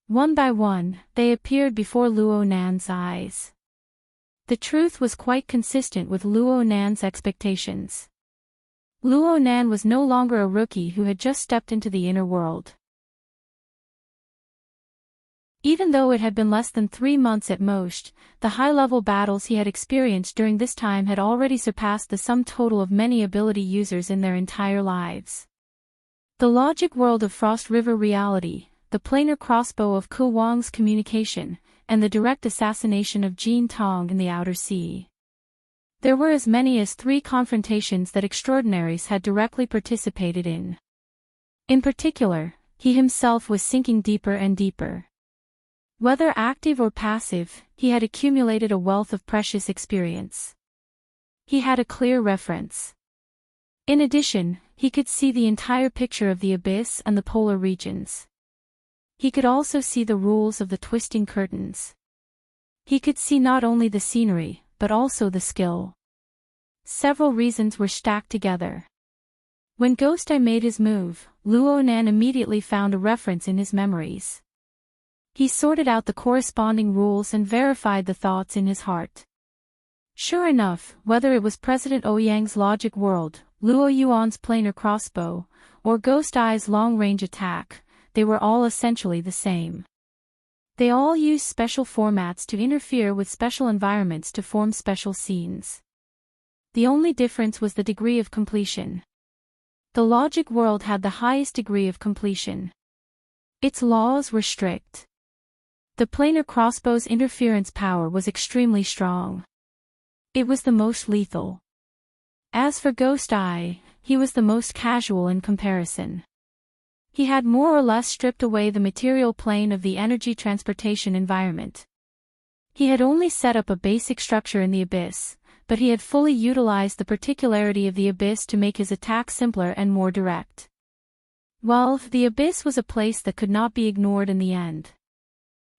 One by one, they appeared before Luo Nan's eyes. The truth was quite consistent with Luo Nan's expectations. Luo Nan was no longer a rookie who had just stepped into the inner world. Even though it had been less than 3 months at most, the high-level battles he had experienced during this time had already surpassed the sum total of many ability users in their entire lives. The logic world of Frost River reality, the planar crossbow of Ku Wang's communication, and the direct assassination of Jin Tong in the Outer Sea. There were as many as 3 confrontations that extraordinaries had directly participated in. In particular, he himself was sinking deeper and deeper. Whether active or passive, he had accumulated a wealth of precious experience. He had a clear reference. In addition, he could see the entire picture of the abyss and the polar regions. He could also see the rules of the twisting curtains. He could see not only the scenery, but also the skill. Several reasons were stacked together. When Ghost Eye made his move, Luo Nan immediately found a reference in his memories. He sorted out the corresponding rules and verified the thoughts in his heart. Sure enough, whether it was President Ouyang's logic world, Luo Yuan's planar crossbow, or Ghost Eye's long-range attack, they were all essentially the same. They all used special formats to interfere with special environments to form special scenes. The only difference was the degree of completion. The logic world had the highest degree of completion. Its laws were strict. The planar crossbow's interference power was extremely strong. It was the most lethal. As for Ghost Eye, he was the most casual in comparison. He had more or less stripped away the material plane of the energy transportation environment. He had only set up a basic structure in the abyss, but he had fully utilized the particularity of the abyss to make his attack simpler and more direct. Well, the abyss was a place that could not be ignored in the end.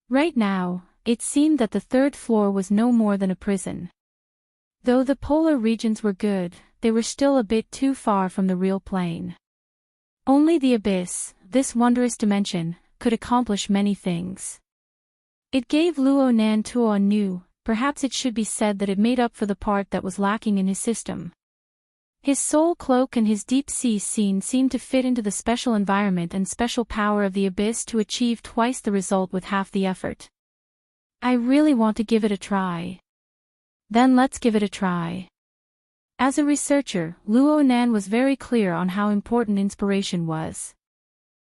Right now, it seemed that the 3rd floor was no more than a prison. Though the polar regions were good, they were still a bit too far from the real plane. Only the abyss, this wondrous dimension, could accomplish many things. It gave Luo Nan Tuo new, perhaps it should be said that it made up for the part that was lacking in his system. His soul cloak and his deep sea scene seemed to fit into the special environment and special power of the abyss to achieve twice the result with half the effort. I really want to give it a try. Then let's give it a try. As a researcher, Luo Nan was very clear on how important inspiration was.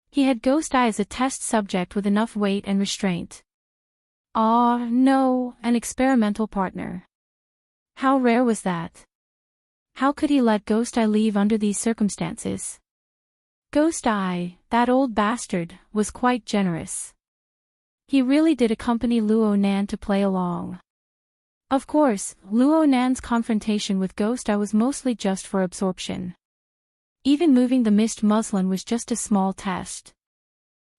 He had Ghost Eye as a test subject with enough weight and restraint. Ah, no, an experimental partner. How rare was that? How could he let Ghost Eye leave under these circumstances? Ghost Eye, that old bastard, was quite generous. He really did accompany Luo Nan to play along. Of course, Luo Nan's confrontation with Ghost Eye was mostly just for absorption. Even moving the mist muslin was just a small test.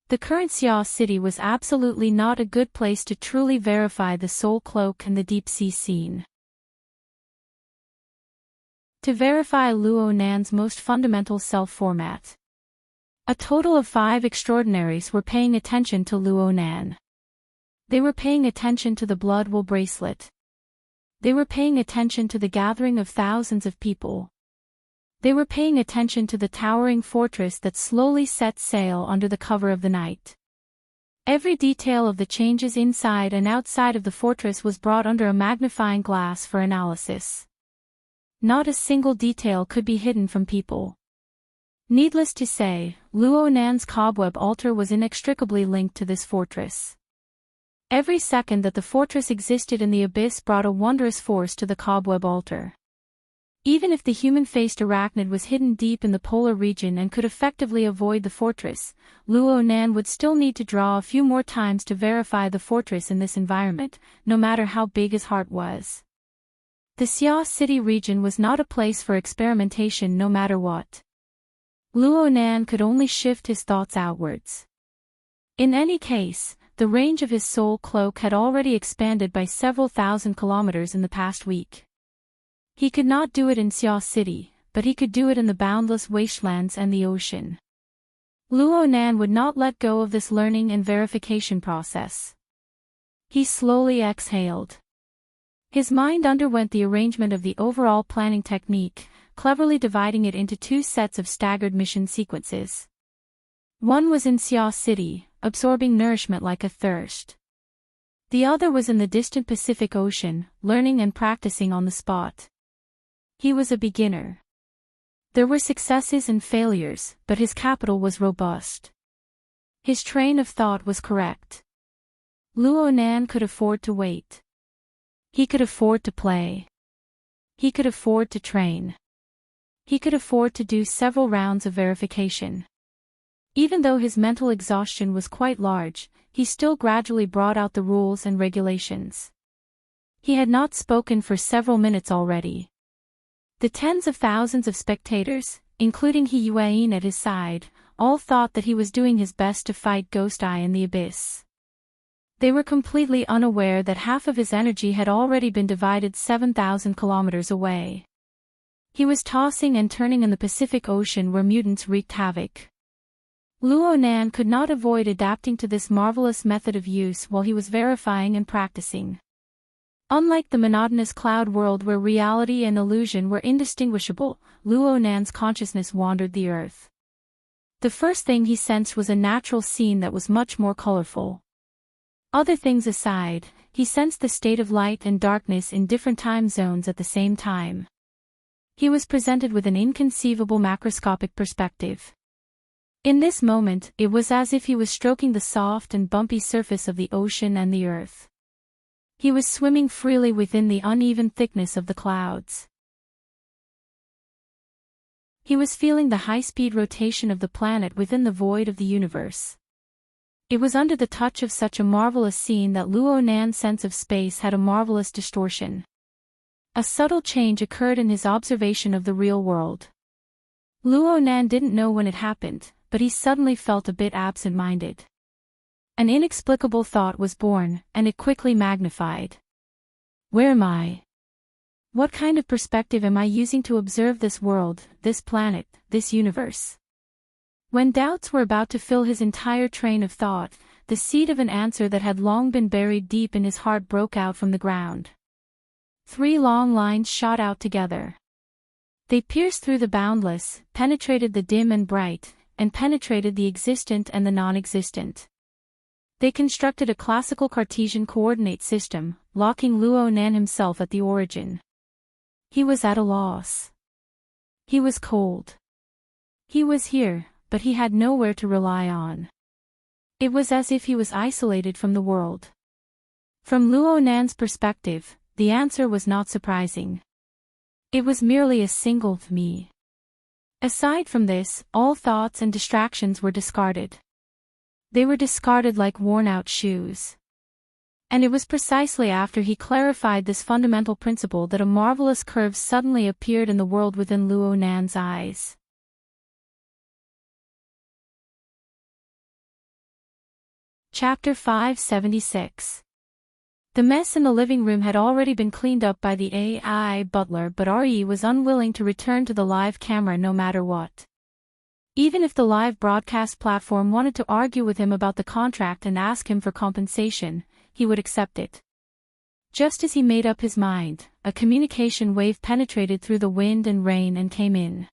The current Xia city was absolutely not a good place to truly verify the soul cloak and the deep sea scene. To verify Luo Nan's most fundamental self-format. A total of 5 extraordinaries were paying attention to Luo Nan. They were paying attention to the blood wool bracelet. They were paying attention to the gathering of thousands of people. They were paying attention to the towering fortress that slowly set sail under the cover of the night. Every detail of the changes inside and outside of the fortress was brought under a magnifying glass for analysis. Not a single detail could be hidden from people. Needless to say, Luo Nan's cobweb altar was inextricably linked to this fortress. Every second that the fortress existed in the abyss brought a wondrous force to the cobweb altar. Even if the human-faced arachnid was hidden deep in the polar region and could effectively avoid the fortress, Luo Nan would still need to draw a few more times to verify the fortress in this environment, no matter how big his heart was. The Xia City region was not a place for experimentation no matter what. Luo Nan could only shift his thoughts outwards. In any case, the range of his soul cloak had already expanded by several thousand kilometers in the past week. He could not do it in Xia City, but he could do it in the boundless wastelands and the ocean. Luo Nan would not let go of this learning and verification process. He slowly exhaled. His mind underwent the arrangement of the overall planning technique, cleverly dividing it into two sets of staggered mission sequences. One was in Xia City, absorbing nourishment like a thirst. The other was in the distant Pacific Ocean, learning and practicing on the spot. He was a beginner. There were successes and failures, but his capital was robust. His train of thought was correct. Luo Nan could afford to wait. He could afford to play. He could afford to train. He could afford to do several rounds of verification. Even though his mental exhaustion was quite large, he still gradually brought out the rules and regulations. He had not spoken for several minutes already. The tens of thousands of spectators, including He Yuan at his side, all thought that he was doing his best to fight Ghost Eye in the abyss. They were completely unaware that half of his energy had already been divided 7,000 kilometers away. He was tossing and turning in the Pacific Ocean where mutants wreaked havoc. Luo Nan could not avoid adapting to this marvelous method of use while he was verifying and practicing. Unlike the monotonous cloud world where reality and illusion were indistinguishable, Luo Nan's consciousness wandered the earth. The first thing he sensed was a natural scene that was much more colorful. Other things aside, he sensed the state of light and darkness in different time zones at the same time. He was presented with an inconceivable macroscopic perspective. In this moment, it was as if he was stroking the soft and bumpy surface of the ocean and the earth. He was swimming freely within the uneven thickness of the clouds. He was feeling the high-speed rotation of the planet within the void of the universe. It was under the touch of such a marvelous scene that Luo Nan's sense of space had a marvelous distortion. A subtle change occurred in his observation of the real world. Luo Nan didn't know when it happened, but he suddenly felt a bit absent-minded. An inexplicable thought was born, and it quickly magnified. Where am I? What kind of perspective am I using to observe this world, this planet, this universe? When doubts were about to fill his entire train of thought, the seed of an answer that had long been buried deep in his heart broke out from the ground. 3 long lines shot out together. They pierced through the boundless, penetrated the dim and bright, and penetrated the existent and the non-existent. They constructed a classical Cartesian coordinate system, locking Luo Nan himself at the origin. He was at a loss. He was cold. He was here, but he had nowhere to rely on. It was as if he was isolated from the world. From Luo Nan's perspective, the answer was not surprising. It was merely a single me. Aside from this, all thoughts and distractions were discarded. They were discarded like worn-out shoes. And it was precisely after he clarified this fundamental principle that a marvelous curve suddenly appeared in the world within Luo Nan's eyes. Chapter 576. The mess in the living room had already been cleaned up by the AI butler, but RE was unwilling to return to the live camera no matter what. Even if the live broadcast platform wanted to argue with him about the contract and ask him for compensation, he would accept it. Just as he made up his mind, a communication wave penetrated through the wind and rain and came in.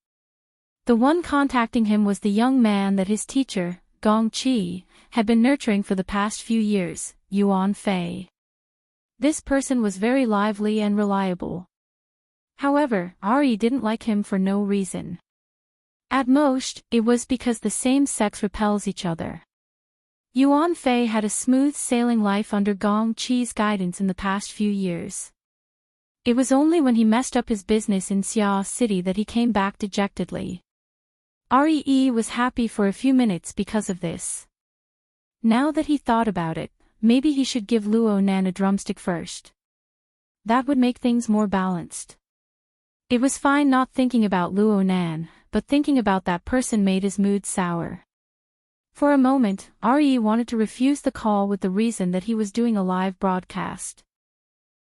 The one contacting him was the young man that his teacher, Gong Qi, had been nurturing for the past few years, Yuan Fei. This person was very lively and reliable. However, Ari didn't like him for no reason. At most, it was because the same sex repels each other. Yuan Fei had a smooth sailing life under Gong Qi's guidance in the past few years. It was only when he messed up his business in Sia City that he came back dejectedly. Ree was happy for a few minutes because of this. Now that he thought about it, maybe he should give Luo Nan a drumstick first. That would make things more balanced. It was fine not thinking about Luo Nan, but thinking about that person made his mood sour. For a moment, Ree wanted to refuse the call with the reason that he was doing a live broadcast.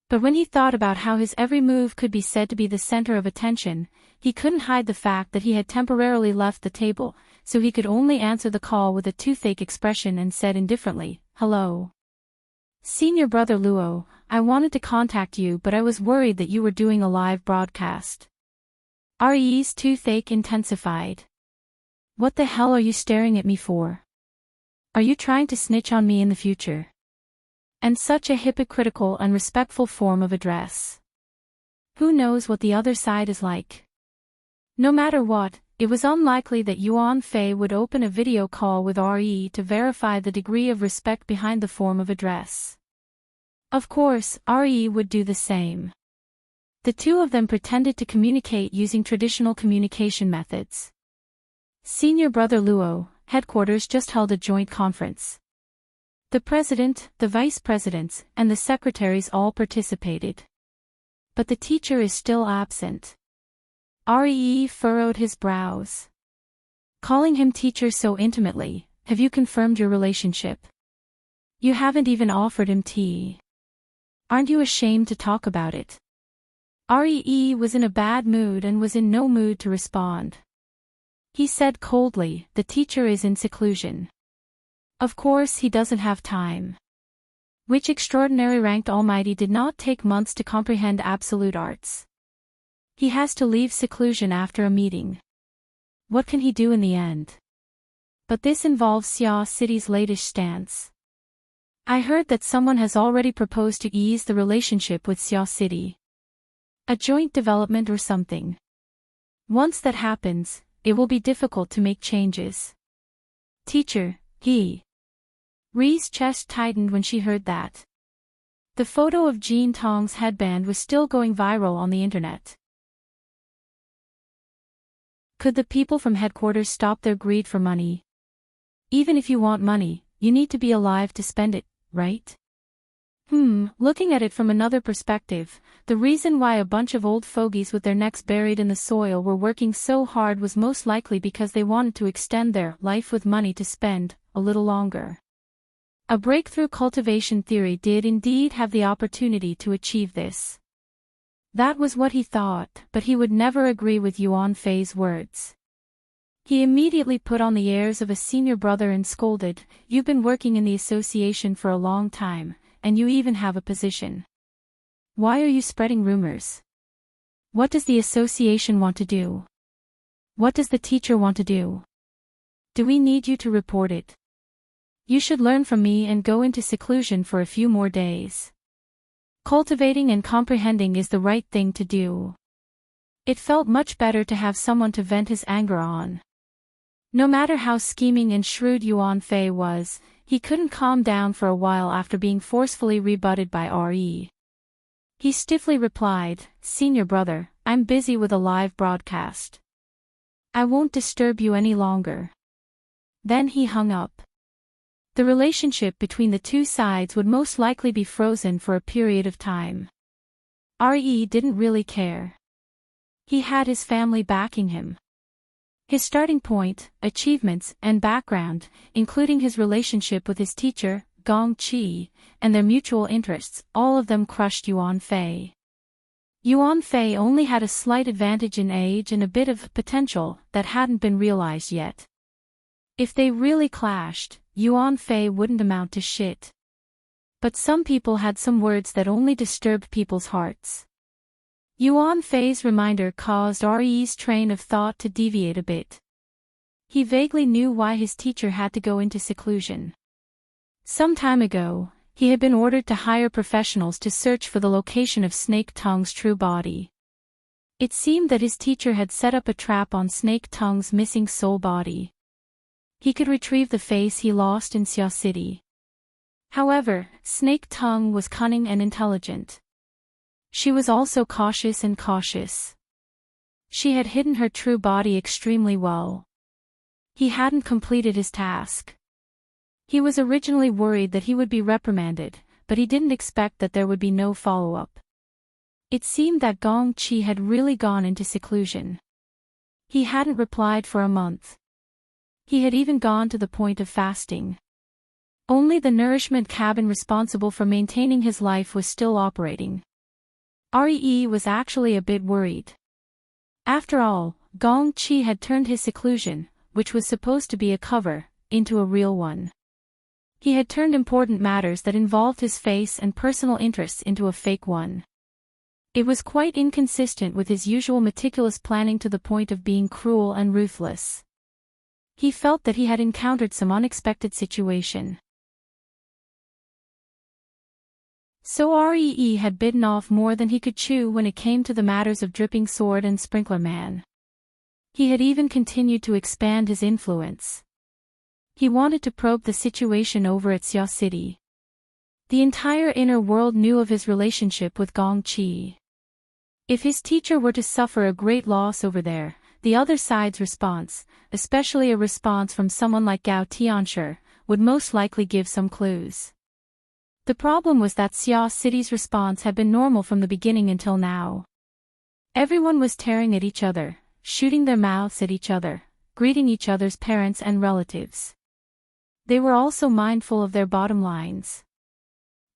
But when he thought about how his every move could be said to be the center of attention, he couldn't hide the fact that he had temporarily left the table, so he could only answer the call with a toothache expression and said indifferently, "Hello. Senior brother Luo, I wanted to contact you but I was worried that you were doing a live broadcast." Ree's toothache intensified. "What the hell are you staring at me for? Are you trying to snitch on me in the future?" And such a hypocritical and respectful form of address. Who knows what the other side is like? No matter what, it was unlikely that Yuan Fei would open a video call with Ree to verify the degree of respect behind the form of address. Of course, Ree would do the same. The two of them pretended to communicate using traditional communication methods. Senior brother Luo, headquarters just held a joint conference. The president, the vice presidents, and the secretaries all participated. But the teacher is still absent. Ree furrowed his brows. Calling him teacher so intimately, have you confirmed your relationship? You haven't even offered him tea. Aren't you ashamed to talk about it? Ree was in a bad mood and was in no mood to respond. He said coldly, "The teacher is in seclusion. Of course he doesn't have time." Which extraordinary ranked almighty did not take months to comprehend absolute arts. He has to leave seclusion after a meeting. What can he do in the end? But this involves Xia City's latest stance. I heard that someone has already proposed to ease the relationship with Xia City. A joint development or something. Once that happens, it will be difficult to make changes. Teacher, Ree's chest tightened when she heard that. The photo of Jean Tong's headband was still going viral on the internet. Could the people from headquarters stop their greed for money? Even if you want money, you need to be alive to spend it, right? Looking at it from another perspective, the reason why a bunch of old fogies with their necks buried in the soil were working so hard was most likely because they wanted to extend their life with money to spend a little longer. A breakthrough cultivation theory did indeed have the opportunity to achieve this. That was what he thought, but he would never agree with Yuan Fei's words. He immediately put on the airs of a senior brother and scolded, "You've been working in the association for a long time, and you even have a position. Why are you spreading rumors? What does the association want to do? What does the teacher want to do? Do we need you to report it? You should learn from me and go into seclusion for a few more days. Cultivating and comprehending is the right thing to do." It felt much better to have someone to vent his anger on. No matter how scheming and shrewd Yuan Fei was, he couldn't calm down for a while after being forcefully rebutted by Ree. He stiffly replied, "Senior brother, I'm busy with a live broadcast. I won't disturb you any longer." Then he hung up. The relationship between the two sides would most likely be frozen for a period of time. Ree didn't really care. He had his family backing him. His starting point, achievements, and background, including his relationship with his teacher, Gong Qi, and their mutual interests, all of them crushed Yuan Fei. Yuan Fei only had a slight advantage in age and a bit of potential that hadn't been realized yet. If they really clashed, Yuan Fei wouldn't amount to shit. But some people had some words that only disturbed people's hearts. Yuan Fei's reminder caused Ree's train of thought to deviate a bit. He vaguely knew why his teacher had to go into seclusion. Some time ago, he had been ordered to hire professionals to search for the location of Snake Tongue's true body. It seemed that his teacher had set up a trap on Snake Tongue's missing soul body. He could retrieve the face he lost in Xia City. However, Snake Tongue was cunning and intelligent. She was also cautious and cautious. She had hidden her true body extremely well. He hadn't completed his task. He was originally worried that he would be reprimanded, but he didn't expect that there would be no follow-up. It seemed that Gong Chi had really gone into seclusion. He hadn't replied for a month. He had even gone to the point of fasting. Only the nourishment cabin responsible for maintaining his life was still operating. Ree was actually a bit worried. After all, Gong Chi had turned his seclusion, which was supposed to be a cover, into a real one. He had turned important matters that involved his face and personal interests into a fake one. It was quite inconsistent with his usual meticulous planning to the point of being cruel and ruthless. He felt that he had encountered some unexpected situation. So Ree had bitten off more than he could chew when it came to the matters of Dripping Sword and Sprinkler Man. He had even continued to expand his influence. He wanted to probe the situation over at Xia City. The entire inner world knew of his relationship with Gong Chi. If his teacher were to suffer a great loss over there, the other side's response, especially a response from someone like Gao Tianshi, would most likely give some clues. The problem was that Xia City's response had been normal from the beginning until now. Everyone was tearing at each other, shooting their mouths at each other, greeting each other's parents and relatives. They were also mindful of their bottom lines.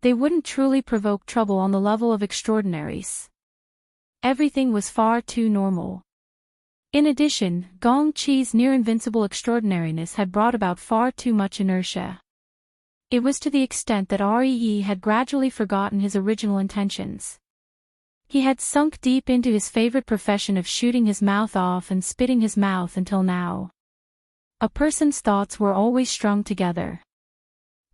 They wouldn't truly provoke trouble on the level of extraordinaries. Everything was far too normal. In addition, Gong Chi's near-invincible extraordinariness had brought about far too much inertia. It was to the extent that Ree had gradually forgotten his original intentions. He had sunk deep into his favorite profession of shooting his mouth off and spitting his mouth until now. A person's thoughts were always strung together.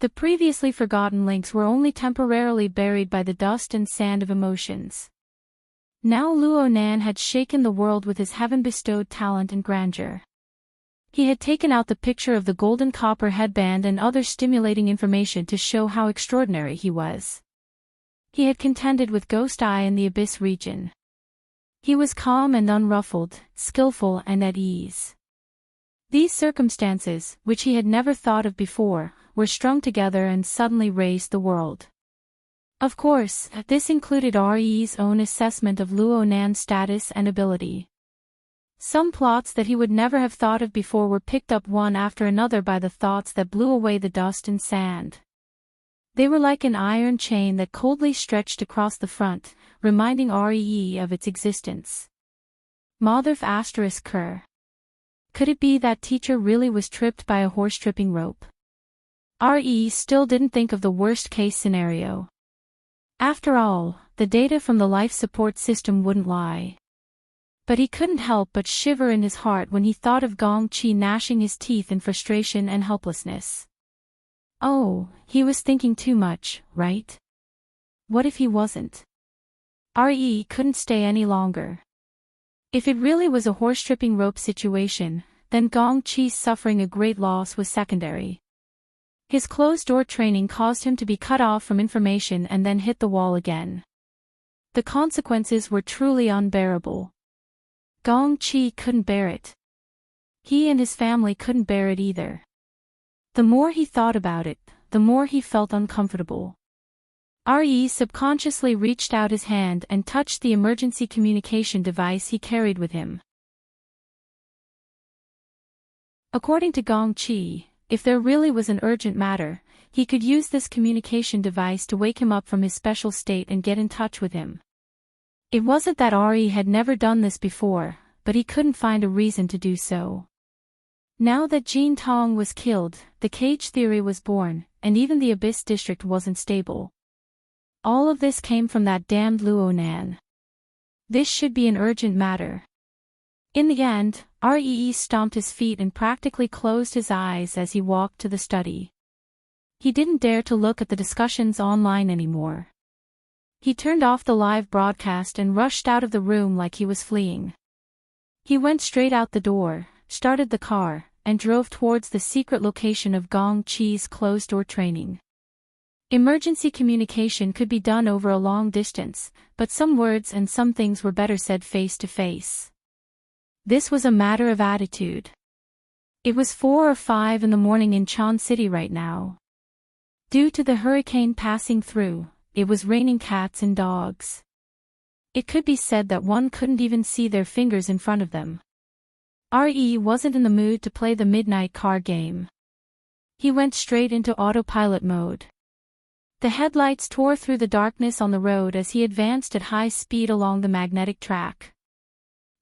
The previously forgotten links were only temporarily buried by the dust and sand of emotions. Now Luo Nan had shaken the world with his heaven-bestowed talent and grandeur. He had taken out the picture of the golden copper headband and other stimulating information to show how extraordinary he was. He had contended with Ghost Eye in the Abyss region. He was calm and unruffled, skillful and at ease. These circumstances, which he had never thought of before, were strung together and suddenly raised the world. Of course, this included Ree's own assessment of Luo Nan's status and ability. Some plots that he would never have thought of before were picked up one after another by the thoughts that blew away the dust and sand. They were like an iron chain that coldly stretched across the front, reminding Ree of its existence. Motherf ****. Could it be that teacher really was tripped by a horse-tripping rope? Ree still didn't think of the worst-case scenario. After all, the data from the life support system wouldn't lie. But he couldn't help but shiver in his heart when he thought of Gong Chi gnashing his teeth in frustration and helplessness. Oh, he was thinking too much, right? What if he wasn't? Ree couldn't stay any longer. If it really was a horse-tripping rope situation, then Gong Chi's suffering a great loss was secondary. His closed-door training caused him to be cut off from information and then hit the wall again. The consequences were truly unbearable. Gong Chi couldn't bear it. He and his family couldn't bear it either. The more he thought about it, the more he felt uncomfortable. Ree subconsciously reached out his hand and touched the emergency communication device he carried with him. According to Gong Chi, if there really was an urgent matter, he could use this communication device to wake him up from his special state and get in touch with him. It wasn't that Ree had never done this before, but he couldn't find a reason to do so. Now that Jin Tong was killed, the cage theory was born, and even the Abyss district wasn't stable. All of this came from that damned Luo Nan. This should be an urgent matter. In the end, Ree stomped his feet and practically closed his eyes as he walked to the study. He didn't dare to look at the discussions online anymore. He turned off the live broadcast and rushed out of the room like he was fleeing. He went straight out the door, started the car, and drove towards the secret location of Gong Chi's closed-door training. Emergency communication could be done over a long distance, but some words and some things were better said face to face. This was a matter of attitude. It was 4 or 5 in the morning in Chan City right now. Due to the hurricane passing through, it was raining cats and dogs. It could be said that one couldn't even see their fingers in front of them. RE wasn't in the mood to play the midnight card game. He went straight into autopilot mode. The headlights tore through the darkness on the road as he advanced at high speed along the magnetic track.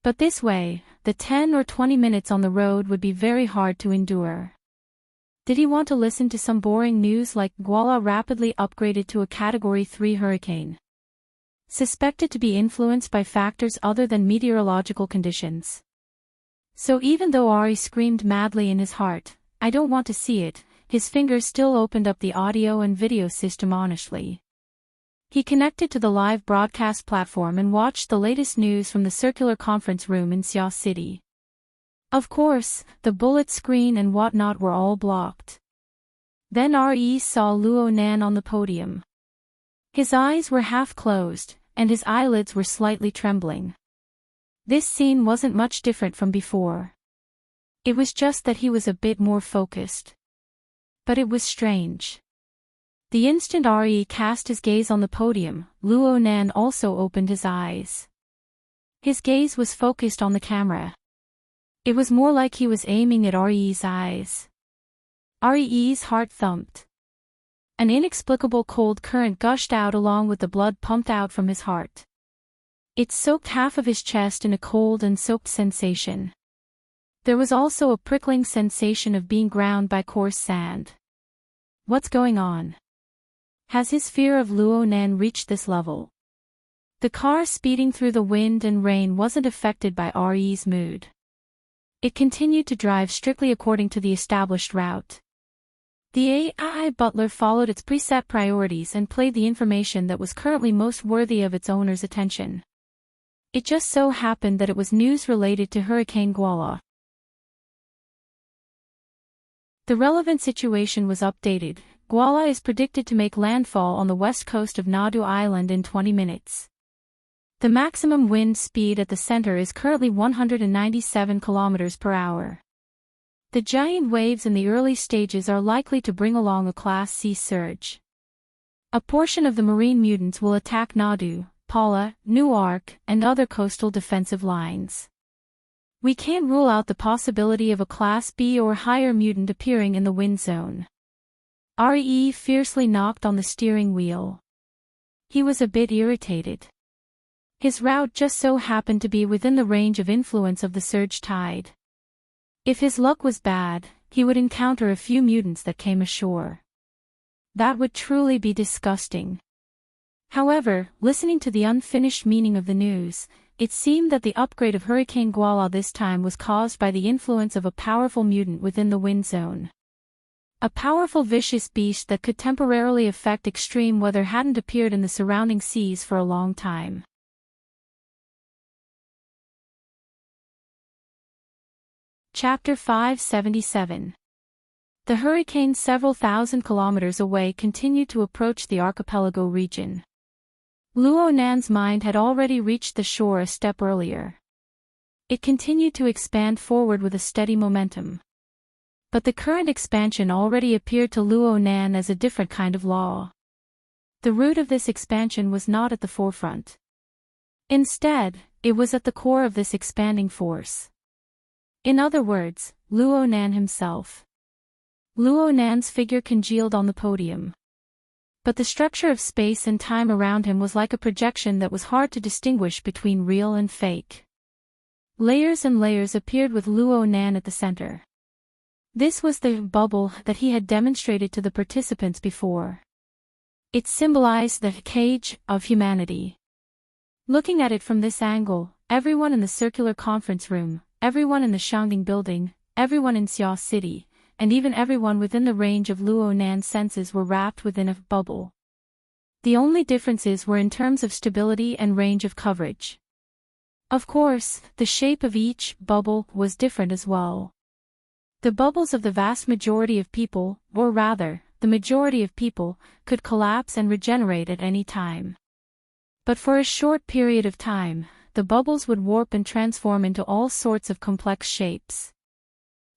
But this way, the 10 or 20 minutes on the road would be very hard to endure. Did he want to listen to some boring news like Guala rapidly upgraded to a Category 3 hurricane? Suspected to be influenced by factors other than meteorological conditions. So even though Ari screamed madly in his heart, "I don't want to see it," his fingers still opened up the audio and video system honestly. He connected to the live broadcast platform and watched the latest news from the circular conference room in Seoul City. Of course, the bullet screen and whatnot were all blocked. Then RE saw Luo Nan on the podium. His eyes were half closed, and his eyelids were slightly trembling. This scene wasn't much different from before. It was just that he was a bit more focused. But it was strange. The instant RE cast his gaze on the podium, Luo Nan also opened his eyes. His gaze was focused on the camera. It was more like he was aiming at RE's eyes. RE's heart thumped. An inexplicable cold current gushed out along with the blood pumped out from his heart. It soaked half of his chest in a cold and soaked sensation. There was also a prickling sensation of being ground by coarse sand. What's going on? Has his fear of Luo Nan reached this level? The car speeding through the wind and rain wasn't affected by RE's mood. It continued to drive strictly according to the established route. The AI butler followed its preset priorities and played the information that was currently most worthy of its owner's attention. It just so happened that it was news related to Hurricane Guala. The relevant situation was updated. Guala is predicted to make landfall on the west coast of Nadu Island in 20 minutes. The maximum wind speed at the center is currently 197 km per hour. The giant waves in the early stages are likely to bring along a Class C surge. A portion of the marine mutants will attack Nadu, Pala, Newark, and other coastal defensive lines. We can't rule out the possibility of a Class B or higher mutant appearing in the wind zone. RE fiercely knocked on the steering wheel. He was a bit irritated. His route just so happened to be within the range of influence of the surge tide. If his luck was bad, he would encounter a few mutants that came ashore. That would truly be disgusting. However, listening to the unfinished meaning of the news, it seemed that the upgrade of Hurricane Guala this time was caused by the influence of a powerful mutant within the wind zone. A powerful vicious beast that could temporarily affect extreme weather hadn't appeared in the surrounding seas for a long time. Chapter 577. The hurricane several thousand kilometers away continued to approach the archipelago region. Luo Nan's mind had already reached the shore a step earlier. It continued to expand forward with a steady momentum. But the current expansion already appeared to Luo Nan as a different kind of law. The root of this expansion was not at the forefront. Instead, it was at the core of this expanding force. In other words, Luo Nan himself. Luo Nan's figure congealed on the podium. But the structure of space and time around him was like a projection that was hard to distinguish between real and fake. Layers and layers appeared with Luo Nan at the center. This was the bubble that he had demonstrated to the participants before. It symbolized the cage of humanity. Looking at it from this angle, everyone in the circular conference room, everyone in the Shangding building, everyone in Seoul City, and even everyone within the range of Luo Nan's senses were wrapped within a bubble. The only differences were in terms of stability and range of coverage. Of course, the shape of each bubble was different as well. The bubbles of the vast majority of people, or rather, the majority of people, could collapse and regenerate at any time. But for a short period of time, the bubbles would warp and transform into all sorts of complex shapes.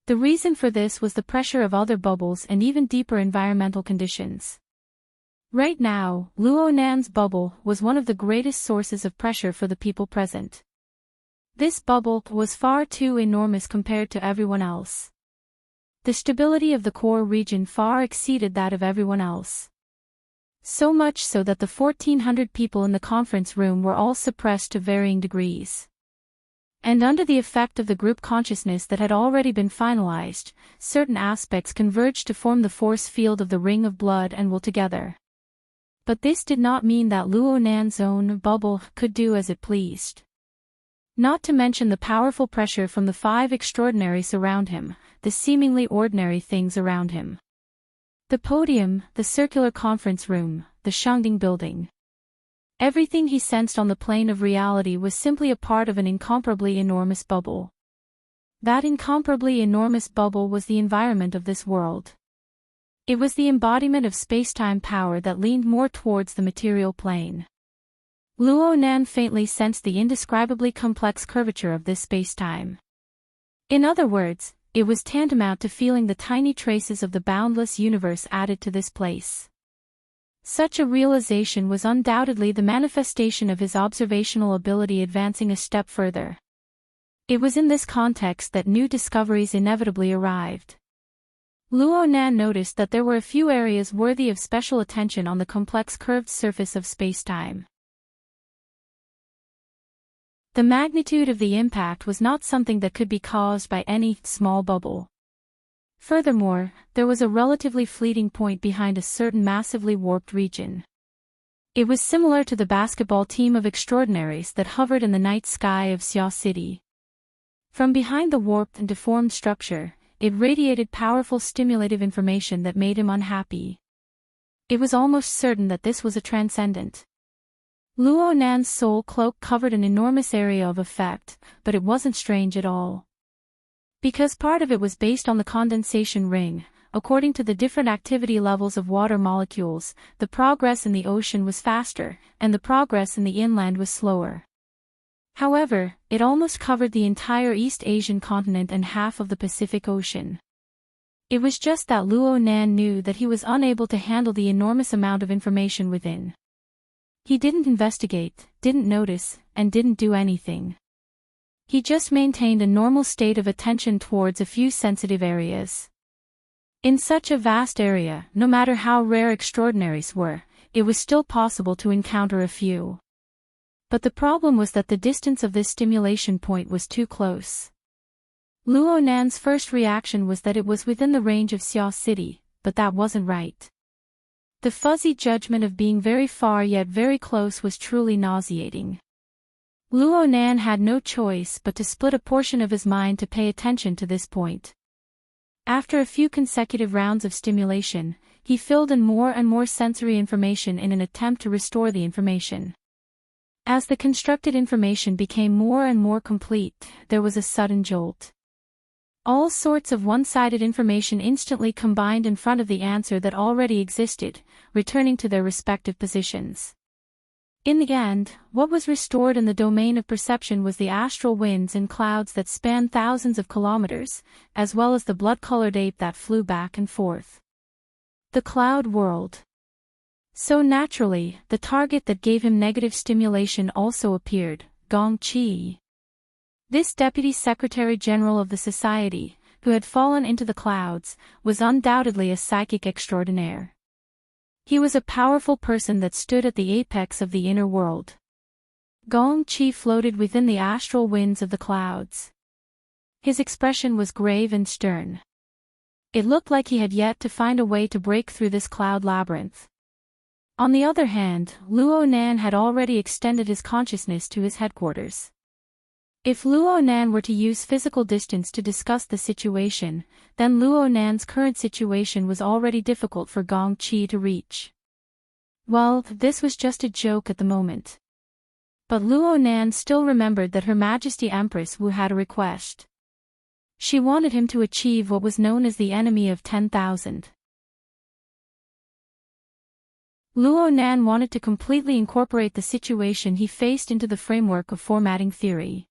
The reason for this was the pressure of other bubbles and even deeper environmental conditions. Right now, Luo Nan's bubble was one of the greatest sources of pressure for the people present. This bubble was far too enormous compared to everyone else. The stability of the core region far exceeded that of everyone else. So much so that the 1,400 people in the conference room were all suppressed to varying degrees. And under the effect of the group consciousness that had already been finalized, certain aspects converged to form the force field of the ring of blood and will together. But this did not mean that Luo Nan's own bubble could do as it pleased. Not to mention the powerful pressure from the 5 extraordinaries around him, the seemingly ordinary things around him. The podium, the circular conference room, the Shangding building. Everything he sensed on the plane of reality was simply a part of an incomparably enormous bubble. That incomparably enormous bubble was the environment of this world. It was the embodiment of space-time power that leaned more towards the material plane. Luo Nan faintly sensed the indescribably complex curvature of this space-time. In other words, it was tantamount to feeling the tiny traces of the boundless universe added to this place. Such a realization was undoubtedly the manifestation of his observational ability advancing a step further. It was in this context that new discoveries inevitably arrived. Luo Nan noticed that there were a few areas worthy of special attention on the complex curved surface of space-time. The magnitude of the impact was not something that could be caused by any small bubble. Furthermore, there was a relatively fleeting point behind a certain massively warped region. It was similar to the basketball team of extraordinaries that hovered in the night sky of Xia City. From behind the warped and deformed structure, it radiated powerful stimulative information that made him unhappy. It was almost certain that this was a transcendent. Luo Nan's soul cloak covered an enormous area of effect, but it wasn't strange at all. Because part of it was based on the condensation ring, according to the different activity levels of water molecules, the progress in the ocean was faster, and the progress in the inland was slower. However, it almost covered the entire East Asian continent and half of the Pacific Ocean. It was just that Luo Nan knew that he was unable to handle the enormous amount of information within. He didn't investigate, didn't notice, and didn't do anything. He just maintained a normal state of attention towards a few sensitive areas. In such a vast area, no matter how rare extraordinaries were, it was still possible to encounter a few. But the problem was that the distance of this stimulation point was too close. Luo Nan's first reaction was that it was within the range of Xia City, but that wasn't right. The fuzzy judgment of being very far yet very close was truly nauseating. Luo Nan had no choice but to split a portion of his mind to pay attention to this point. After a few consecutive rounds of stimulation, he filled in more and more sensory information in an attempt to restore the information. As the constructed information became more and more complete, there was a sudden jolt. All sorts of one-sided information instantly combined in front of the answer that already existed, returning to their respective positions. In the end, what was restored in the domain of perception was the astral winds and clouds that spanned thousands of kilometers, as well as the blood-colored ape that flew back and forth. The cloud world. So naturally, the target that gave him negative stimulation also appeared, Gong Qi. This Deputy Secretary General of the Society, who had fallen into the clouds, was undoubtedly a psychic extraordinaire. He was a powerful person that stood at the apex of the inner world. Gong Qi floated within the astral winds of the clouds. His expression was grave and stern. It looked like he had yet to find a way to break through this cloud labyrinth. On the other hand, Luo Nan had already extended his consciousness to his headquarters. If Luo Nan were to use physical distance to discuss the situation, then Luo Nan's current situation was already difficult for Gong Qi to reach. Well, this was just a joke at the moment. But Luo Nan still remembered that Her Majesty Empress Wu had a request. She wanted him to achieve what was known as the enemy of 10,000. Luo Nan wanted to completely incorporate the situation he faced into the framework of formatting theory.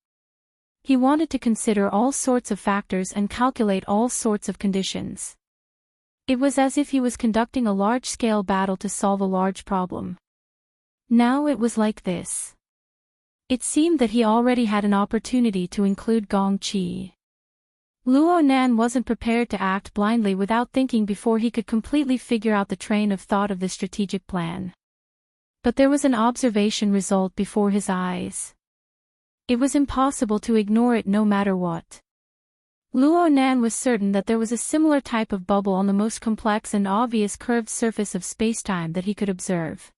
He wanted to consider all sorts of factors and calculate all sorts of conditions. It was as if he was conducting a large-scale battle to solve a large problem. Now it was like this. It seemed that he already had an opportunity to include Gong Qi. Luo Nan wasn't prepared to act blindly without thinking before he could completely figure out the train of thought of the strategic plan. But there was an observation result before his eyes. It was impossible to ignore it no matter what. Luo Nan was certain that there was a similar type of bubble on the most complex and obvious curved surface of spacetime that he could observe.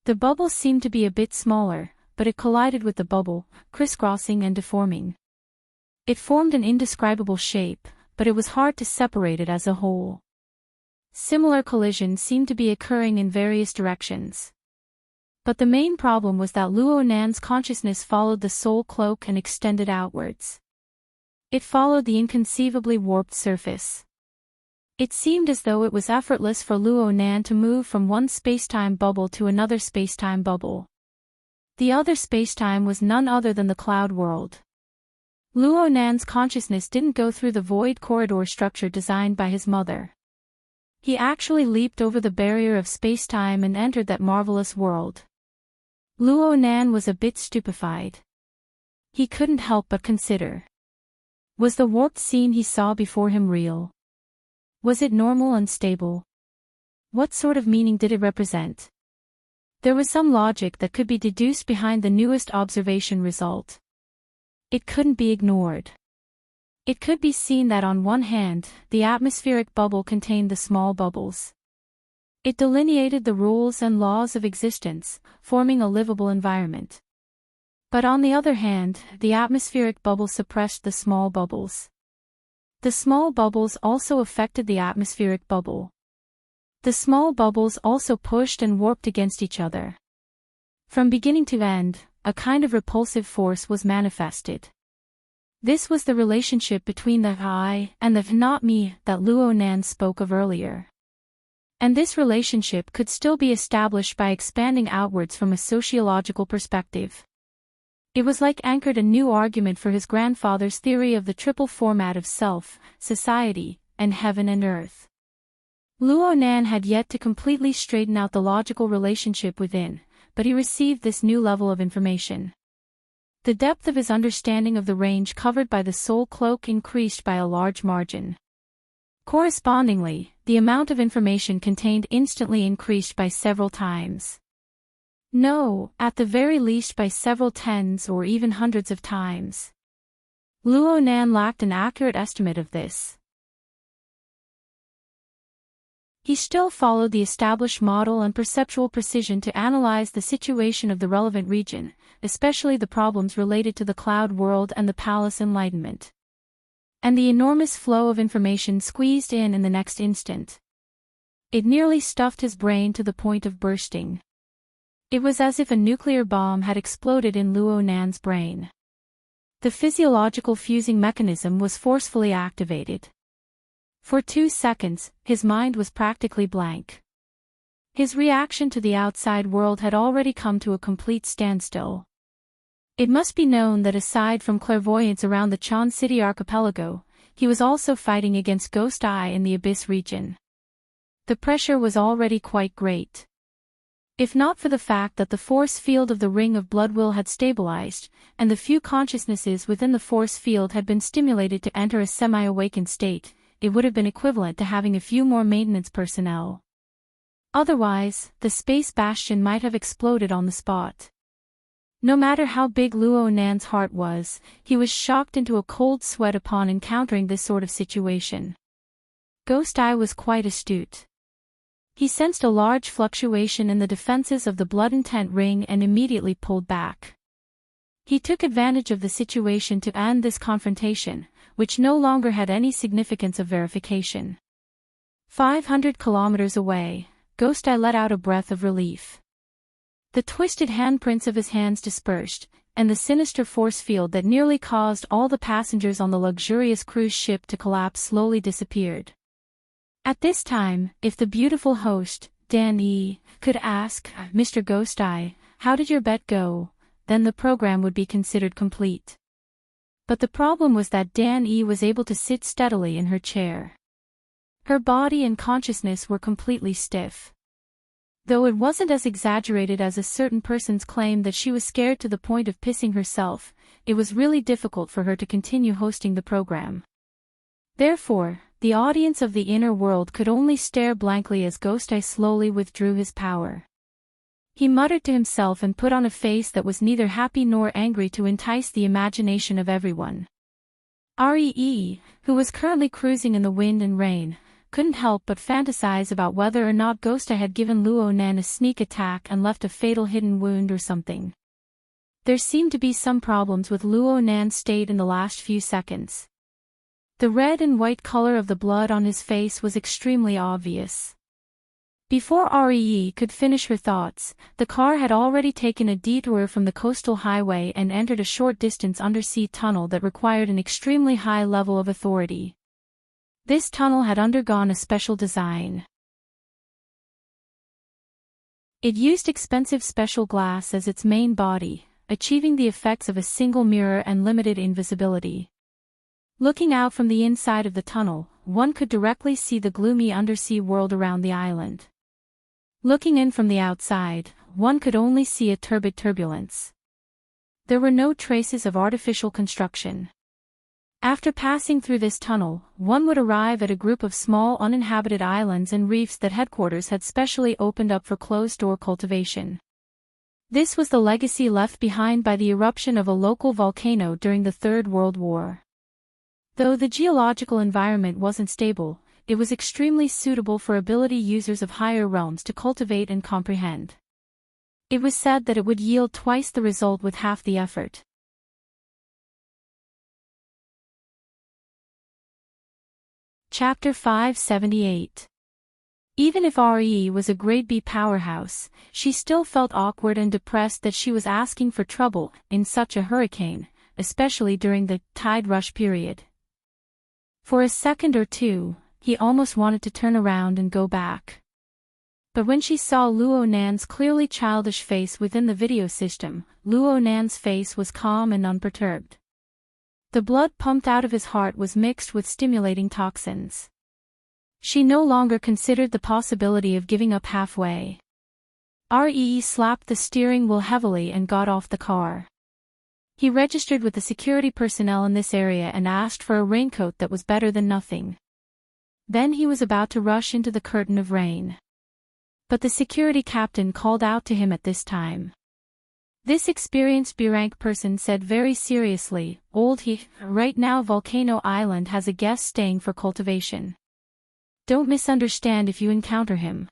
The bubble seemed to be a bit smaller, but it collided with the bubble, crisscrossing and deforming. It formed an indescribable shape, but it was hard to separate it as a whole. Similar collisions seemed to be occurring in various directions. But the main problem was that Luo Nan's consciousness followed the soul cloak and extended outwards. It followed the inconceivably warped surface. It seemed as though it was effortless for Luo Nan to move from one spacetime bubble to another spacetime bubble. The other spacetime was none other than the cloud world. Luo Nan's consciousness didn't go through the void corridor structure designed by his mother. He actually leaped over the barrier of spacetime and entered that marvelous world. Luo Nan was a bit stupefied. He couldn't help but consider. Was the warped scene he saw before him real? Was it normal and stable? What sort of meaning did it represent? There was some logic that could be deduced behind the newest observation result. It couldn't be ignored. It could be seen that on one hand, the atmospheric bubble contained the small bubbles. It delineated the rules and laws of existence, forming a livable environment. But on the other hand, the atmospheric bubble suppressed the small bubbles. The small bubbles also affected the atmospheric bubble. The small bubbles also pushed and warped against each other. From beginning to end, a kind of repulsive force was manifested. This was the relationship between the I and the not me that Luo Nan spoke of earlier. And this relationship could still be established by expanding outwards from a sociological perspective. It was like anchored a new argument for his grandfather's theory of the triple format of self, society, and heaven and earth. Luo Nan had yet to completely straighten out the logical relationship within, but he received this new level of information. The depth of his understanding of the range covered by the soul cloak increased by a large margin. Correspondingly, the amount of information contained instantly increased by several times. No, at the very least by several tens or even hundreds of times. Luo Nan lacked an accurate estimate of this. He still followed the established model and perceptual precision to analyze the situation of the relevant region, especially the problems related to the cloud world and the palace enlightenment. And the enormous flow of information squeezed in the next instant. It nearly stuffed his brain to the point of bursting. It was as if a nuclear bomb had exploded in Luo Nan's brain. The physiological fusing mechanism was forcefully activated. For 2 seconds, his mind was practically blank. His reaction to the outside world had already come to a complete standstill. It must be known that aside from clairvoyance around the Chan City archipelago, he was also fighting against Ghost Eye in the Abyss region. The pressure was already quite great. If not for the fact that the force field of the Ring of Bloodwill had stabilized, and the few consciousnesses within the force field had been stimulated to enter a semi-awakened state, it would have been equivalent to having a few more maintenance personnel. Otherwise, the space bastion might have exploded on the spot. No matter how big Luo Nan's heart was, he was shocked into a cold sweat upon encountering this sort of situation. Ghost Eye was quite astute. He sensed a large fluctuation in the defenses of the Blood Intent Ring and immediately pulled back. He took advantage of the situation to end this confrontation, which no longer had any significance of verification. 500 kilometers away, Ghost Eye let out a breath of relief. The twisted handprints of his hands dispersed, and the sinister force field that nearly caused all the passengers on the luxurious cruise ship to collapse slowly disappeared. At this time, if the beautiful host, Dan E. could ask, "Mr. Ghost Eye, how did your bet go?" Then the program would be considered complete. But the problem was that Dan E. was able to sit steadily in her chair. Her body and consciousness were completely stiff. Though it wasn't as exaggerated as a certain person's claim that she was scared to the point of pissing herself, it was really difficult for her to continue hosting the program. Therefore, the audience of the inner world could only stare blankly as Ghost Eye slowly withdrew his power. He muttered to himself and put on a face that was neither happy nor angry to entice the imagination of everyone. Ree, who was currently cruising in the wind and rain, couldn't help but fantasize about whether or not Ghost Eye had given Luo Nan a sneak attack and left a fatal hidden wound or something. There seemed to be some problems with Luo Nan's state in the last few seconds. The red and white color of the blood on his face was extremely obvious. Before Ree could finish her thoughts, the car had already taken a detour from the coastal highway and entered a short distance undersea tunnel that required an extremely high level of authority. This tunnel had undergone a special design. It used expensive special glass as its main body, achieving the effects of a single mirror and limited invisibility. Looking out from the inside of the tunnel, one could directly see the gloomy undersea world around the island. Looking in from the outside, one could only see a turbid turbulence. There were no traces of artificial construction. After passing through this tunnel, one would arrive at a group of small uninhabited islands and reefs that headquarters had specially opened up for closed-door cultivation. This was the legacy left behind by the eruption of a local volcano during the Third World War. Though the geological environment wasn't stable, it was extremely suitable for ability users of higher realms to cultivate and comprehend. It was said that it would yield twice the result with half the effort. Chapter 578. Even if Ree was a grade B powerhouse, she still felt awkward and depressed that she was asking for trouble in such a hurricane, especially during the tide rush period. For a second or two, he almost wanted to turn around and go back. But when she saw Luo Nan's clearly childish face within the video system, Luo Nan's face was calm and unperturbed. The blood pumped out of his heart was mixed with stimulating toxins. She no longer considered the possibility of giving up halfway. Ree slapped the steering wheel heavily and got off the car. He registered with the security personnel in this area and asked for a raincoat that was better than nothing. Then he was about to rush into the curtain of rain. But the security captain called out to him at this time. This experienced B-rank person said very seriously, "Old he, right now Volcano Island has a guest staying for cultivation. Don't misunderstand if you encounter him."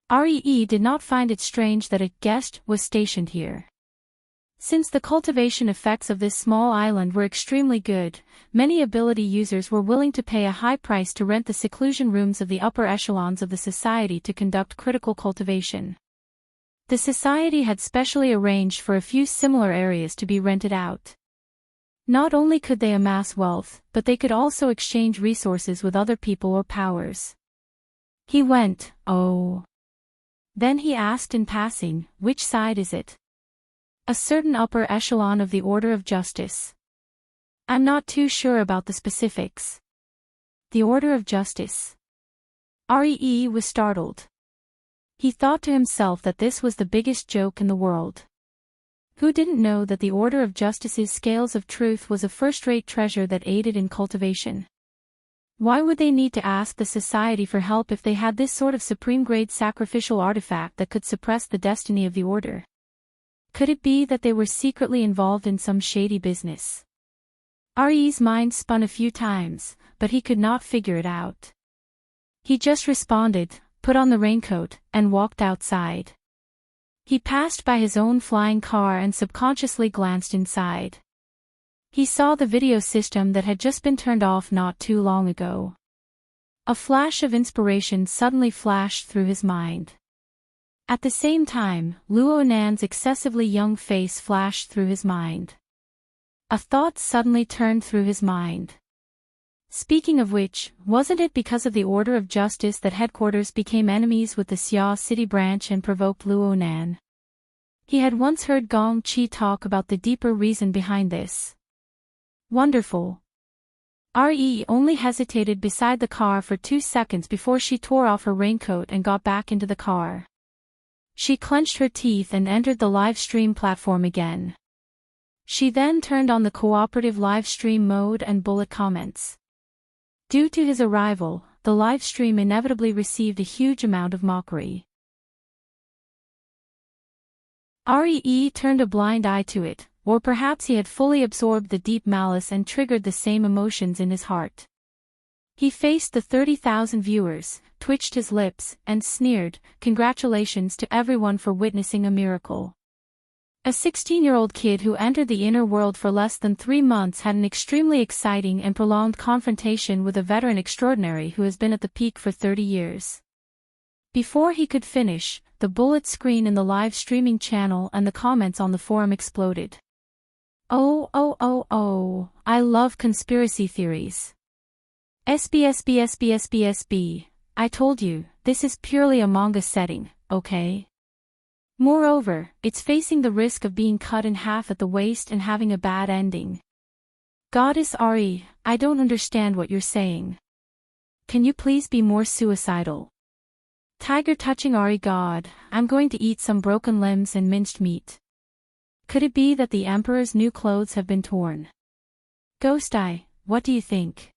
Ree did not find it strange that a guest was stationed here. Since the cultivation effects of this small island were extremely good, many ability users were willing to pay a high price to rent the seclusion rooms of the upper echelons of the society to conduct critical cultivation. The society had specially arranged for a few similar areas to be rented out. Not only could they amass wealth, but they could also exchange resources with other people or powers. He went, "Oh." Then he asked in passing, "Which side is it?" "A certain upper echelon of the Order of Justice." "I'm not too sure about the specifics." "The Order of Justice?" Ree was startled. He thought to himself that this was the biggest joke in the world. Who didn't know that the Order of Justice's scales of truth was a first-rate treasure that aided in cultivation? Why would they need to ask the society for help if they had this sort of supreme-grade sacrificial artifact that could suppress the destiny of the Order? Could it be that they were secretly involved in some shady business? Ree's mind spun a few times, but he could not figure it out. He just responded, put on the raincoat, and walked outside. He passed by his own flying car and subconsciously glanced inside. He saw the video system that had just been turned off not too long ago. A flash of inspiration suddenly flashed through his mind. At the same time, Luo Nan's excessively young face flashed through his mind. A thought suddenly turned through his mind. Speaking of which, wasn't it because of the order of justice that headquarters became enemies with the Xia City branch and provoked Luo Nan? He had once heard Gong Chi talk about the deeper reason behind this. Wonderful. Re only hesitated beside the car for 2 seconds before she tore off her raincoat and got back into the car. She clenched her teeth and entered the live stream platform again. She then turned on the cooperative live stream mode and bullet comments. Due to his arrival, the live stream inevitably received a huge amount of mockery. Re turned a blind eye to it, or perhaps he had fully absorbed the deep malice and triggered the same emotions in his heart. He faced the 30,000 viewers, twitched his lips, and sneered, "Congratulations to everyone for witnessing a miracle." A 16-year-old kid who entered the inner world for less than 3 months had an extremely exciting and prolonged confrontation with a veteran extraordinary who has been at the peak for 30 years. Before he could finish, the bullet screen in the live streaming channel and the comments on the forum exploded. Oh, I love conspiracy theories. SB. I told you, this is purely a manga setting, okay? Moreover, it's facing the risk of being cut in half at the waist and having a bad ending. Goddess Ari, I don't understand what you're saying. Can you please be more suicidal? Tiger touching Ari, God, I'm going to eat some broken limbs and minced meat. Could it be that the Emperor's new clothes have been torn? Ghost Eye, what do you think?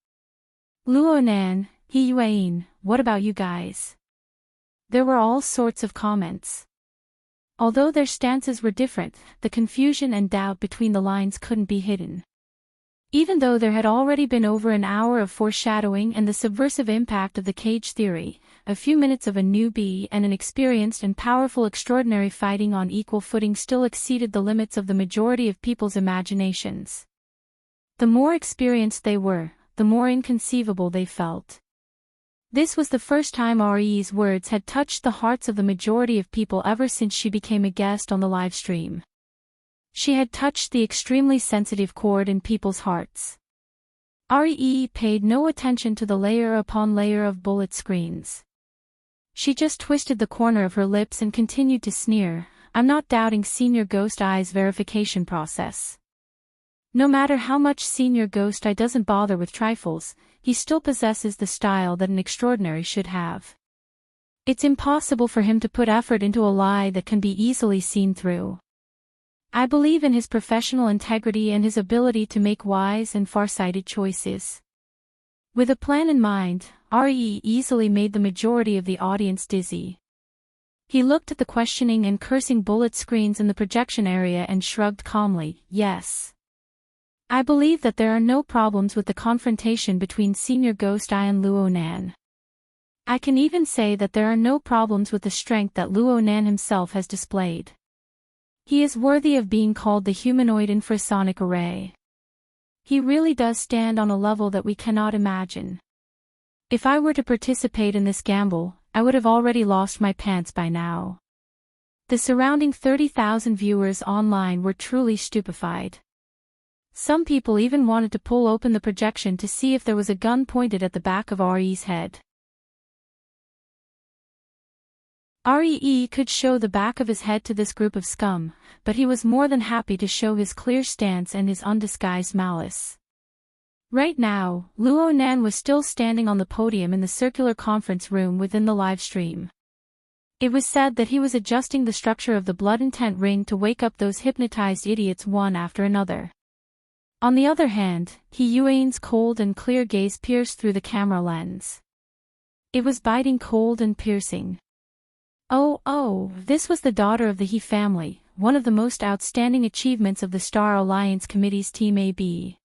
Luo Nan, He Yuan, what about you guys? There were all sorts of comments. Although their stances were different, the confusion and doubt between the lines couldn't be hidden. Even though there had already been over an hour of foreshadowing and the subversive impact of the cage theory, a few minutes of a newbie and an experienced and powerful extraordinary fighting on equal footing still exceeded the limits of the majority of people's imaginations. The more experienced they were, the more inconceivable they felt. This was the first time Re's words had touched the hearts of the majority of people ever since she became a guest on the live stream. She had touched the extremely sensitive chord in people's hearts. Re paid no attention to the layer upon layer of bullet screens. She just twisted the corner of her lips and continued to sneer, "I'm not doubting Senior Ghost Eye's verification process. No matter how much Senior Ghost Eye doesn't bother with trifles, he still possesses the style that an extraordinary should have. It's impossible for him to put effort into a lie that can be easily seen through. I believe in his professional integrity and his ability to make wise and far-sighted choices." With a plan in mind, Re easily made the majority of the audience dizzy. He looked at the questioning and cursing bullet screens in the projection area and shrugged calmly, "Yes. I believe that there are no problems with the confrontation between Senior Ghost Eye and Luo Nan. I can even say that there are no problems with the strength that Luo Nan himself has displayed. He is worthy of being called the humanoid infrasonic array. He really does stand on a level that we cannot imagine. If I were to participate in this gamble, I would have already lost my pants by now." The surrounding 30,000 viewers online were truly stupefied. Some people even wanted to pull open the projection to see if there was a gun pointed at the back of Re's head. Re could show the back of his head to this group of scum, but he was more than happy to show his clear stance and his undisguised malice. Right now, Luo Nan was still standing on the podium in the circular conference room within the live stream. It was said that he was adjusting the structure of the blood intent ring to wake up those hypnotized idiots one after another. On the other hand, He Yuan's cold and clear gaze pierced through the camera lens. It was biting cold and piercing. Oh, this was the daughter of the He family, one of the most outstanding achievements of the Star Alliance Committee's Team AB.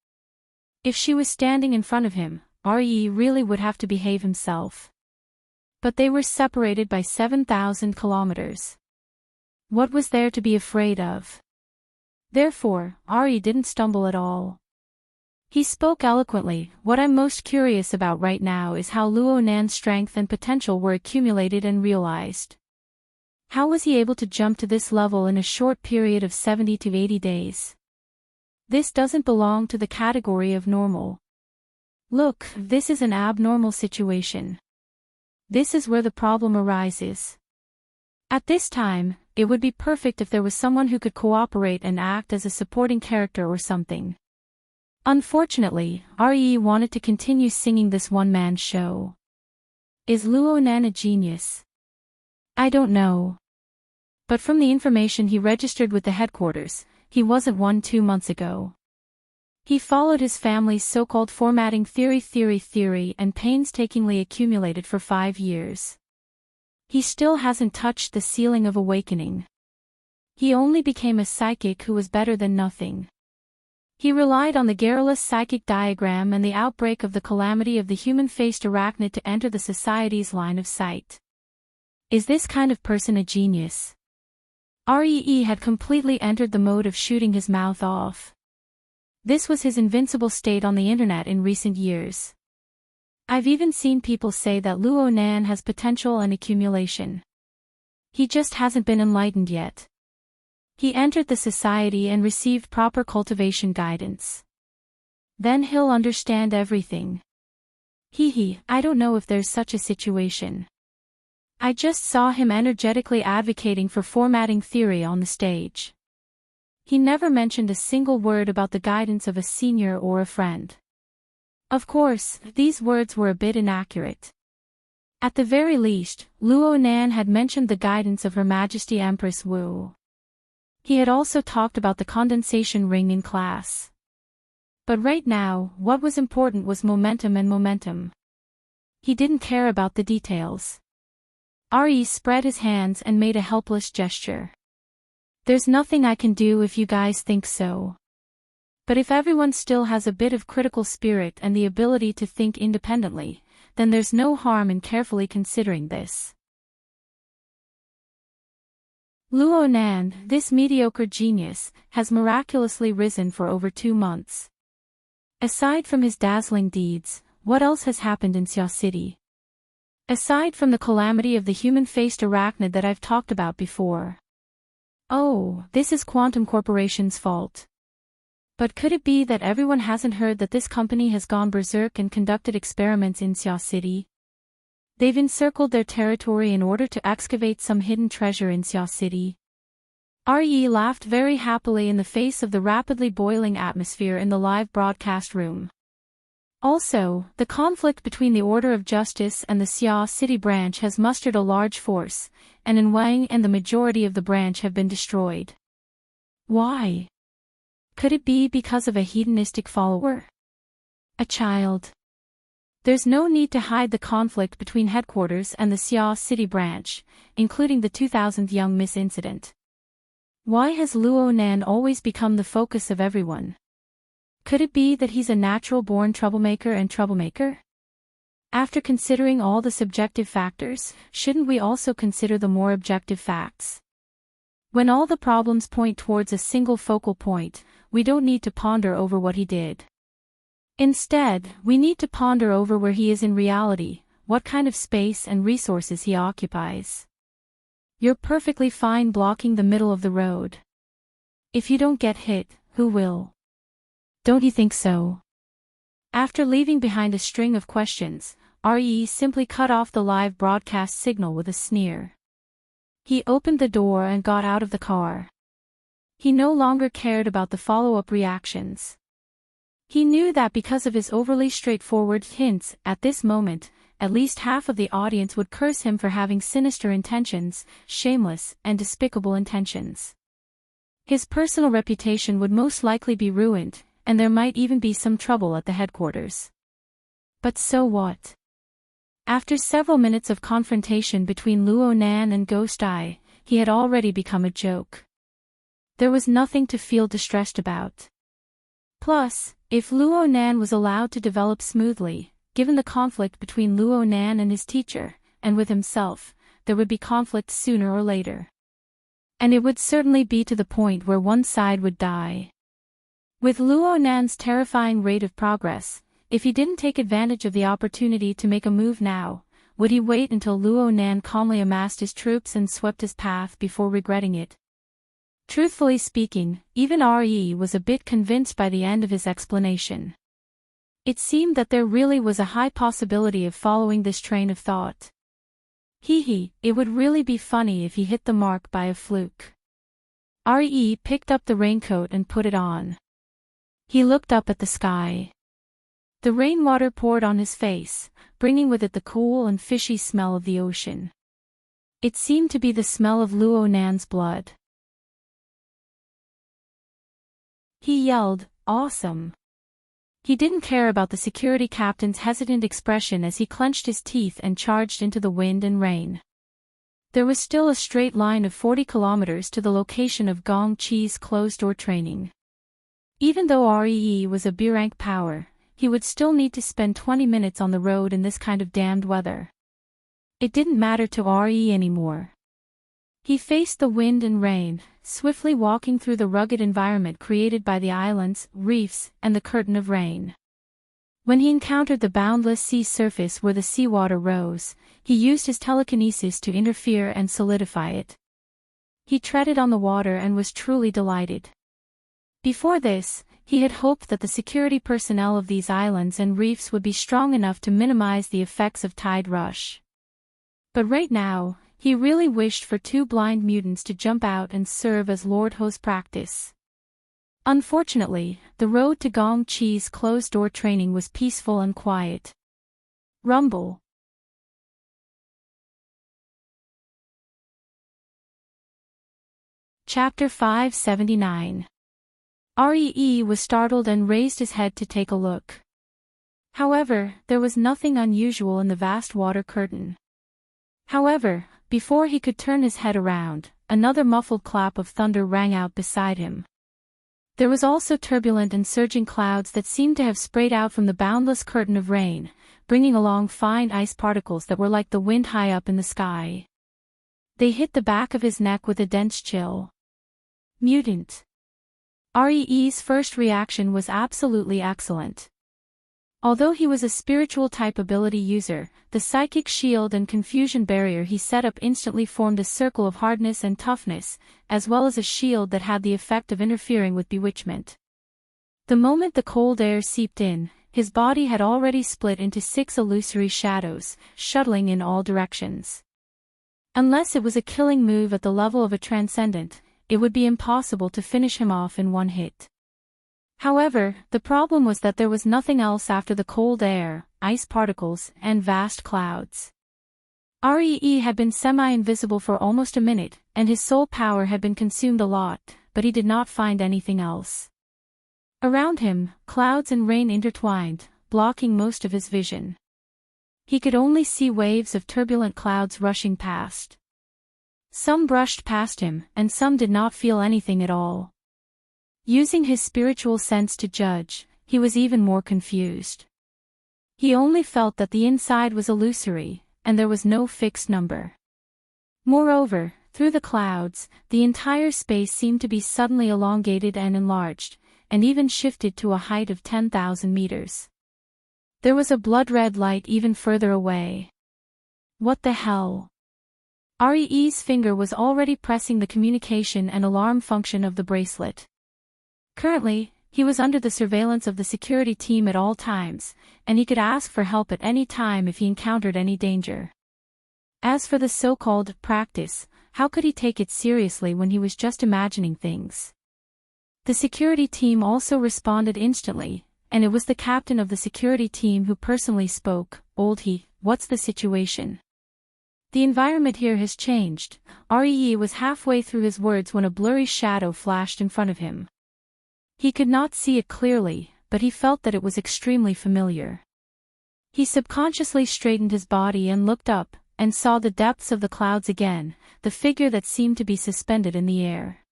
If she was standing in front of him, Re really would have to behave himself. But they were separated by 7,000 kilometers. What was there to be afraid of? Therefore, Re didn't stumble at all. He spoke eloquently. "What I'm most curious about right now is how Luo Nan's strength and potential were accumulated and realized. How was he able to jump to this level in a short period of 70 to 80 days? This doesn't belong to the category of normal. Look, this is an abnormal situation. This is where the problem arises. At this time, it would be perfect if there was someone who could cooperate and act as a supporting character or something. Unfortunately, Re wanted to continue singing this one-man show. Is Luo Nan a genius? I don't know. But from the information he registered with the headquarters, he wasn't one 2 months ago. He followed his family's so-called formatting theory and painstakingly accumulated for 5 years. He still hasn't touched the ceiling of awakening. He only became a psychic who was better than nothing. He relied on the garrulous psychic diagram and the outbreak of the calamity of the human-faced arachnid to enter the society's line of sight. Is this kind of person a genius? Ree had completely entered the mode of shooting his mouth off. This was his invincible state on the internet in recent years. I've even seen people say that Luo Nan has potential and accumulation. He just hasn't been enlightened yet. He entered the society and received proper cultivation guidance. Then he'll understand everything. I don't know if there's such a situation. I just saw him energetically advocating for formatting theory on the stage. He never mentioned a single word about the guidance of a senior or a friend. Of course, these words were a bit inaccurate. At the very least, Luo Nan had mentioned the guidance of Her Majesty Empress Wu. He had also talked about the condensation ring in class. But right now, what was important was momentum. He didn't care about the details. Re spread his hands and made a helpless gesture. There's nothing I can do if you guys think so. But if everyone still has a bit of critical spirit and the ability to think independently, then there's no harm in carefully considering this. Luo Nan, this mediocre genius, has miraculously risen for over 2 months. Aside from his dazzling deeds, what else has happened in Xia City? Aside from the calamity of the human-faced arachnid that I've talked about before. Oh, this is Quantum Corporation's fault. But could it be that everyone hasn't heard that this company has gone berserk and conducted experiments in Xia City? They've encircled their territory in order to excavate some hidden treasure in Xia City. Re laughed very happily in the face of the rapidly boiling atmosphere in the live broadcast room. Also, the conflict between the Order of Justice and the Xia City branch has mustered a large force, and Wang and the majority of the branch have been destroyed. Why? Could it be because of a hedonistic follower? A child? There's no need to hide the conflict between headquarters and the Xia City branch, including the 2000th young miss incident. Why has Luo Nan always become the focus of everyone? Could it be that he's a natural-born troublemaker? After considering all the subjective factors, shouldn't we also consider the more objective facts? When all the problems point towards a single focal point, we don't need to ponder over what he did. Instead, we need to ponder over where he is in reality, what kind of space and resources he occupies. You're perfectly fine blocking the middle of the road. If you don't get hit, who will? Don't you think so? After leaving behind a string of questions, Re simply cut off the live broadcast signal with a sneer. He opened the door and got out of the car. He no longer cared about the follow-up reactions. He knew that because of his overly straightforward hints, at this moment, at least half of the audience would curse him for having sinister intentions, shameless and despicable intentions. His personal reputation would most likely be ruined, and there might even be some trouble at the headquarters. But so what? After several minutes of confrontation between Luo Nan and Ghost Eye, he had already become a joke. There was nothing to feel distressed about. Plus, if Luo Nan was allowed to develop smoothly, given the conflict between Luo Nan and his teacher, and with himself, there would be conflict sooner or later. And it would certainly be to the point where one side would die. With Luo Nan's terrifying rate of progress, if he didn't take advantage of the opportunity to make a move now, would he wait until Luo Nan calmly amassed his troops and swept his path before regretting it? Truthfully speaking, even Re was a bit convinced by the end of his explanation. It seemed that there really was a high possibility of following this train of thought. It would really be funny if he hit the mark by a fluke. Re picked up the raincoat and put it on. He looked up at the sky. The rainwater poured on his face, bringing with it the cool and fishy smell of the ocean. It seemed to be the smell of Luo Nan's blood. He yelled, "Awesome!" He didn't care about the security captain's hesitant expression as he clenched his teeth and charged into the wind and rain. There was still a straight line of 40 kilometers to the location of Gong Chi's closed-door training. Even though REE was a B-rank power, he would still need to spend 20 minutes on the road in this kind of damned weather. It didn't matter to RE anymore. He faced the wind and rain, swiftly walking through the rugged environment created by the islands, reefs, and the curtain of rain. When he encountered the boundless sea surface where the seawater rose, he used his telekinesis to interfere and solidify it. He treaded on the water and was truly delighted. Before this, he had hoped that the security personnel of these islands and reefs would be strong enough to minimize the effects of tide rush. But right now, he really wished for 2 blind mutants to jump out and serve as Lord Ho's practice. Unfortunately, the road to Gong Chi's closed-door training was peaceful and quiet. Rumble. Chapter 579. REE was startled and raised his head to take a look. However, there was nothing unusual in the vast water curtain. However, before he could turn his head around, another muffled clap of thunder rang out beside him. There was also turbulent and surging clouds that seemed to have sprayed out from the boundless curtain of rain, bringing along fine ice particles that were like the wind high up in the sky. They hit the back of his neck with a dense chill. Mutant. REE's first reaction was absolutely excellent. Although he was a spiritual type ability user, the psychic shield and confusion barrier he set up instantly formed a circle of hardness and toughness, as well as a shield that had the effect of interfering with bewitchment. The moment the cold air seeped in, his body had already split into 6 illusory shadows, shuttling in all directions. Unless it was a killing move at the level of a transcendent, it would be impossible to finish him off in one hit. However, the problem was that there was nothing else after the cold air, ice particles, and vast clouds. REE had been semi-invisible for almost a minute, and his soul power had been consumed a lot, but he did not find anything else. Around him, clouds and rain intertwined, blocking most of his vision. He could only see waves of turbulent clouds rushing past. Some brushed past him, and some did not feel anything at all. Using his spiritual sense to judge, he was even more confused. He only felt that the inside was illusory, and there was no fixed number. Moreover, through the clouds, the entire space seemed to be suddenly elongated and enlarged, and even shifted to a height of 10,000 meters. There was a blood-red light even further away. What the hell? REE's finger was already pressing the communication and alarm function of the bracelet. Currently, he was under the surveillance of the security team at all times, and he could ask for help at any time if he encountered any danger. As for the so-called practice, how could he take it seriously when he was just imagining things? The security team also responded instantly, and it was the captain of the security team who personally spoke. "Old He, what's the situation?" "The environment here has changed." REE was halfway through his words when a blurry shadow flashed in front of him. He could not see it clearly, but he felt that it was extremely familiar. He subconsciously straightened his body and looked up, and saw the depths of the clouds again, the figure that seemed to be suspended in the air.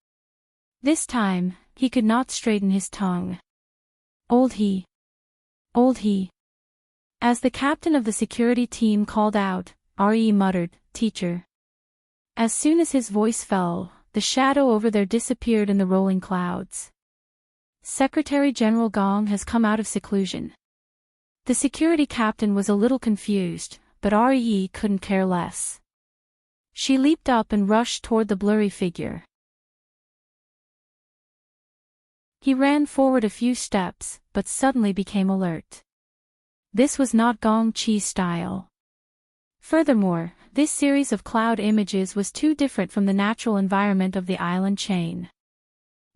This time, he could not straighten his tongue. "Old He. Old He." As the captain of the security team called out, RE muttered, "Teacher." As soon as his voice fell, the shadow over there disappeared in the rolling clouds. "Secretary General Gong has come out of seclusion." The security captain was a little confused, but RE couldn't care less. She leaped up and rushed toward the blurry figure. He ran forward a few steps, but suddenly became alert. This was not Gong Chi style. Furthermore, this series of cloud images was too different from the natural environment of the island chain.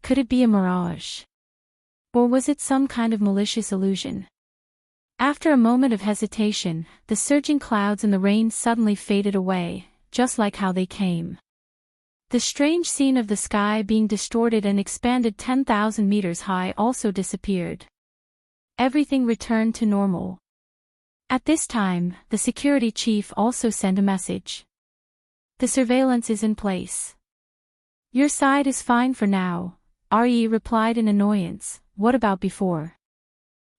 Could it be a mirage? Or was it some kind of malicious illusion? After a moment of hesitation, the surging clouds and the rain suddenly faded away, just like how they came. The strange scene of the sky being distorted and expanded 10,000 meters high also disappeared. Everything returned to normal. At this time, the security chief also sent a message. The surveillance is in place. Your side is fine for now, RE replied in annoyance. What about before?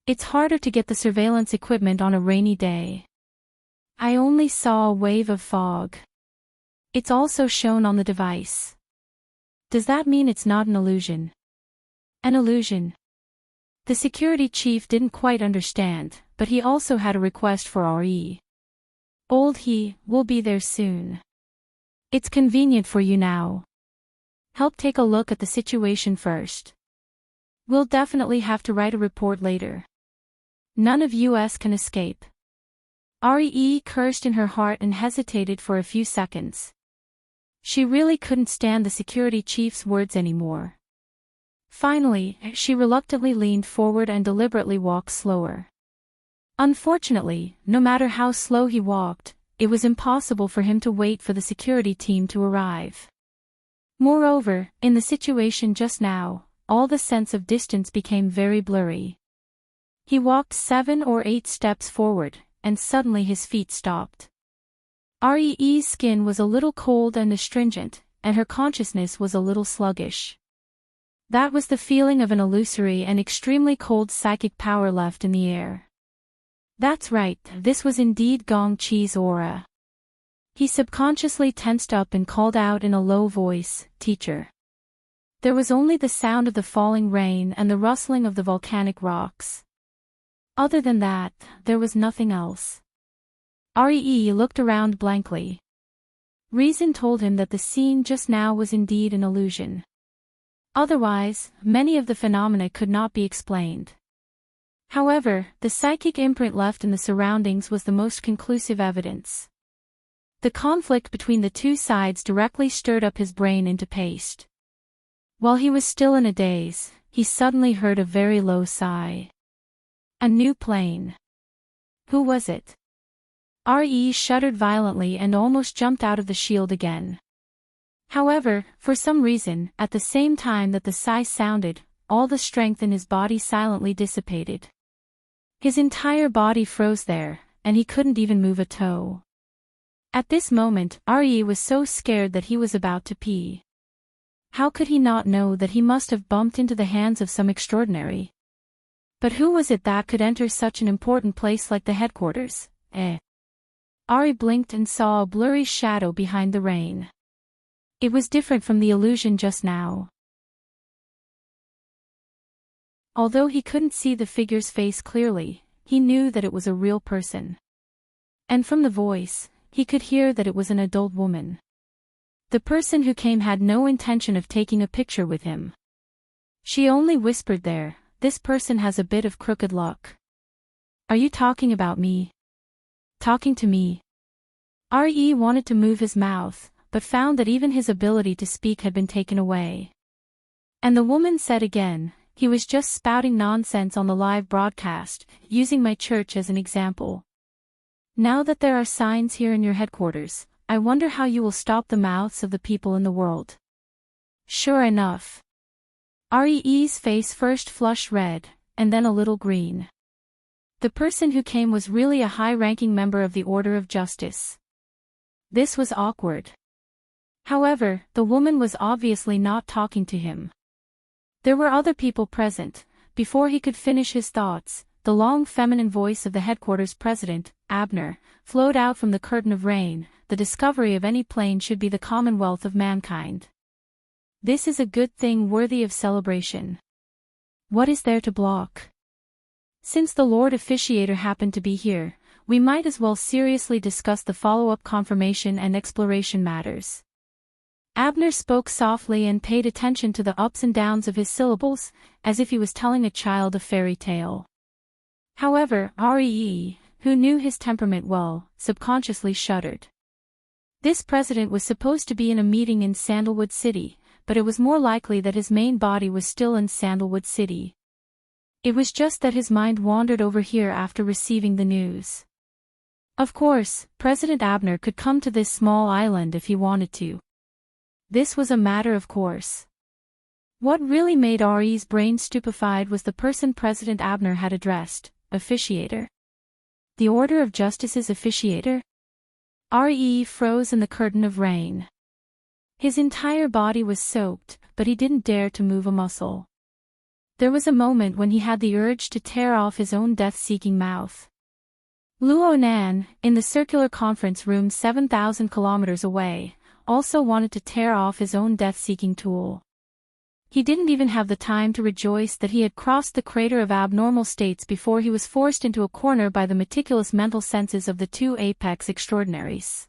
It's harder to get the surveillance equipment on a rainy day. I only saw a wave of fog. It's also shown on the device. Does that mean it's not an illusion? An illusion? The security chief didn't quite understand, but he also had a request for RE. Old he, will be there soon. It's convenient for you now. Help take a look at the situation first. We'll definitely have to write a report later. None of us can escape. RE cursed in her heart and hesitated for a few seconds. She really couldn't stand the security chief's words anymore. Finally, she reluctantly leaned forward and deliberately walked slower. Unfortunately, no matter how slow he walked, it was impossible for him to wait for the security team to arrive. Moreover, in the situation just now, all the sense of distance became very blurry. He walked 7 or 8 steps forward, and suddenly his feet stopped. Re's skin was a little cold and astringent, and her consciousness was a little sluggish. That was the feeling of an illusory and extremely cold psychic power left in the air. That's right, this was indeed Gong Chi's aura. He subconsciously tensed up and called out in a low voice, "Teacher." There was only the sound of the falling rain and the rustling of the volcanic rocks. Other than that, there was nothing else. RE looked around blankly. Reason told him that the scene just now was indeed an illusion. Otherwise, many of the phenomena could not be explained. However, the psychic imprint left in the surroundings was the most conclusive evidence. The conflict between the two sides directly stirred up his brain into paste. While he was still in a daze, he suddenly heard a very low sigh. A new plane. Who was it? RE shuddered violently and almost jumped out of the shield again. However, for some reason, at the same time that the sigh sounded, all the strength in his body silently dissipated. His entire body froze there, and he couldn't even move a toe. At this moment, RE was so scared that he was about to pee. How could he not know that he must have bumped into the hands of some extraordinary? But who was it that could enter such an important place like the headquarters? RE blinked and saw a blurry shadow behind the rain. It was different from the illusion just now. Although he couldn't see the figure's face clearly, he knew that it was a real person. And from the voice, he could hear that it was an adult woman. The person who came had no intention of taking a picture with him. She only whispered there, "This person has a bit of crooked luck." "Are you talking about me?" "Talking to me?" RE wanted to move his mouth, but found that even his ability to speak had been taken away. And the woman said again, "He was just spouting nonsense on the live broadcast, using my church as an example. Now that there are signs here in your headquarters, I wonder how you will stop the mouths of the people in the world." Sure enough. RE's face first flushed red, and then a little green. The person who came was really a high-ranking member of the Order of Justice. This was awkward. However, the woman was obviously not talking to him. There were other people present. Before he could finish his thoughts, the long feminine voice of the headquarters president, Abner, flowed out from the curtain of rain. "The discovery of any plane should be the commonwealth of mankind. This is a good thing worthy of celebration. What is there to block? Since the Lord Officiator happened to be here, we might as well seriously discuss the follow-up confirmation and exploration matters." Abner spoke softly and paid attention to the ups and downs of his syllables, as if he was telling a child a fairy tale. However, Ree, who knew his temperament well, subconsciously shuddered. This president was supposed to be in a meeting in Sandalwood City, but it was more likely that his main body was still in Sandalwood City. It was just that his mind wandered over here after receiving the news. Of course, President Abner could come to this small island if he wanted to. This was a matter of course. What really made Ree's brain stupefied was the person President Abner had addressed, officiator. The Order of Justice's officiator? Ree froze in the curtain of rain. His entire body was soaked, but he didn't dare to move a muscle. There was a moment when he had the urge to tear off his own death-seeking mouth. Luo Nan, in the circular conference room 7,000 kilometers away, also wanted to tear off his own death-seeking tool. He didn't even have the time to rejoice that he had crossed the crater of abnormal states before he was forced into a corner by the meticulous mental senses of the two apex extraordinaries.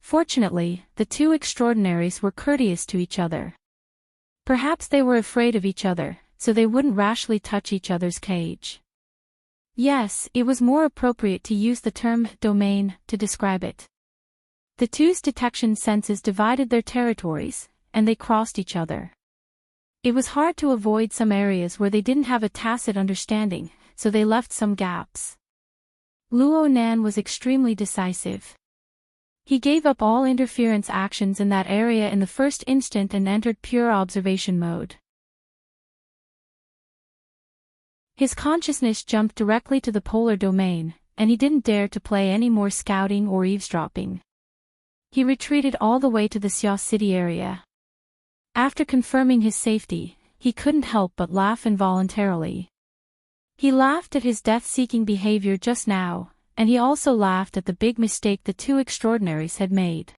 Fortunately, the two extraordinaries were courteous to each other. Perhaps they were afraid of each other, so they wouldn't rashly touch each other's cage. Yes, it was more appropriate to use the term domain to describe it. The two's detection senses divided their territories, and they crossed each other. It was hard to avoid some areas where they didn't have a tacit understanding, so they left some gaps. Luo Nan was extremely decisive. He gave up all interference actions in that area in the first instant and entered pure observation mode. His consciousness jumped directly to the polar domain, and he didn't dare to play any more scouting or eavesdropping. He retreated all the way to the Xiao City area. After confirming his safety, he couldn't help but laugh involuntarily. He laughed at his death-seeking behavior just now, and he also laughed at the big mistake the two extraordinaries had made.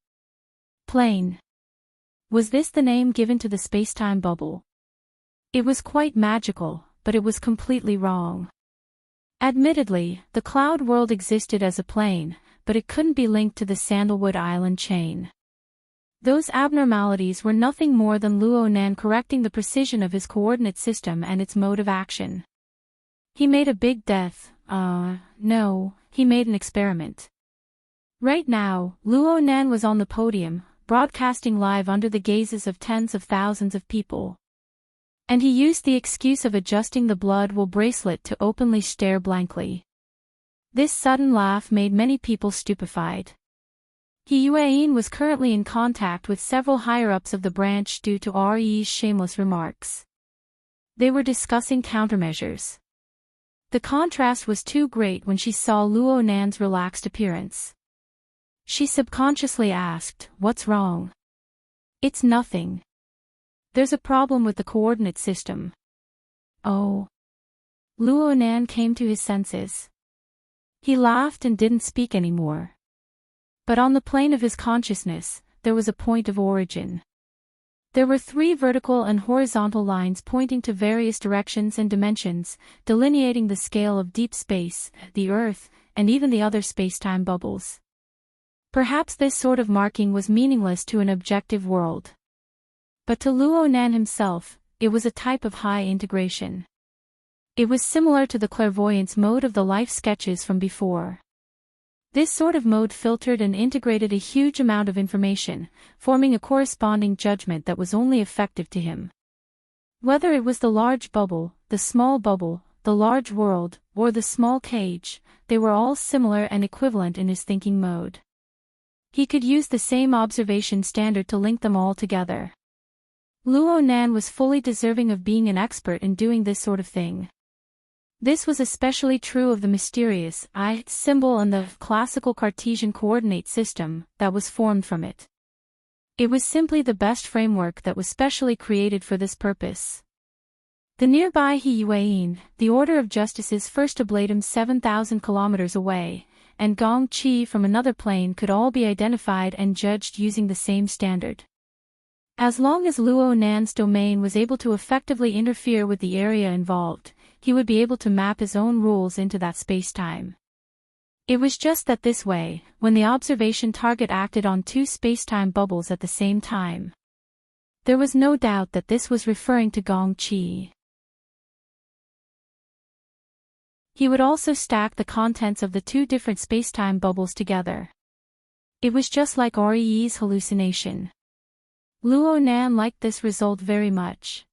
Plane. Was this the name given to the space-time bubble? It was quite magical, but it was completely wrong. Admittedly, the cloud world existed as a plane, but it couldn't be linked to the Sandalwood Island chain. Those abnormalities were nothing more than Luo Nan correcting the precision of his coordinate system and its mode of action. He made a big no, he made an experiment. Right now, Luo Nan was on the podium, broadcasting live under the gazes of tens of thousands of people. And he used the excuse of adjusting the blood-wool bracelet to openly stare blankly. This sudden laugh made many people stupefied. He Yueyin was currently in contact with several higher-ups of the branch due to Re's shameless remarks. They were discussing countermeasures. The contrast was too great when she saw Luo Nan's relaxed appearance. She subconsciously asked, "What's wrong?" "It's nothing. There's a problem with the coordinate system." "Oh." Luo Nan came to his senses. He laughed and didn't speak anymore. But on the plane of his consciousness, there was a point of origin. There were 3 vertical and horizontal lines pointing to various directions and dimensions, delineating the scale of deep space, the Earth, and even the other space-time bubbles. Perhaps this sort of marking was meaningless to an objective world. But to Luo Nan himself, it was a type of high integration. It was similar to the clairvoyance mode of the life sketches from before. This sort of mode filtered and integrated a huge amount of information, forming a corresponding judgment that was only effective to him. Whether it was the large bubble, the small bubble, the large world, or the small cage, they were all similar and equivalent in his thinking mode. He could use the same observation standard to link them all together. Luo Nan was fully deserving of being an expert in doing this sort of thing. This was especially true of the mysterious I symbol and the classical Cartesian coordinate system that was formed from it. It was simply the best framework that was specially created for this purpose. The nearby He Yueyin, the Order of Justice's first oblatum 7,000 kilometers away, and Gong Qi from another plane could all be identified and judged using the same standard. As long as Luo Nan's domain was able to effectively interfere with the area involved, he would be able to map his own rules into that space-time. It was just that this way, when the observation target acted on 2 space-time bubbles at the same time. There was no doubt that this was referring to Gong Qi. He would also stack the contents of the two different spacetime bubbles together. It was just like Ree's hallucination. Luo Nan liked this result very much.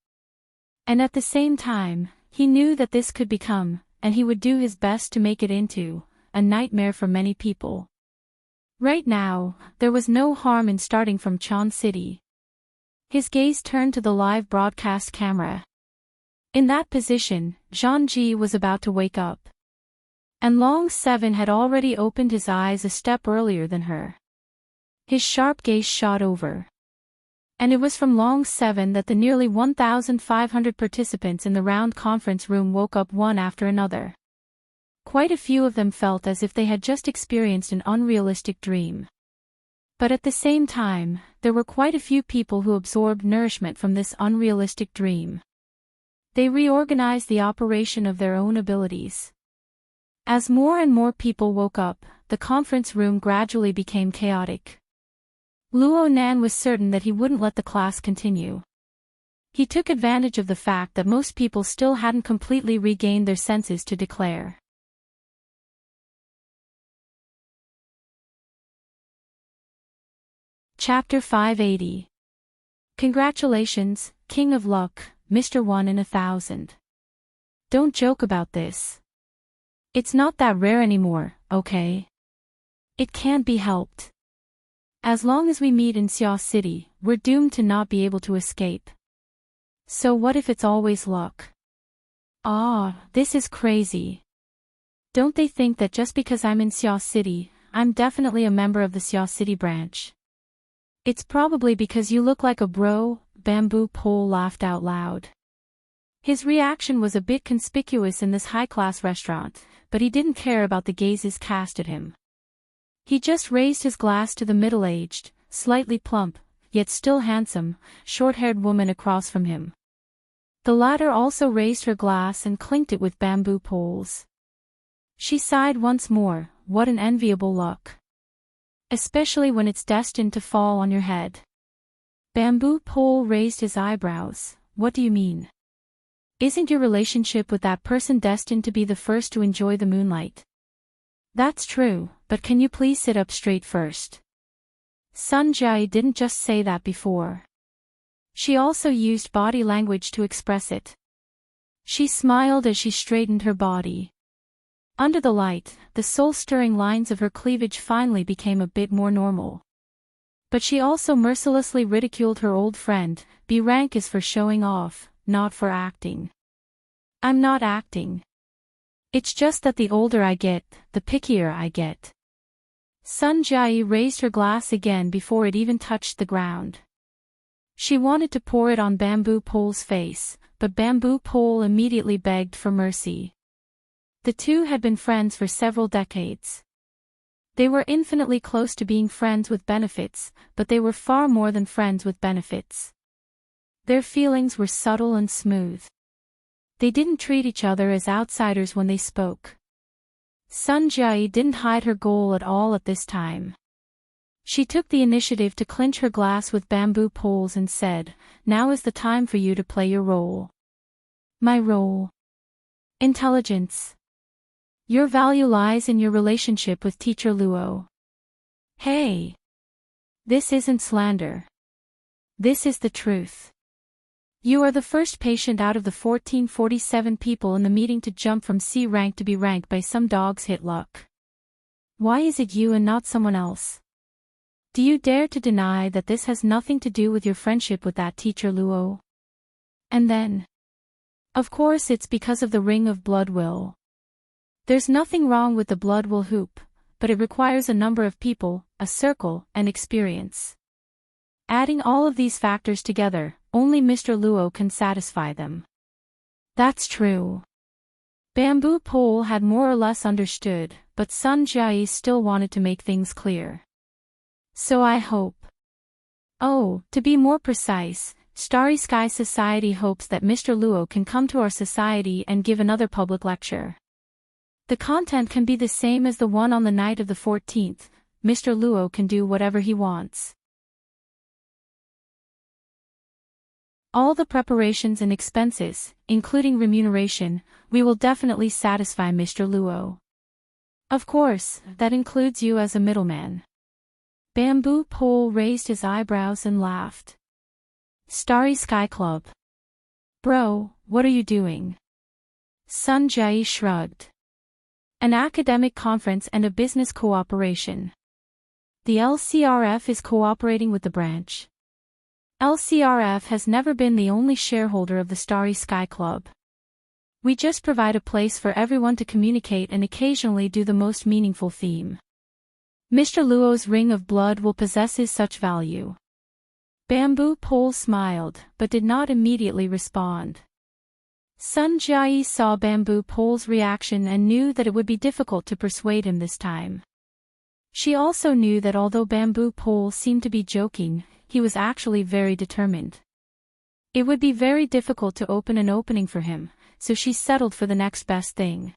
And at the same time, he knew that this could become, and he would do his best to make it into, a nightmare for many people. Right now, there was no harm in starting from Chan City. His gaze turned to the live broadcast camera. In that position, Zhang Ji was about to wake up. And Long Seven had already opened his eyes a step earlier than her. His sharp gaze shot over. And it was from Long Seven that the nearly 1,500 participants in the round conference room woke up one after another. Quite a few of them felt as if they had just experienced an unrealistic dream. But at the same time, there were quite a few people who absorbed nourishment from this unrealistic dream. They reorganized the operation of their own abilities. As more and more people woke up, the conference room gradually became chaotic. Luo Nan was certain that he wouldn't let the class continue. He took advantage of the fact that most people still hadn't completely regained their senses to declare. Chapter 580. Congratulations, King of Luck, Mr. 1 in 1,000. Don't joke about this. It's not that rare anymore, okay? It can't be helped. As long as we meet in Xia City, we're doomed to not be able to escape. So what if it's always luck? This is crazy. Don't they think that just because I'm in Xia City, I'm definitely a member of the Xia City branch? It's probably because you look like a bro, Bamboo Pole laughed out loud. His reaction was a bit conspicuous in this high-class restaurant, but he didn't care about the gazes cast at him. He just raised his glass to the middle-aged, slightly plump, yet still handsome, short-haired woman across from him. The latter also raised her glass and clinked it with bamboo poles. She sighed once more, what an enviable luck. Especially when it's destined to fall on your head. Bamboo Pole raised his eyebrows, what do you mean? Isn't your relationship with that person destined to be the first to enjoy the moonlight? That's true, but can you please sit up straight first? Sun Jai didn't just say that before. She also used body language to express it. She smiled as she straightened her body. Under the light, the soul-stirring lines of her cleavage finally became a bit more normal. But she also mercilessly ridiculed her old friend, B rank is for showing off, not for acting. I'm not acting. It's just that the older I get, the pickier I get. Sun Jai raised her glass again before it even touched the ground. She wanted to pour it on Bamboo Pole's face, but Bamboo Pole immediately begged for mercy. The two had been friends for several decades. They were infinitely close to being friends with benefits, but they were far more than friends with benefits. Their feelings were subtle and smooth. They didn't treat each other as outsiders when they spoke. Sun Jai didn't hide her goal at all at this time. She took the initiative to clinch her glass with bamboo poles and said, now is the time for you to play your role. My role? Intelligence. Your value lies in your relationship with Teacher Luo. Hey! This isn't slander. This is the truth. You are the first patient out of the 1447 people in the meeting to jump from C rank to B rank by some dog's hit luck. Why is it you and not someone else? Do you dare to deny that this has nothing to do with your friendship with that Teacher Luo? And then? Of course it's because of the Ring of Blood Will. There's nothing wrong with the Blood Will hoop, but it requires a number of people, a circle, and experience. Adding all of these factors together, only Mr. Luo can satisfy them. That's true. Bamboo Pole had more or less understood, but Sun Jai still wanted to make things clear. So I hope. Oh, to be more precise, Starry Sky Society hopes that Mr. Luo can come to our society and give another public lecture. The content can be the same as the one on the night of the 14th, Mr. Luo can do whatever he wants. All the preparations and expenses, including remuneration, we will definitely satisfy Mr. Luo. Of course, that includes you as a middleman. Bamboo Pole raised his eyebrows and laughed. Starry Sky Club. Bro, what are you doing? Sun Jie shrugged. An academic conference and a business cooperation. The LCRF is cooperating with the branch. LCRF has never been the only shareholder of the Starry Sky Club. We just provide a place for everyone to communicate and occasionally do the most meaningful theme. Mr. Luo's ring of blood will possess his such value. Bamboo Pole smiled, but did not immediately respond. Sun Jie saw Bamboo Pole's reaction and knew that it would be difficult to persuade him this time. She also knew that although Bamboo Pole seemed to be joking, he was actually very determined. It would be very difficult to open an opening for him, so she settled for the next best thing.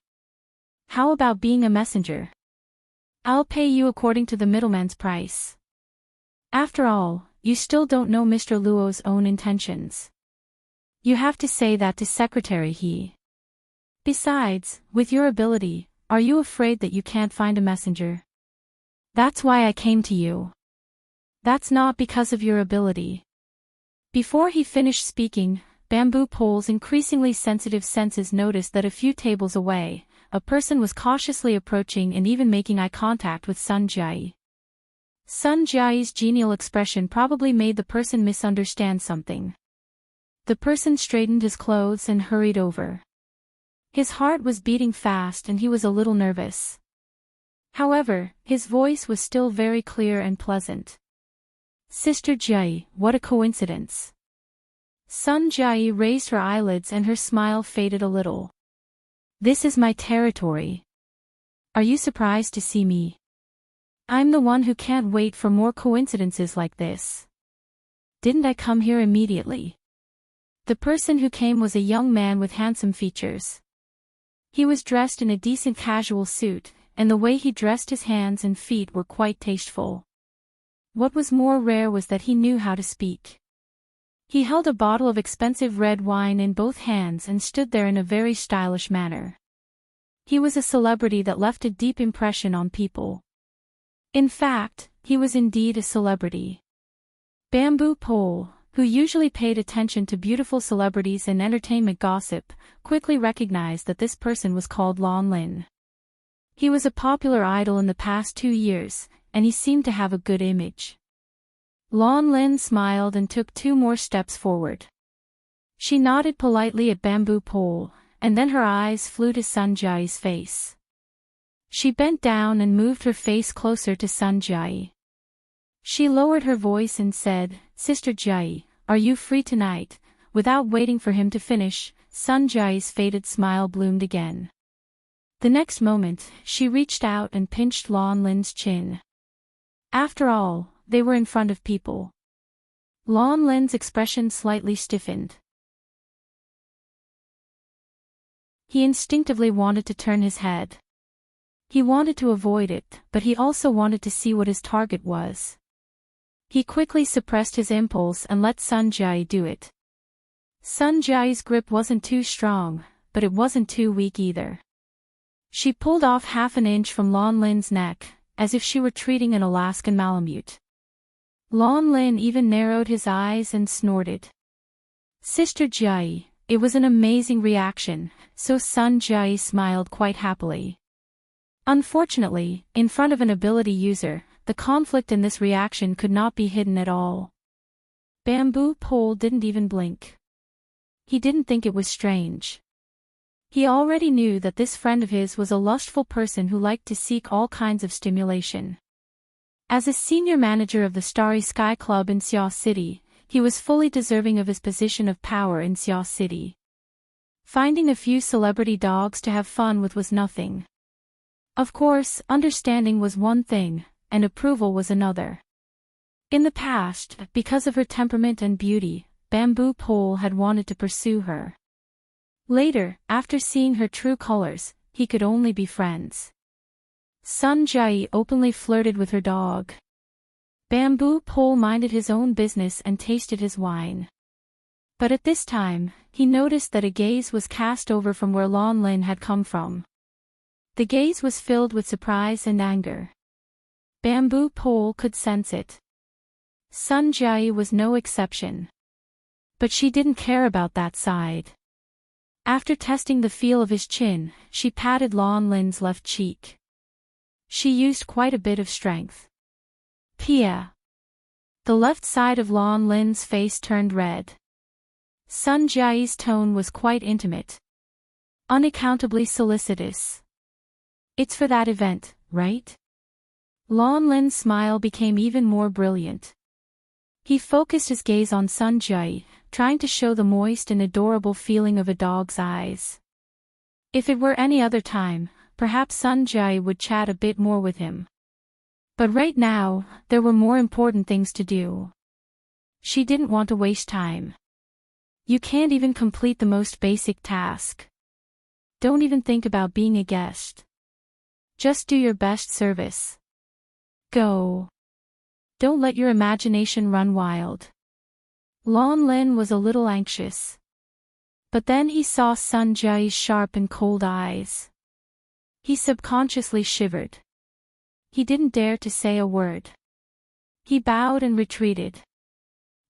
How about being a messenger? I'll pay you according to the middleman's price. After all, you still don't know Mr. Luo's own intentions. You have to say that to Secretary He. Besides, with your ability, are you afraid that you can't find a messenger? That's why I came to you. That's not because of your ability. Before he finished speaking, Bamboo Pole's increasingly sensitive senses noticed that a few tables away, a person was cautiously approaching and even making eye contact with Sun Jie. Sun Jie's genial expression probably made the person misunderstand something. The person straightened his clothes and hurried over. His heart was beating fast and he was a little nervous. However, his voice was still very clear and pleasant. Sister Jie, what a coincidence. Sun Jie raised her eyelids and her smile faded a little. This is my territory. Are you surprised to see me? I'm the one who can't wait for more coincidences like this. Didn't I come here immediately? The person who came was a young man with handsome features. He was dressed in a decent casual suit, and the way he dressed his hands and feet were quite tasteful. What was more rare was that he knew how to speak. He held a bottle of expensive red wine in both hands and stood there in a very stylish manner. He was a celebrity that left a deep impression on people. In fact, he was indeed a celebrity. Bamboo Pole, who usually paid attention to beautiful celebrities and entertainment gossip, quickly recognized that this person was called Lon Lin. He was a popular idol in the past 2 years, and he seemed to have a good image. Lon Lin smiled and took 2 more steps forward. She nodded politely at Bamboo Pole, and then her eyes flew to Sun Jie's face. She bent down and moved her face closer to Sun Jie. She lowered her voice and said, Sister Jie, are you free tonight? Without waiting for him to finish, Sun Jie's faded smile bloomed again. The next moment, she reached out and pinched Lon Lin's chin. After all, they were in front of people. Lon Lin's expression slightly stiffened. He instinctively wanted to turn his head. He wanted to avoid it, but he also wanted to see what his target was. He quickly suppressed his impulse and let Sun Jie do it. Sun Jie's grip wasn't too strong, but it wasn't too weak either. She pulled off half an inch from Lon Lin's neck, as if she were treating an Alaskan Malamute. Lon Lin even narrowed his eyes and snorted. Sister Jie, it was an amazing reaction, so Sun Jie smiled quite happily. Unfortunately, in front of an ability user, the conflict in this reaction could not be hidden at all. Bamboo Pole didn't even blink. He didn't think it was strange. He already knew that this friend of his was a lustful person who liked to seek all kinds of stimulation. As a senior manager of the Starry Sky Club in Xiao City, he was fully deserving of his position of power in Xiao City. Finding a few celebrity dogs to have fun with was nothing. Of course, understanding was one thing, and approval was another. In the past, because of her temperament and beauty, Bamboo Pole had wanted to pursue her. Later, after seeing her true colors, he could only be friends. Sun Jie openly flirted with her dog. Bamboo Pole minded his own business and tasted his wine. But at this time, he noticed that a gaze was cast over from where Lan Lin had come from. The gaze was filled with surprise and anger. Bamboo Pole could sense it. Sun Jai was no exception. But she didn't care about that side. After testing the feel of his chin, she patted Lan Lin's left cheek. She used quite a bit of strength. Pia. The left side of Lan Lin's face turned red. Sun Jai's tone was quite intimate. Unaccountably solicitous. It's for that event, right? Lan Lin's smile became even more brilliant. He focused his gaze on Sun Jai, trying to show the moist and adorable feeling of a dog's eyes. If it were any other time, perhaps Sun Jai would chat a bit more with him. But right now, there were more important things to do. She didn't want to waste time. You can't even complete the most basic task. Don't even think about being a guest. Just do your best service. Go. Don't let your imagination run wild. Lan Lin was a little anxious. But then he saw Sun Jai's sharp and cold eyes. He subconsciously shivered. He didn't dare to say a word. He bowed and retreated.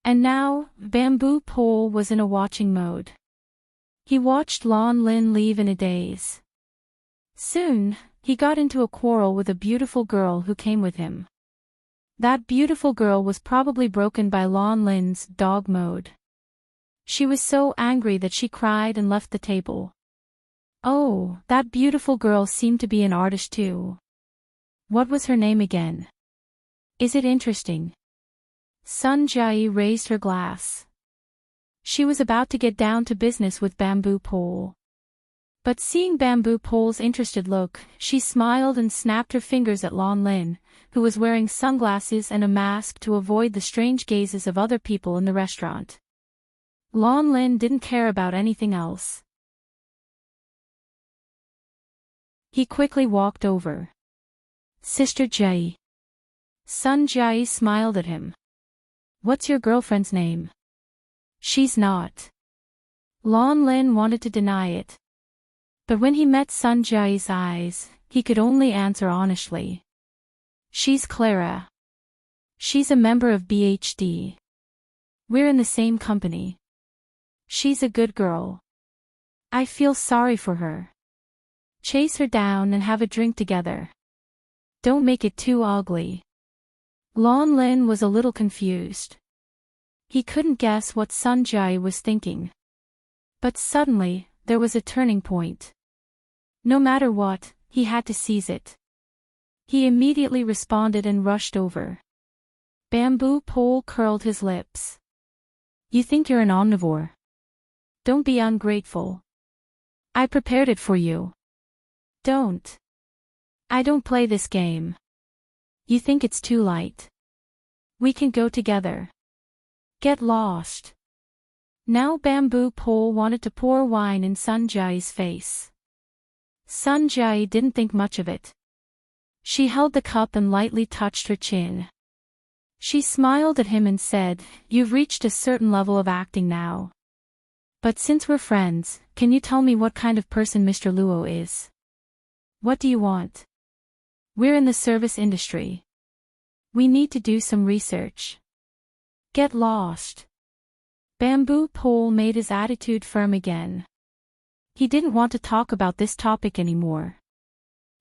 And now, Bamboo Pole was in a watching mode. He watched Lan Lin leave in a daze. Soon, he got into a quarrel with a beautiful girl who came with him. That beautiful girl was probably broken by Lan Lin's dog mode. She was so angry that she cried and left the table. Oh, that beautiful girl seemed to be an artist too. What was her name again? Is it interesting? Sun Jai raised her glass. She was about to get down to business with Bamboo Pole. But seeing Bamboo Pole's interested look, she smiled and snapped her fingers at Lan Lin, who was wearing sunglasses and a mask to avoid the strange gazes of other people in the restaurant. Lan Lin didn't care about anything else. He quickly walked over. Sister Jai. Sun Jai smiled at him. What's your girlfriend's name? She's not. Lan Lin wanted to deny it. But when he met Sun Jai's eyes, he could only answer honestly. She's Clara. She's a member of BHD. We're in the same company. She's a good girl. I feel sorry for her. Chase her down and have a drink together. Don't make it too ugly. Lan Lin was a little confused. He couldn't guess what Sun Jai was thinking. But suddenly, there was a turning point. No matter what, he had to seize it. He immediately responded and rushed over. Bamboo Pole curled his lips. You think you're an omnivore? Don't be ungrateful. I prepared it for you. Don't. I don't play this game. You think it's too light. We can go together. Get lost. Now Bamboo Pole wanted to pour wine in Sun Jai's face. Sun Jai didn't think much of it. She held the cup and lightly touched her chin. She smiled at him and said, You've reached a certain level of acting now. But since we're friends, can you tell me what kind of person Mr. Luo is? What do you want? We're in the service industry. We need to do some research. Get lost. Bamboo Pole made his attitude firm again. He didn't want to talk about this topic anymore.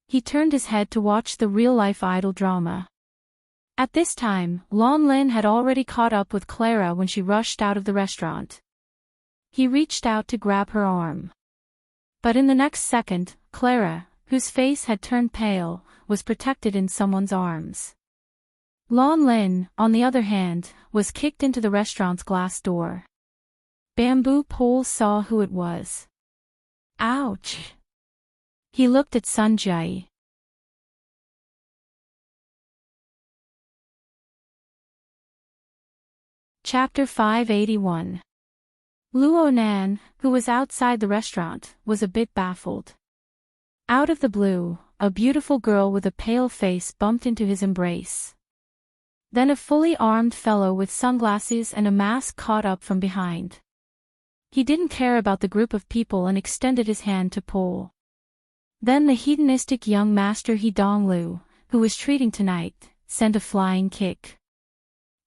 He turned his head to watch the real-life idol drama. At this time, Lan Lin had already caught up with Clara when she rushed out of the restaurant. He reached out to grab her arm. But in the next second, Clara, whose face had turned pale, was protected in someone's arms. Lan Lin, on the other hand, was kicked into the restaurant's glass door. Bamboo Pole saw who it was. Ouch! He looked at Sun Jai. Chapter 581. Luo Nan, who was outside the restaurant, was a bit baffled. Out of the blue, a beautiful girl with a pale face bumped into his embrace. Then a fully armed fellow with sunglasses and a mask caught up from behind. He didn't care about the group of people and extended his hand to pull. Then the hedonistic young master He Donglu, who was treating tonight, sent a flying kick.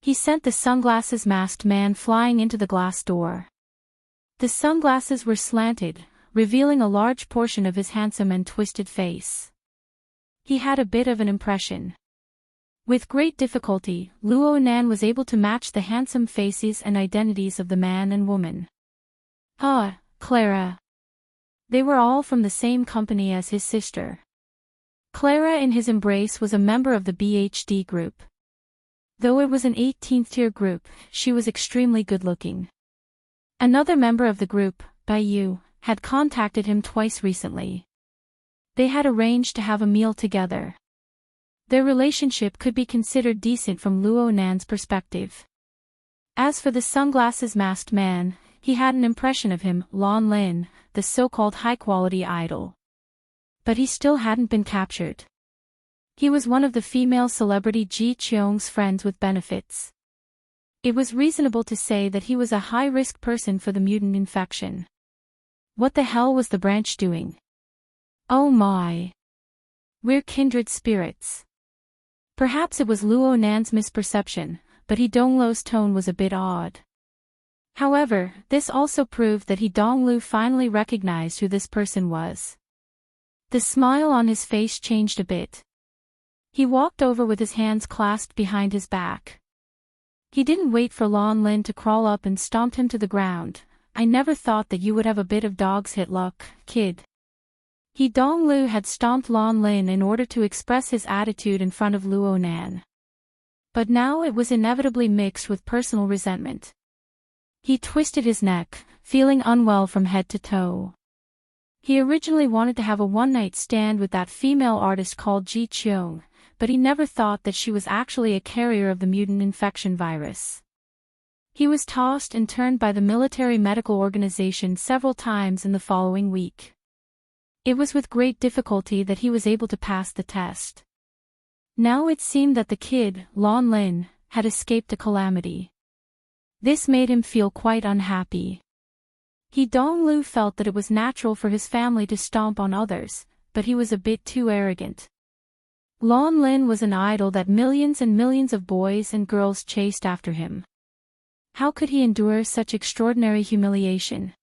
He sent the sunglasses masked man flying into the glass door. The sunglasses were slanted, revealing a large portion of his handsome and twisted face. He had a bit of an impression. With great difficulty, Luo Nan was able to match the handsome faces and identities of the man and woman. Ah, Clara. They were all from the same company as his sister. Clara in his embrace was a member of the BHD group. Though it was an 18th-tier group, she was extremely good-looking. Another member of the group, Baiyu, had contacted him twice recently. They had arranged to have a meal together. Their relationship could be considered decent from Luo Nan's perspective. As for the sunglasses masked man, he had an impression of him, Lon Lin, the so-called high-quality idol. But he still hadn't been captured. He was one of the female celebrity Ji Cheong's friends with benefits. It was reasonable to say that he was a high-risk person for the mutant infection. What the hell was the branch doing? Oh my! We're kindred spirits. Perhaps it was Luo Nan's misperception, but He Donglu's tone was a bit odd. However, this also proved that He Donglu finally recognized who this person was. The smile on his face changed a bit. He walked over with his hands clasped behind his back. He didn't wait for Lon Lin to crawl up and stomped him to the ground. I never thought that you would have a bit of dog's hit luck, kid. He Donglu had stomped Lon Lin in order to express his attitude in front of Luo Nan. But now it was inevitably mixed with personal resentment. He twisted his neck, feeling unwell from head to toe. He originally wanted to have a one-night stand with that female artist called Ji Cheong, but he never thought that she was actually a carrier of the mutant infection virus. He was tossed and turned by the military medical organization several times in the following week. It was with great difficulty that he was able to pass the test. Now it seemed that the kid, Lon Lin, had escaped a calamity. This made him feel quite unhappy. He Donglu felt that it was natural for his family to stomp on others, but he was a bit too arrogant. Lon Lin was an idol that millions and millions of boys and girls chased after him. How could he endure such extraordinary humiliation?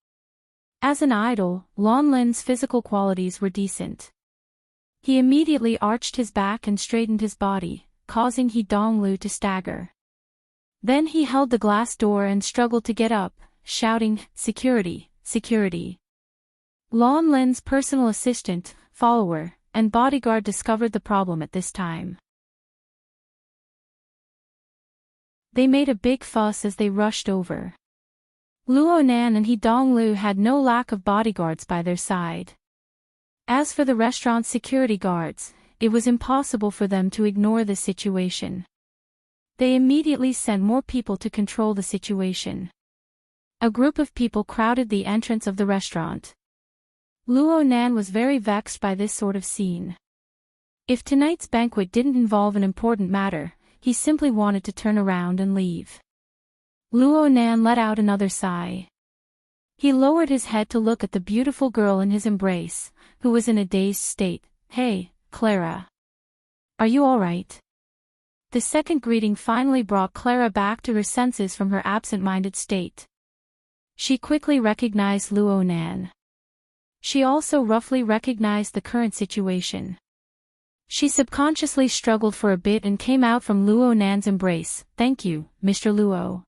As an idol, Lon Lin's physical qualities were decent. He immediately arched his back and straightened his body, causing He Donglu to stagger. Then he held the glass door and struggled to get up, shouting, "Security, security." Lon Lin's personal assistant, follower, and bodyguard discovered the problem at this time. They made a big fuss as they rushed over. Luo Nan and He Donglu had no lack of bodyguards by their side. As for the restaurant's security guards, it was impossible for them to ignore the situation. They immediately sent more people to control the situation. A group of people crowded the entrance of the restaurant. Luo Nan was very vexed by this sort of scene. If tonight's banquet didn't involve an important matter, he simply wanted to turn around and leave. Luo Nan let out another sigh. He lowered his head to look at the beautiful girl in his embrace, who was in a dazed state. "Hey, Clara. Are you all right?" The second greeting finally brought Clara back to her senses from her absent-minded state. She quickly recognized Luo Nan. She also roughly recognized the current situation. She subconsciously struggled for a bit and came out from Luo Nan's embrace. "Thank you, Mr. Luo."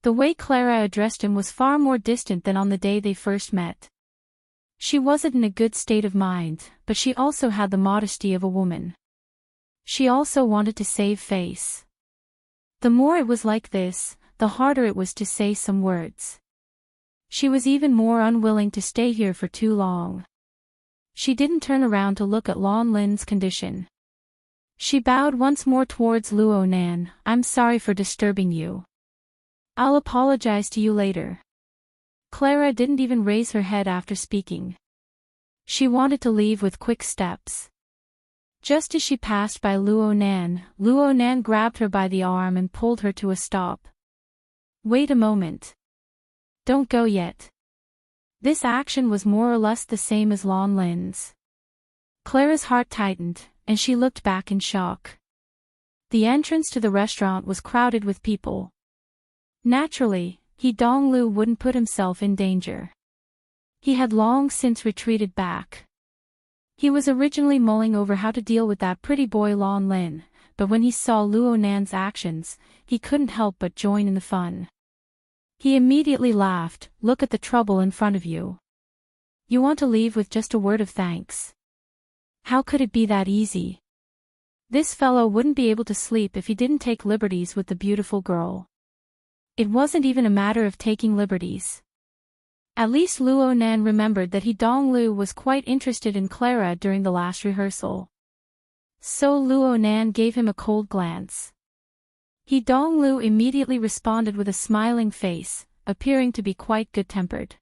The way Clara addressed him was far more distant than on the day they first met. She wasn't in a good state of mind, but she also had the modesty of a woman. She also wanted to save face. The more it was like this, the harder it was to say some words. She was even more unwilling to stay here for too long. She didn't turn around to look at Lon Lin's condition. She bowed once more towards Luo Nan. "I'm sorry for disturbing you. I'll apologize to you later." Clara didn't even raise her head after speaking. She wanted to leave with quick steps. Just as she passed by Luo Nan grabbed her by the arm and pulled her to a stop. "Wait a moment. Don't go yet." This action was more or less the same as Lon Lin's. Clara's heart tightened, and she looked back in shock. The entrance to the restaurant was crowded with people. Naturally, Donglu wouldn't put himself in danger. He had long since retreated back. He was originally mulling over how to deal with that pretty boy Lon Lin, but when he saw Luo Nan's actions, he couldn't help but join in the fun. He immediately laughed. "Look at the trouble in front of you. You want to leave with just a word of thanks. How could it be that easy? This fellow wouldn't be able to sleep if he didn't take liberties with the beautiful girl." It wasn't even a matter of taking liberties. At least Luo Nan remembered that Donglu was quite interested in Clara during the last rehearsal. So Luo Nan gave him a cold glance. Donglu immediately responded with a smiling face, appearing to be quite good-tempered.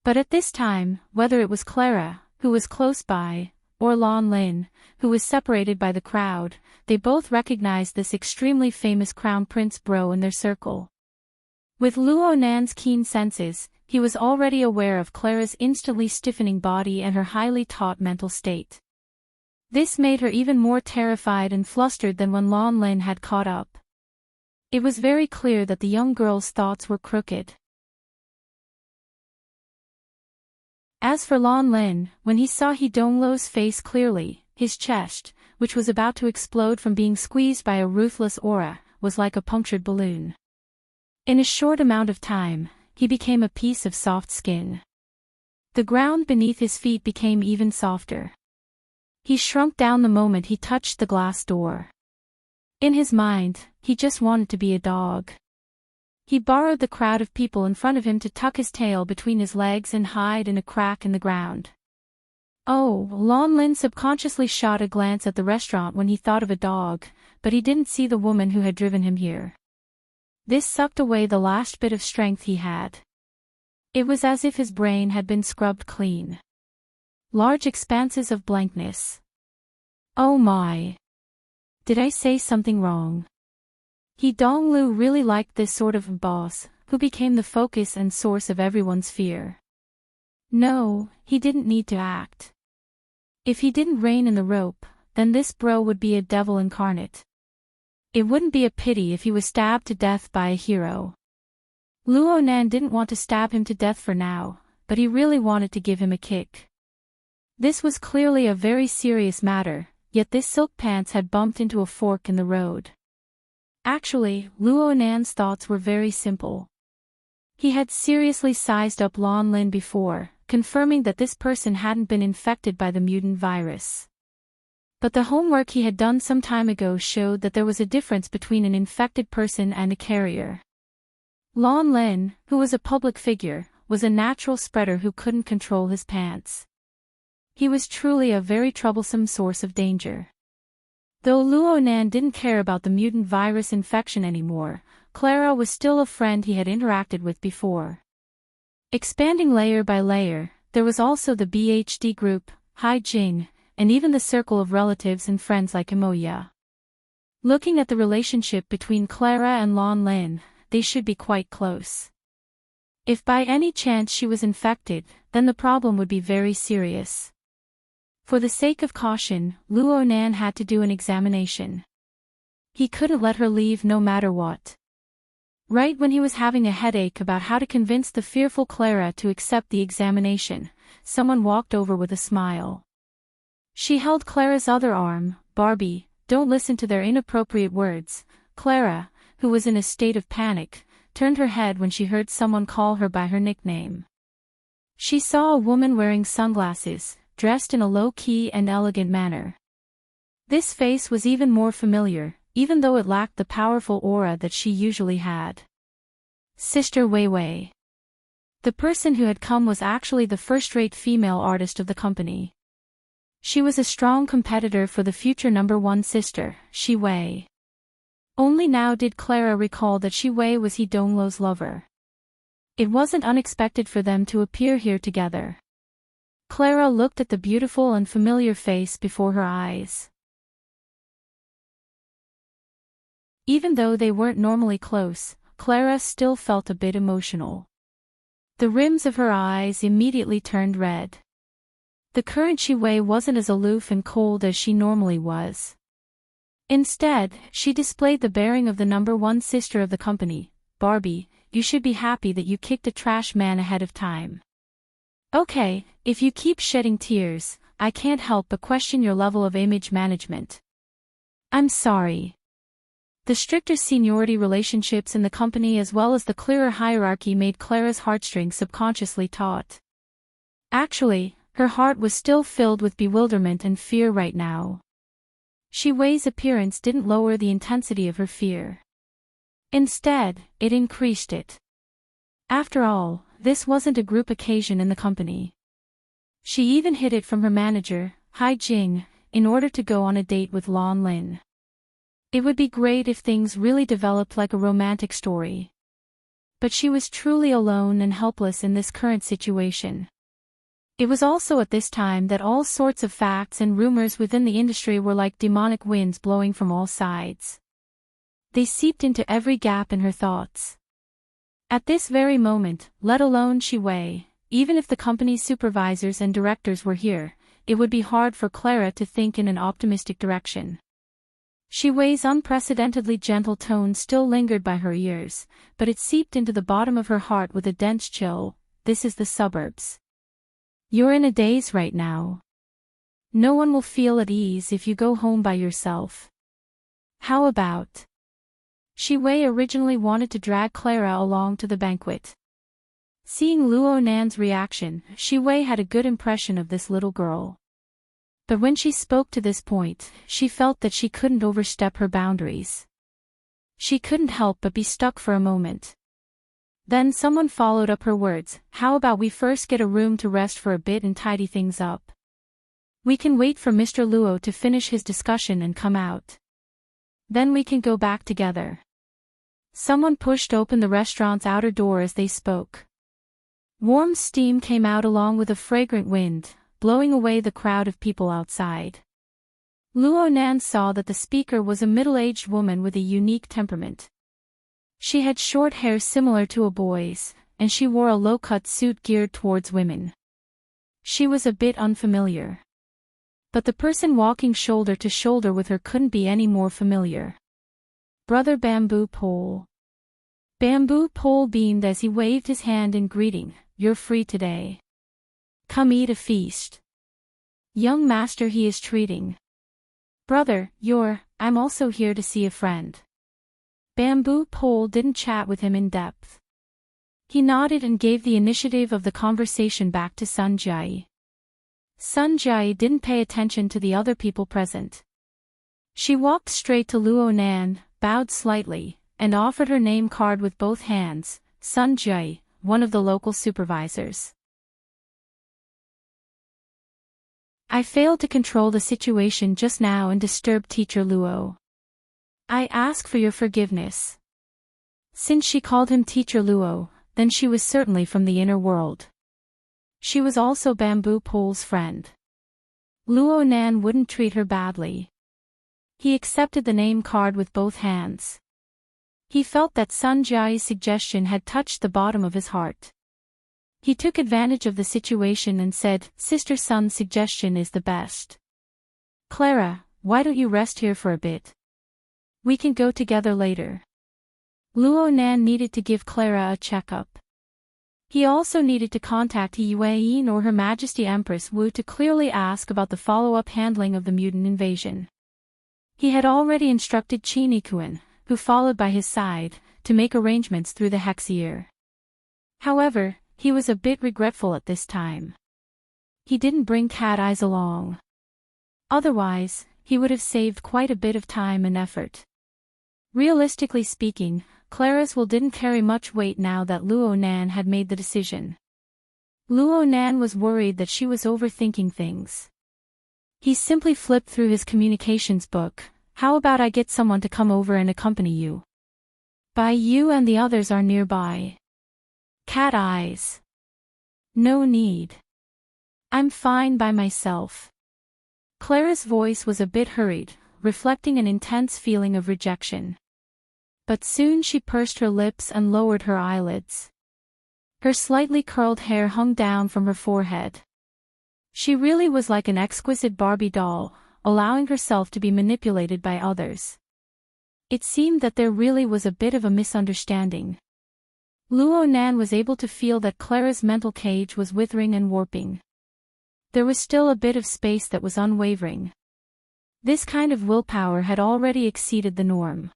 But at this time, whether it was Clara, who was close by, or Lon Lin, who was separated by the crowd, they both recognized this extremely famous crown prince bro in their circle. With Luo Nan's keen senses, he was already aware of Clara's instantly stiffening body and her highly taut mental state. This made her even more terrified and flustered than when Lon Lin had caught up. It was very clear that the young girl's thoughts were crooked. As for Lon Lin, when he saw Donglu's face clearly, his chest, which was about to explode from being squeezed by a ruthless aura, was like a punctured balloon. In a short amount of time, he became a piece of soft skin. The ground beneath his feet became even softer. He shrunk down the moment he touched the glass door. In his mind, he just wanted to be a dog. He borrowed the crowd of people in front of him to tuck his tail between his legs and hide in a crack in the ground. Oh, Lon Lin subconsciously shot a glance at the restaurant when he thought of a dog, but he didn't see the woman who had driven him here. This sucked away the last bit of strength he had. It was as if his brain had been scrubbed clean. Large expanses of blankness. Oh my! Did I say something wrong? Donglu really liked this sort of boss, who became the focus and source of everyone's fear. No, he didn't need to act. If he didn't rein in the rope, then this bro would be a devil incarnate. It wouldn't be a pity if he was stabbed to death by a hero. Luo Nan didn't want to stab him to death for now, but he really wanted to give him a kick. This was clearly a very serious matter, yet this silk pants had bumped into a fork in the road. Actually, Luo Nan's thoughts were very simple. He had seriously sized up Lon Lin before, confirming that this person hadn't been infected by the mutant virus. But the homework he had done some time ago showed that there was a difference between an infected person and a carrier. Lon Lin, who was a public figure, was a natural spreader who couldn't control his pants. He was truly a very troublesome source of danger. Though Luo Nan didn't care about the mutant virus infection anymore, Clara was still a friend he had interacted with before. Expanding layer by layer, there was also the BHD group, Hai Jing, and even the circle of relatives and friends like Imoya. Looking at the relationship between Clara and Lon Lin, they should be quite close. If by any chance she was infected, then the problem would be very serious. For the sake of caution, Luo Nan had to do an examination. He couldn't let her leave no matter what. Right when he was having a headache about how to convince the fearful Clara to accept the examination, someone walked over with a smile. She held Clara's other arm. "Barbie, don't listen to their inappropriate words." Clara, who was in a state of panic, turned her head when she heard someone call her by her nickname. She saw a woman wearing sunglasses, dressed in a low-key and elegant manner. This face was even more familiar, even though it lacked the powerful aura that she usually had. Sister Wei Wei. The person who had come was actually the first-rate female artist of the company. She was a strong competitor for the future #1 sister, Shi Wei. Only now did Clara recall that Shi Wei was Donglu's lover. It wasn't unexpected for them to appear here together. Clara looked at the beautiful and familiar face before her eyes. Even though they weren't normally close, Clara still felt a bit emotional. The rims of her eyes immediately turned red. The current Shi-wei wasn't as aloof and cold as she normally was. Instead, she displayed the bearing of the #1 sister of the company. Barbie, you should be happy that you kicked a trash man ahead of time. Okay, if you keep shedding tears, I can't help but question your level of image management. I'm sorry. The stricter seniority relationships in the company as well as the clearer hierarchy made Clara's heartstrings subconsciously taut. Actually, her heart was still filled with bewilderment and fear right now. Shi-wei's appearance didn't lower the intensity of her fear. Instead, it increased it. After all, this wasn't a group occasion in the company. She even hid it from her manager, Hai Jing, in order to go on a date with Lan Lin. It would be great if things really developed like a romantic story. But she was truly alone and helpless in this current situation. It was also at this time that all sorts of facts and rumors within the industry were like demonic winds blowing from all sides. They seeped into every gap in her thoughts. At this very moment, let alone Shi-wei, even if the company's supervisors and directors were here, it would be hard for Clara to think in an optimistic direction. Shi-wei's unprecedentedly gentle tone still lingered by her ears, but it seeped into the bottom of her heart with a dense chill. This is the suburbs. You're in a daze right now. No one will feel at ease if you go home by yourself. How about? Shi-wei originally wanted to drag Clara along to the banquet. Seeing Luo Nan's reaction, Shi-wei had a good impression of this little girl. But when she spoke to this point, she felt that she couldn't overstep her boundaries. She couldn't help but be stuck for a moment. Then someone followed up her words, how about we first get a room to rest for a bit and tidy things up? We can wait for Mr. Luo to finish his discussion and come out. Then we can go back together. Someone pushed open the restaurant's outer door as they spoke. Warm steam came out along with a fragrant wind, blowing away the crowd of people outside. Luo Nan saw that the speaker was a middle-aged woman with a unique temperament. She had short hair similar to a boy's, and she wore a low-cut suit geared towards women. She was a bit unfamiliar. But the person walking shoulder to shoulder with her couldn't be any more familiar. Brother Bamboo Pole. Bamboo Pole beamed as he waved his hand in greeting. You're free today. Come eat a feast. Young master, he is treating. Brother, I'm also here to see a friend. Bamboo Pole didn't chat with him in depth. He nodded and gave the initiative of the conversation back to Sun Jai. Sun Jai didn't pay attention to the other people present. She walked straight to Luo Nan, bowed slightly, and offered her name card with both hands. Sun Jai, one of the local supervisors. I failed to control the situation just now and disturbed Teacher Luo. I ask for your forgiveness. Since she called him Teacher Luo, then she was certainly from the inner world. She was also Bamboo Pole's friend. Luo Nan wouldn't treat her badly. He accepted the name card with both hands. He felt that Sun Jai's suggestion had touched the bottom of his heart. He took advantage of the situation and said, Sister Sun's suggestion is the best. Clara, why don't you rest here for a bit? We can go together later. Luo Nan needed to give Clara a checkup. He also needed to contact Yueyin or Her Majesty Empress Wu to clearly ask about the follow-up handling of the mutant invasion. He had already instructed Qin Ikuan, who followed by his side, to make arrangements through the Hexier. However, he was a bit regretful at this time. He didn't bring Cat Eyes along. Otherwise, he would have saved quite a bit of time and effort. Realistically speaking, Clara's will didn't carry much weight now that Luo Nan had made the decision. Luo Nan was worried that she was overthinking things. He simply flipped through his communications book. How about I get someone to come over and accompany you? Bai Yu and the others are nearby. Cat Eyes. No need. I'm fine by myself. Clara's voice was a bit hurried, reflecting an intense feeling of rejection. But soon she pursed her lips and lowered her eyelids. Her slightly curled hair hung down from her forehead. She really was like an exquisite Barbie doll, allowing herself to be manipulated by others. It seemed that there really was a bit of a misunderstanding. Luo Nan was able to feel that Clara's mental cage was withering and warping. There was still a bit of space that was unwavering. This kind of willpower had already exceeded the norm.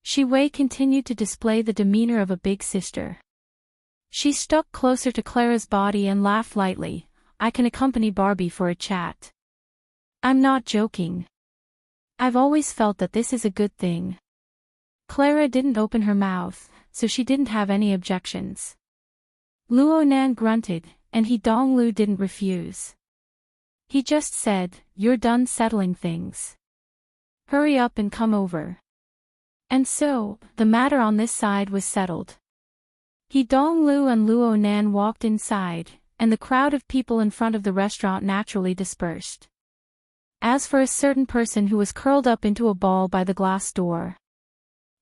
Shi Wei continued to display the demeanor of a big sister. She stuck closer to Clara's body and laughed lightly. I can accompany Barbie for a chat. I'm not joking. I've always felt that this is a good thing. Clara didn't open her mouth, so she didn't have any objections. Luo Nan grunted, and He Donglu didn't refuse. He just said, "You're done settling things. Hurry up and come over." And so, the matter on this side was settled. He Donglu and Luo Nan walked inside, and the crowd of people in front of the restaurant naturally dispersed. As for a certain person who was curled up into a ball by the glass door,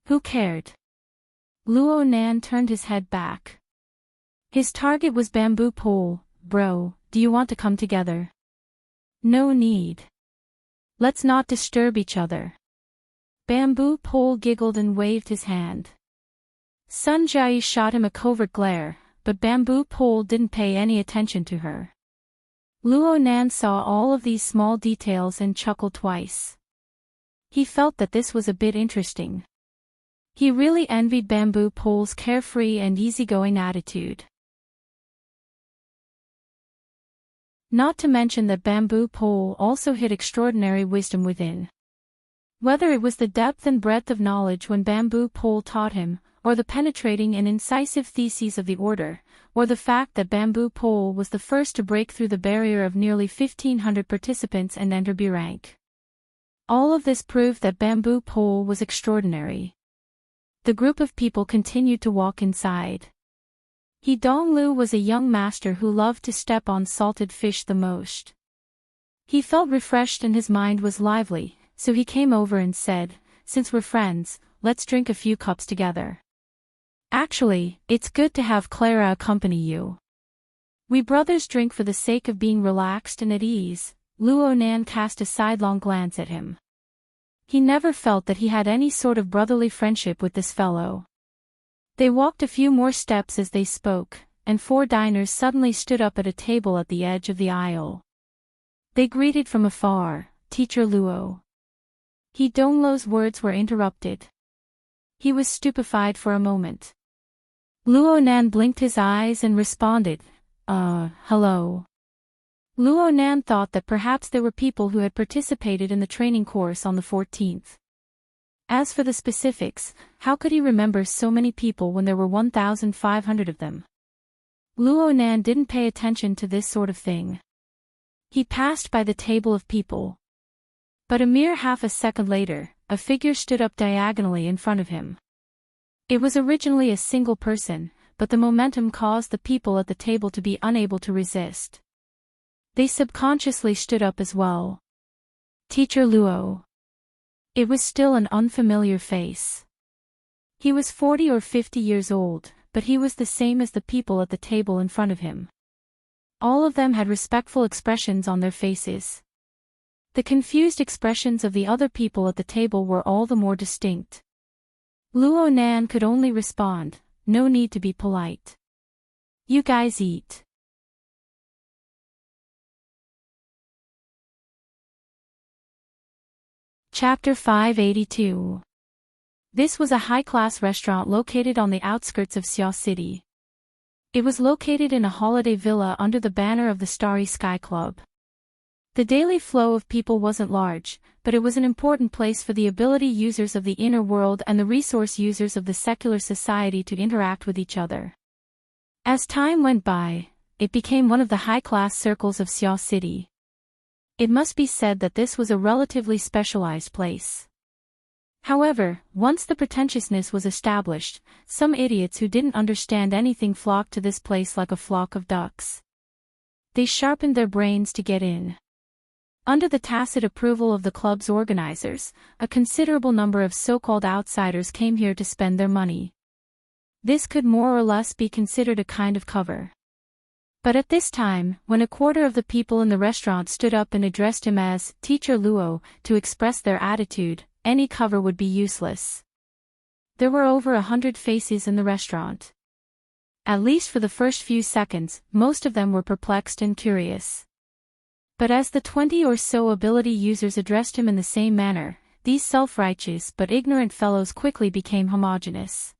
who cared? Luo Nan turned his head back. His target was Bamboo Pole. Bro, do you want to come together? No need. Let's not disturb each other. Bamboo Pole giggled and waved his hand. Sun Jai shot him a covert glare, but Bamboo Pole didn't pay any attention to her. Luo Nan saw all of these small details and chuckled twice. He felt that this was a bit interesting. He really envied Bamboo Pole's carefree and easygoing attitude. Not to mention that Bamboo Pole also hid extraordinary wisdom within. Whether it was the depth and breadth of knowledge when Bamboo Pole taught him, or the penetrating and incisive theses of the order, or the fact that Bamboo Pole was the first to break through the barrier of nearly 1,500 participants and enter B rank. All of this proved that Bamboo Pole was extraordinary. The group of people continued to walk inside. He Donglu was a young master who loved to step on salted fish the most. He felt refreshed and his mind was lively, so he came over and said, "Since we're friends, let's drink a few cups together. Actually, it's good to have Clara accompany you. We brothers drink for the sake of being relaxed and at ease." Luo Nan cast a sidelong glance at him. He never felt that he had any sort of brotherly friendship with this fellow. They walked a few more steps as they spoke, and 4 diners suddenly stood up at a table at the edge of the aisle. They greeted from afar, "Teacher Luo." He Donglu's words were interrupted. He was stupefied for a moment. Luo Nan blinked his eyes and responded, hello." Luo Nan thought that perhaps there were people who had participated in the training course on the 14th. As for the specifics, how could he remember so many people when there were 1,500 of them? Luo Nan didn't pay attention to this sort of thing. He passed by the table of people. But a mere half a second later, a figure stood up diagonally in front of him. It was originally a single person, but the momentum caused the people at the table to be unable to resist. They subconsciously stood up as well. Teacher Luo. It was still an unfamiliar face. He was 40 or 50 years old, but he was the same as the people at the table in front of him. All of them had respectful expressions on their faces. The confused expressions of the other people at the table were all the more distinct. Luo Nan could only respond, "No need to be polite. You guys eat." Chapter 582. This was a high-class restaurant located on the outskirts of Xiao City. It was located in a holiday villa under the banner of the Starry Sky Club. The daily flow of people wasn't large, but it was an important place for the ability users of the inner world and the resource users of the secular society to interact with each other. As time went by, it became one of the high-class circles of Xiao City. It must be said that this was a relatively specialized place. However, once the pretentiousness was established, some idiots who didn't understand anything flocked to this place like a flock of ducks. They sharpened their brains to get in. Under the tacit approval of the club's organizers, a considerable number of so-called outsiders came here to spend their money. This could more or less be considered a kind of cover. But at this time, when a quarter of the people in the restaurant stood up and addressed him as Teacher Luo to express their attitude, any cover would be useless. There were over 100 faces in the restaurant. At least for the first few seconds, most of them were perplexed and curious. But as the 20 or so ability users addressed him in the same manner, these self-righteous but ignorant fellows quickly became homogeneous.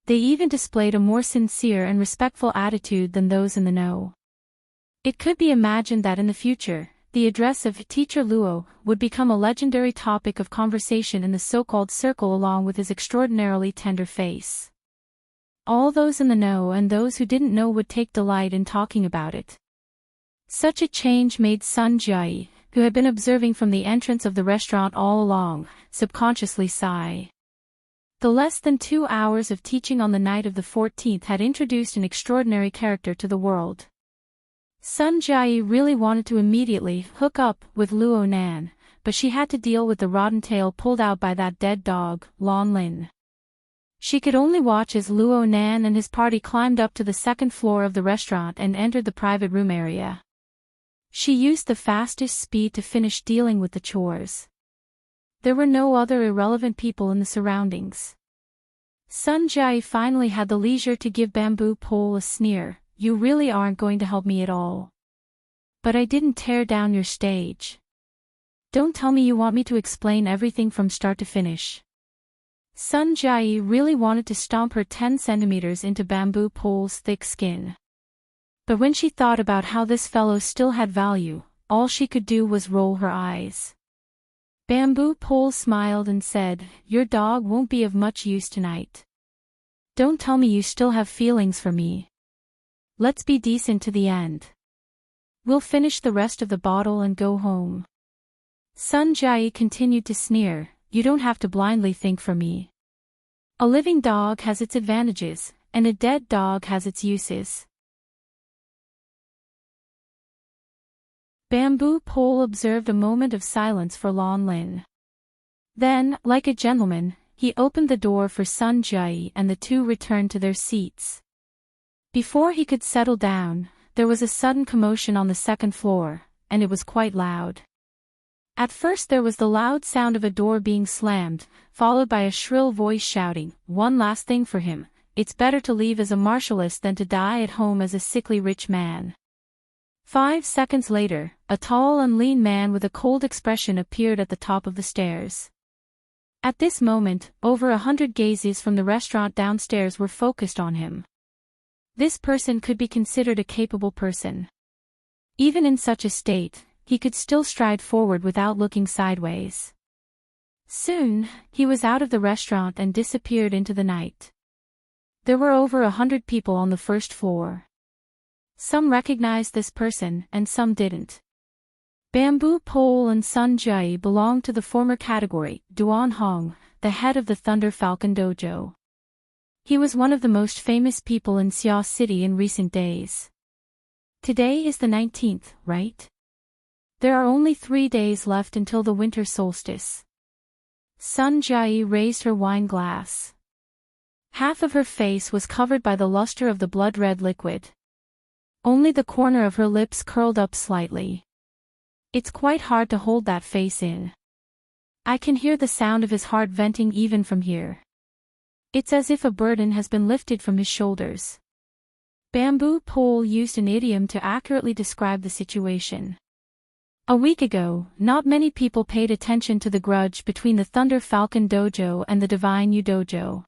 They even displayed a more sincere and respectful attitude than those in the know. It could be imagined that in the future, the address of Teacher Luo would become a legendary topic of conversation in the so-called circle along with his extraordinarily tender face. All those in the know and those who didn't know would take delight in talking about it. Such a change made Sun Jiayi, who had been observing from the entrance of the restaurant all along, subconsciously sigh. The less than 2 hours of teaching on the night of the 14th had introduced an extraordinary character to the world. Sun Jiayi really wanted to immediately hook up with Luo Nan, but she had to deal with the rotten tail pulled out by that dead dog, Lon Lin. She could only watch as Luo Nan and his party climbed up to the second floor of the restaurant and entered the private room area. She used the fastest speed to finish dealing with the chores. There were no other irrelevant people in the surroundings. Sun Jiayi finally had the leisure to give Bamboo Pole a sneer. You really aren't going to help me at all. But I didn't tear down your stage. Don't tell me you want me to explain everything from start to finish. Sun Jiayi really wanted to stomp her 10 centimeters into Bamboo Pole's thick skin. But when she thought about how this fellow still had value, all she could do was roll her eyes. Bamboo Pole smiled and said, "Your dog won't be of much use tonight. Don't tell me you still have feelings for me. Let's be decent to the end. We'll finish the rest of the bottle and go home." Sun Jiayi continued to sneer, "You don't have to blindly think for me. A living dog has its advantages, and a dead dog has its uses." Bamboo Pole observed a moment of silence for Lon Lin. Then, like a gentleman, he opened the door for Sun Jiayi and the two returned to their seats. Before he could settle down, there was a sudden commotion on the second floor, and it was quite loud. At first there was the loud sound of a door being slammed, followed by a shrill voice shouting, "One last thing for him, it's better to leave as a marshalless than to die at home as a sickly rich man." 5 seconds later, a tall and lean man with a cold expression appeared at the top of the stairs. At this moment, over 100 gazes from the restaurant downstairs were focused on him. This person could be considered a capable person. Even in such a state, he could still stride forward without looking sideways. Soon, he was out of the restaurant and disappeared into the night. There were over 100 people on the first floor. Some recognized this person and some didn't. Bamboo Pole and Sun Jiayi belonged to the former category, Duan Hong, the head of the Thunder Falcon Dojo. He was one of the most famous people in Xia City in recent days. Today is the 19th, right? There are only 3 days left until the winter solstice. Sun Jiayi raised her wine glass. Half of her face was covered by the luster of the blood-red liquid. Only the corner of her lips curled up slightly. It's quite hard to hold that face in. I can hear the sound of his heart venting even from here. It's as if a burden has been lifted from his shoulders. Bamboo Pole used an idiom to accurately describe the situation. A week ago, not many people paid attention to the grudge between the Thunder Falcon Dojo and the Divine Yu Dojo.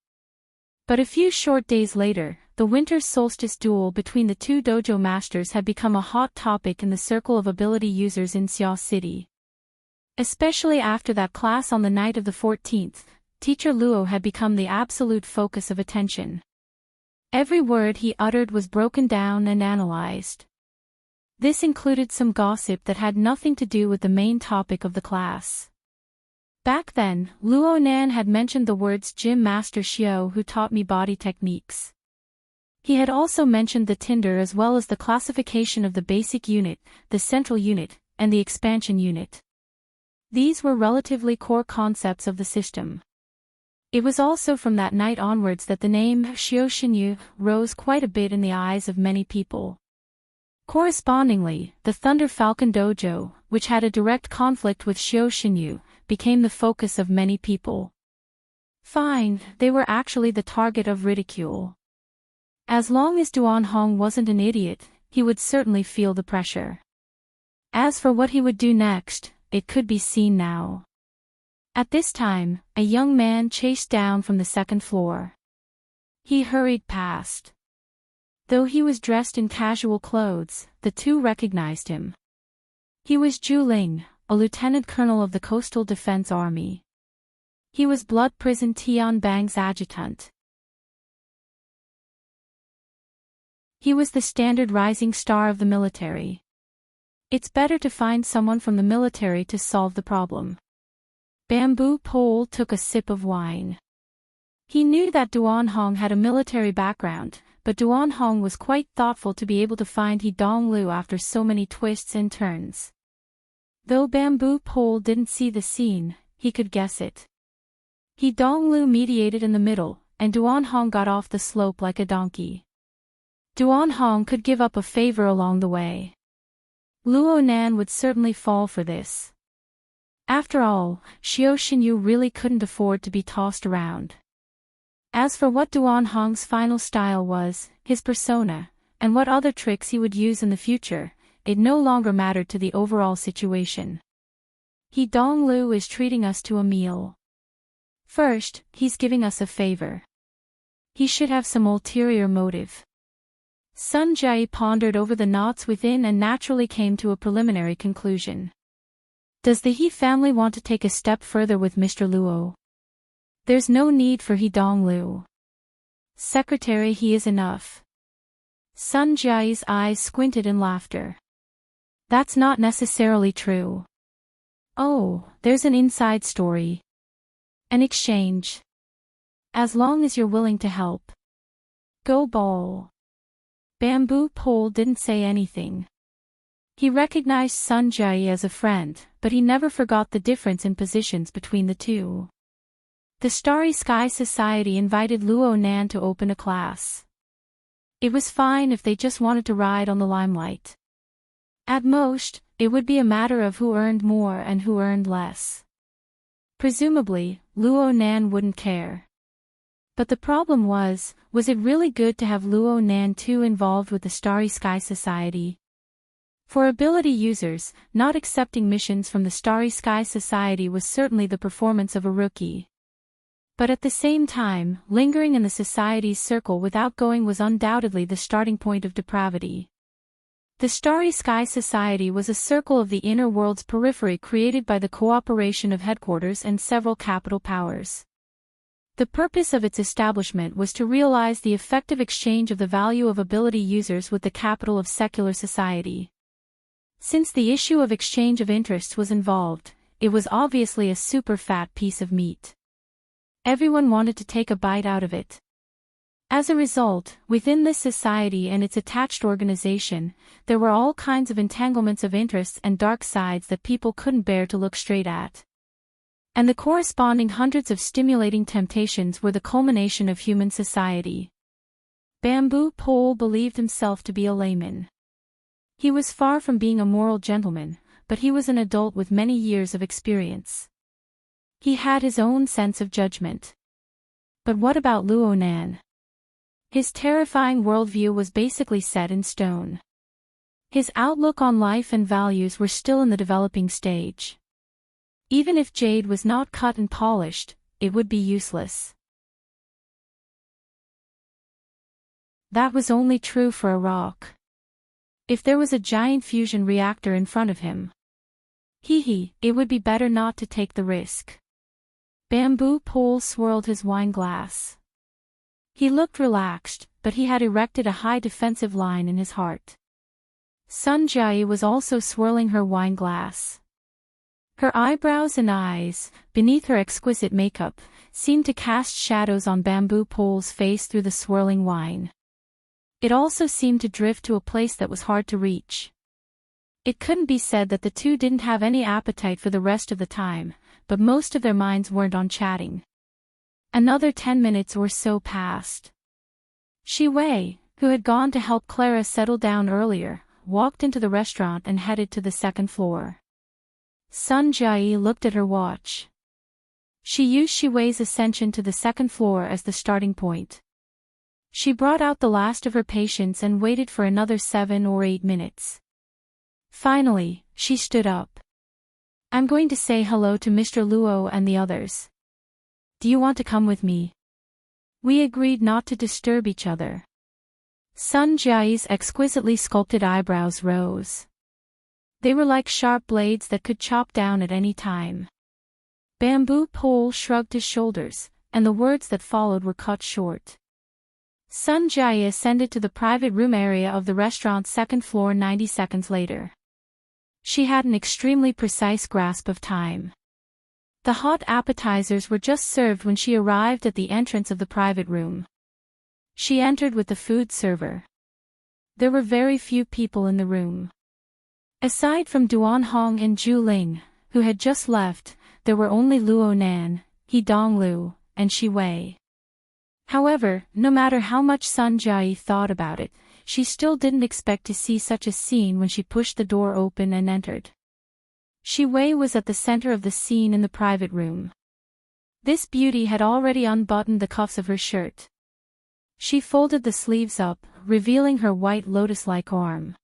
But a few short days later, the winter solstice duel between the two dojo masters had become a hot topic in the circle of ability users in Xia City. Especially after that class on the night of the 14th, Teacher Luo had become the absolute focus of attention. Every word he uttered was broken down and analyzed. This included some gossip that had nothing to do with the main topic of the class. Back then, Luo Nan had mentioned the words Gym Master Xiao who taught me body techniques. He had also mentioned the Tinder as well as the classification of the basic unit, the central unit, and the expansion unit. These were relatively core concepts of the system. It was also from that night onwards that the name Xiao rose quite a bit in the eyes of many people. Correspondingly, the Thunder Falcon Dojo, which had a direct conflict with Xiao, became the focus of many people. Fine, they were actually the target of ridicule. As long as Duan Hong wasn't an idiot, he would certainly feel the pressure. As for what he would do next, it could be seen now. At this time, a young man chased down from the second floor. He hurried past. Though he was dressed in casual clothes, the two recognized him. He was Zhu Ling, a lieutenant colonel of the Coastal Defense Army. He was Blood Prison Tian Bang's adjutant. He was the standard rising star of the military. It's better to find someone from the military to solve the problem. Bamboo Pole took a sip of wine. He knew that Duan Hong had a military background, but Duan Hong was quite thoughtful to be able to find He Donglu after so many twists and turns. Though Bamboo Pole didn't see the scene, he could guess it. He Donglu mediated in the middle, and Duan Hong got off the slope like a donkey. Duan Hong could give up a favor along the way. Luo Nan would certainly fall for this. After all, Xiao Xinyu really couldn't afford to be tossed around. As for what Duan Hong's final style was, his persona, and what other tricks he would use in the future, it no longer mattered to the overall situation. He Donglu is treating us to a meal. First, he's giving us a favor. He should have some ulterior motive. Sun Jai pondered over the knots within and naturally came to a preliminary conclusion. Does the He family want to take a step further with Mr. Luo? There's no need for He Donglu. Secretary he is enough. Sun Jai's eyes squinted in laughter. That's not necessarily true. Oh, there's an inside story. An exchange. As long as you're willing to help. Go ball. Bamboo Pole didn't say anything. He recognized Sun Jai as a friend, but he never forgot the difference in positions between the two. The Starry Sky Society invited Luo Nan to open a class. It was fine if they just wanted to ride on the limelight. At most, it would be a matter of who earned more and who earned less. Presumably, Luo Nan wouldn't care. But the problem was it really good to have Luo Nan too involved with the Starry Sky Society? For ability users, not accepting missions from the Starry Sky Society was certainly the performance of a rookie. But at the same time, lingering in the Society's circle without going was undoubtedly the starting point of depravity. The Starry Sky Society was a circle of the inner world's periphery created by the cooperation of headquarters and several capital powers. The purpose of its establishment was to realize the effective exchange of the value of ability users with the capital of secular society. Since the issue of exchange of interests was involved, it was obviously a super fat piece of meat. Everyone wanted to take a bite out of it. As a result, within this society and its attached organization, there were all kinds of entanglements of interests and dark sides that people couldn't bear to look straight at. And the corresponding hundreds of stimulating temptations were the culmination of human society. Bamboo Pole believed himself to be a layman. He was far from being a moral gentleman, but he was an adult with many years of experience. He had his own sense of judgment. But what about Luo Nan? His terrifying worldview was basically set in stone. His outlook on life and values were still in the developing stage. Even if jade was not cut and polished, it would be useless. That was only true for a rock. If there was a giant fusion reactor in front of him, it would be better not to take the risk. Bamboo Pole swirled his wine glass. He looked relaxed, but he had erected a high defensive line in his heart. Sun Jai was also swirling her wine glass. Her eyebrows and eyes, beneath her exquisite makeup, seemed to cast shadows on Bamboo Pole's face through the swirling wine. It also seemed to drift to a place that was hard to reach. It couldn't be said that the two didn't have any appetite for the rest of the time, but most of their minds weren't on chatting. Another 10 minutes or so passed. Shi Wei, who had gone to help Clara settle down earlier, walked into the restaurant and headed to the second floor. Sun Jiayi looked at her watch. She used Shi Wei's ascension to the second floor as the starting point. She brought out the last of her patients and waited for another 7 or 8 minutes. Finally, she stood up. I'm going to say hello to Mr. Luo and the others. Do you want to come with me? We agreed not to disturb each other. Sun Jiayi's exquisitely sculpted eyebrows rose. They were like sharp blades that could chop down at any time. Bamboo Pole shrugged his shoulders, and the words that followed were cut short. Sun Jiayi ascended to the private room area of the restaurant's second floor 90 seconds later. She had an extremely precise grasp of time. The hot appetizers were just served when she arrived at the entrance of the private room. She entered with the food server. There were very few people in the room. Aside from Duan Hong and Zhu Ling, who had just left, there were only Luo Nan, He Donglu, and Shi Wei. However, no matter how much Sun Jiayi thought about it, she still didn't expect to see such a scene when she pushed the door open and entered. Shi Wei was at the center of the scene in the private room. This beauty had already unbuttoned the cuffs of her shirt. She folded the sleeves up, revealing her white lotus-like arm.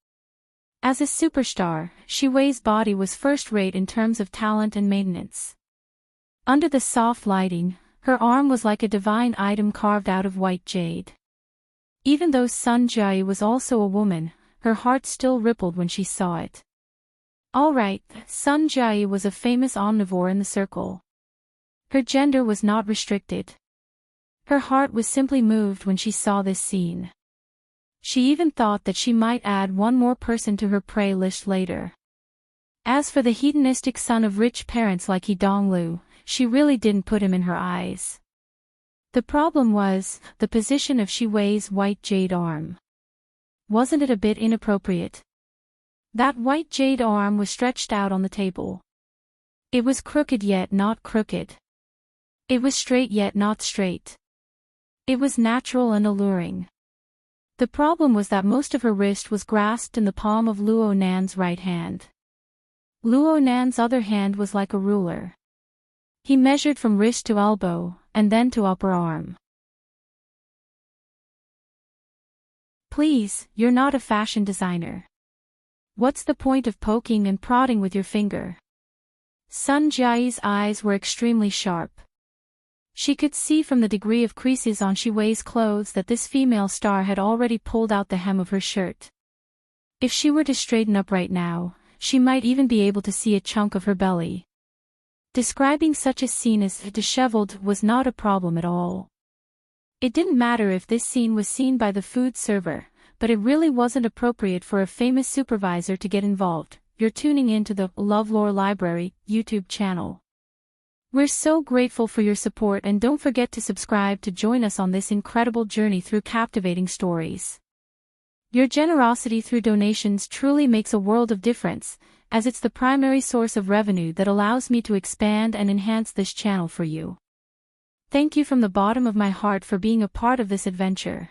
As a superstar, Shi Wei's body was first-rate in terms of talent and maintenance. Under the soft lighting, her arm was like a divine item carved out of white jade. Even though Sun Jiayi was also a woman, her heart still rippled when she saw it. All right, Sun Jiayi was a famous omnivore in the circle. Her gender was not restricted. Her heart was simply moved when she saw this scene. She even thought that she might add one more person to her prey list later. As for the hedonistic son of rich parents like He Donglu, she really didn't put him in her eyes. The problem was the position of Shi Wei's white jade arm. Wasn't it a bit inappropriate? That white jade arm was stretched out on the table. It was crooked yet not crooked. It was straight yet not straight. It was natural and alluring. The problem was that most of her wrist was grasped in the palm of Luo Nan's right hand. Luo Nan's other hand was like a ruler. He measured from wrist to elbow, and then to upper arm. Please, you're not a fashion designer. What's the point of poking and prodding with your finger? Sun Jiayi's eyes were extremely sharp. She could see from the degree of creases on Shi Wei's clothes that this female star had already pulled out the hem of her shirt. If she were to straighten up right now, she might even be able to see a chunk of her belly. Describing such a scene as disheveled was not a problem at all. It didn't matter if this scene was seen by the food server, but it really wasn't appropriate for a famous supervisor to get involved. You're tuning in to the LoveLore Library YouTube channel. We're so grateful for your support, and don't forget to subscribe to join us on this incredible journey through captivating stories. Your generosity through donations truly makes a world of difference, as it's the primary source of revenue that allows me to expand and enhance this channel for you. Thank you from the bottom of my heart for being a part of this adventure.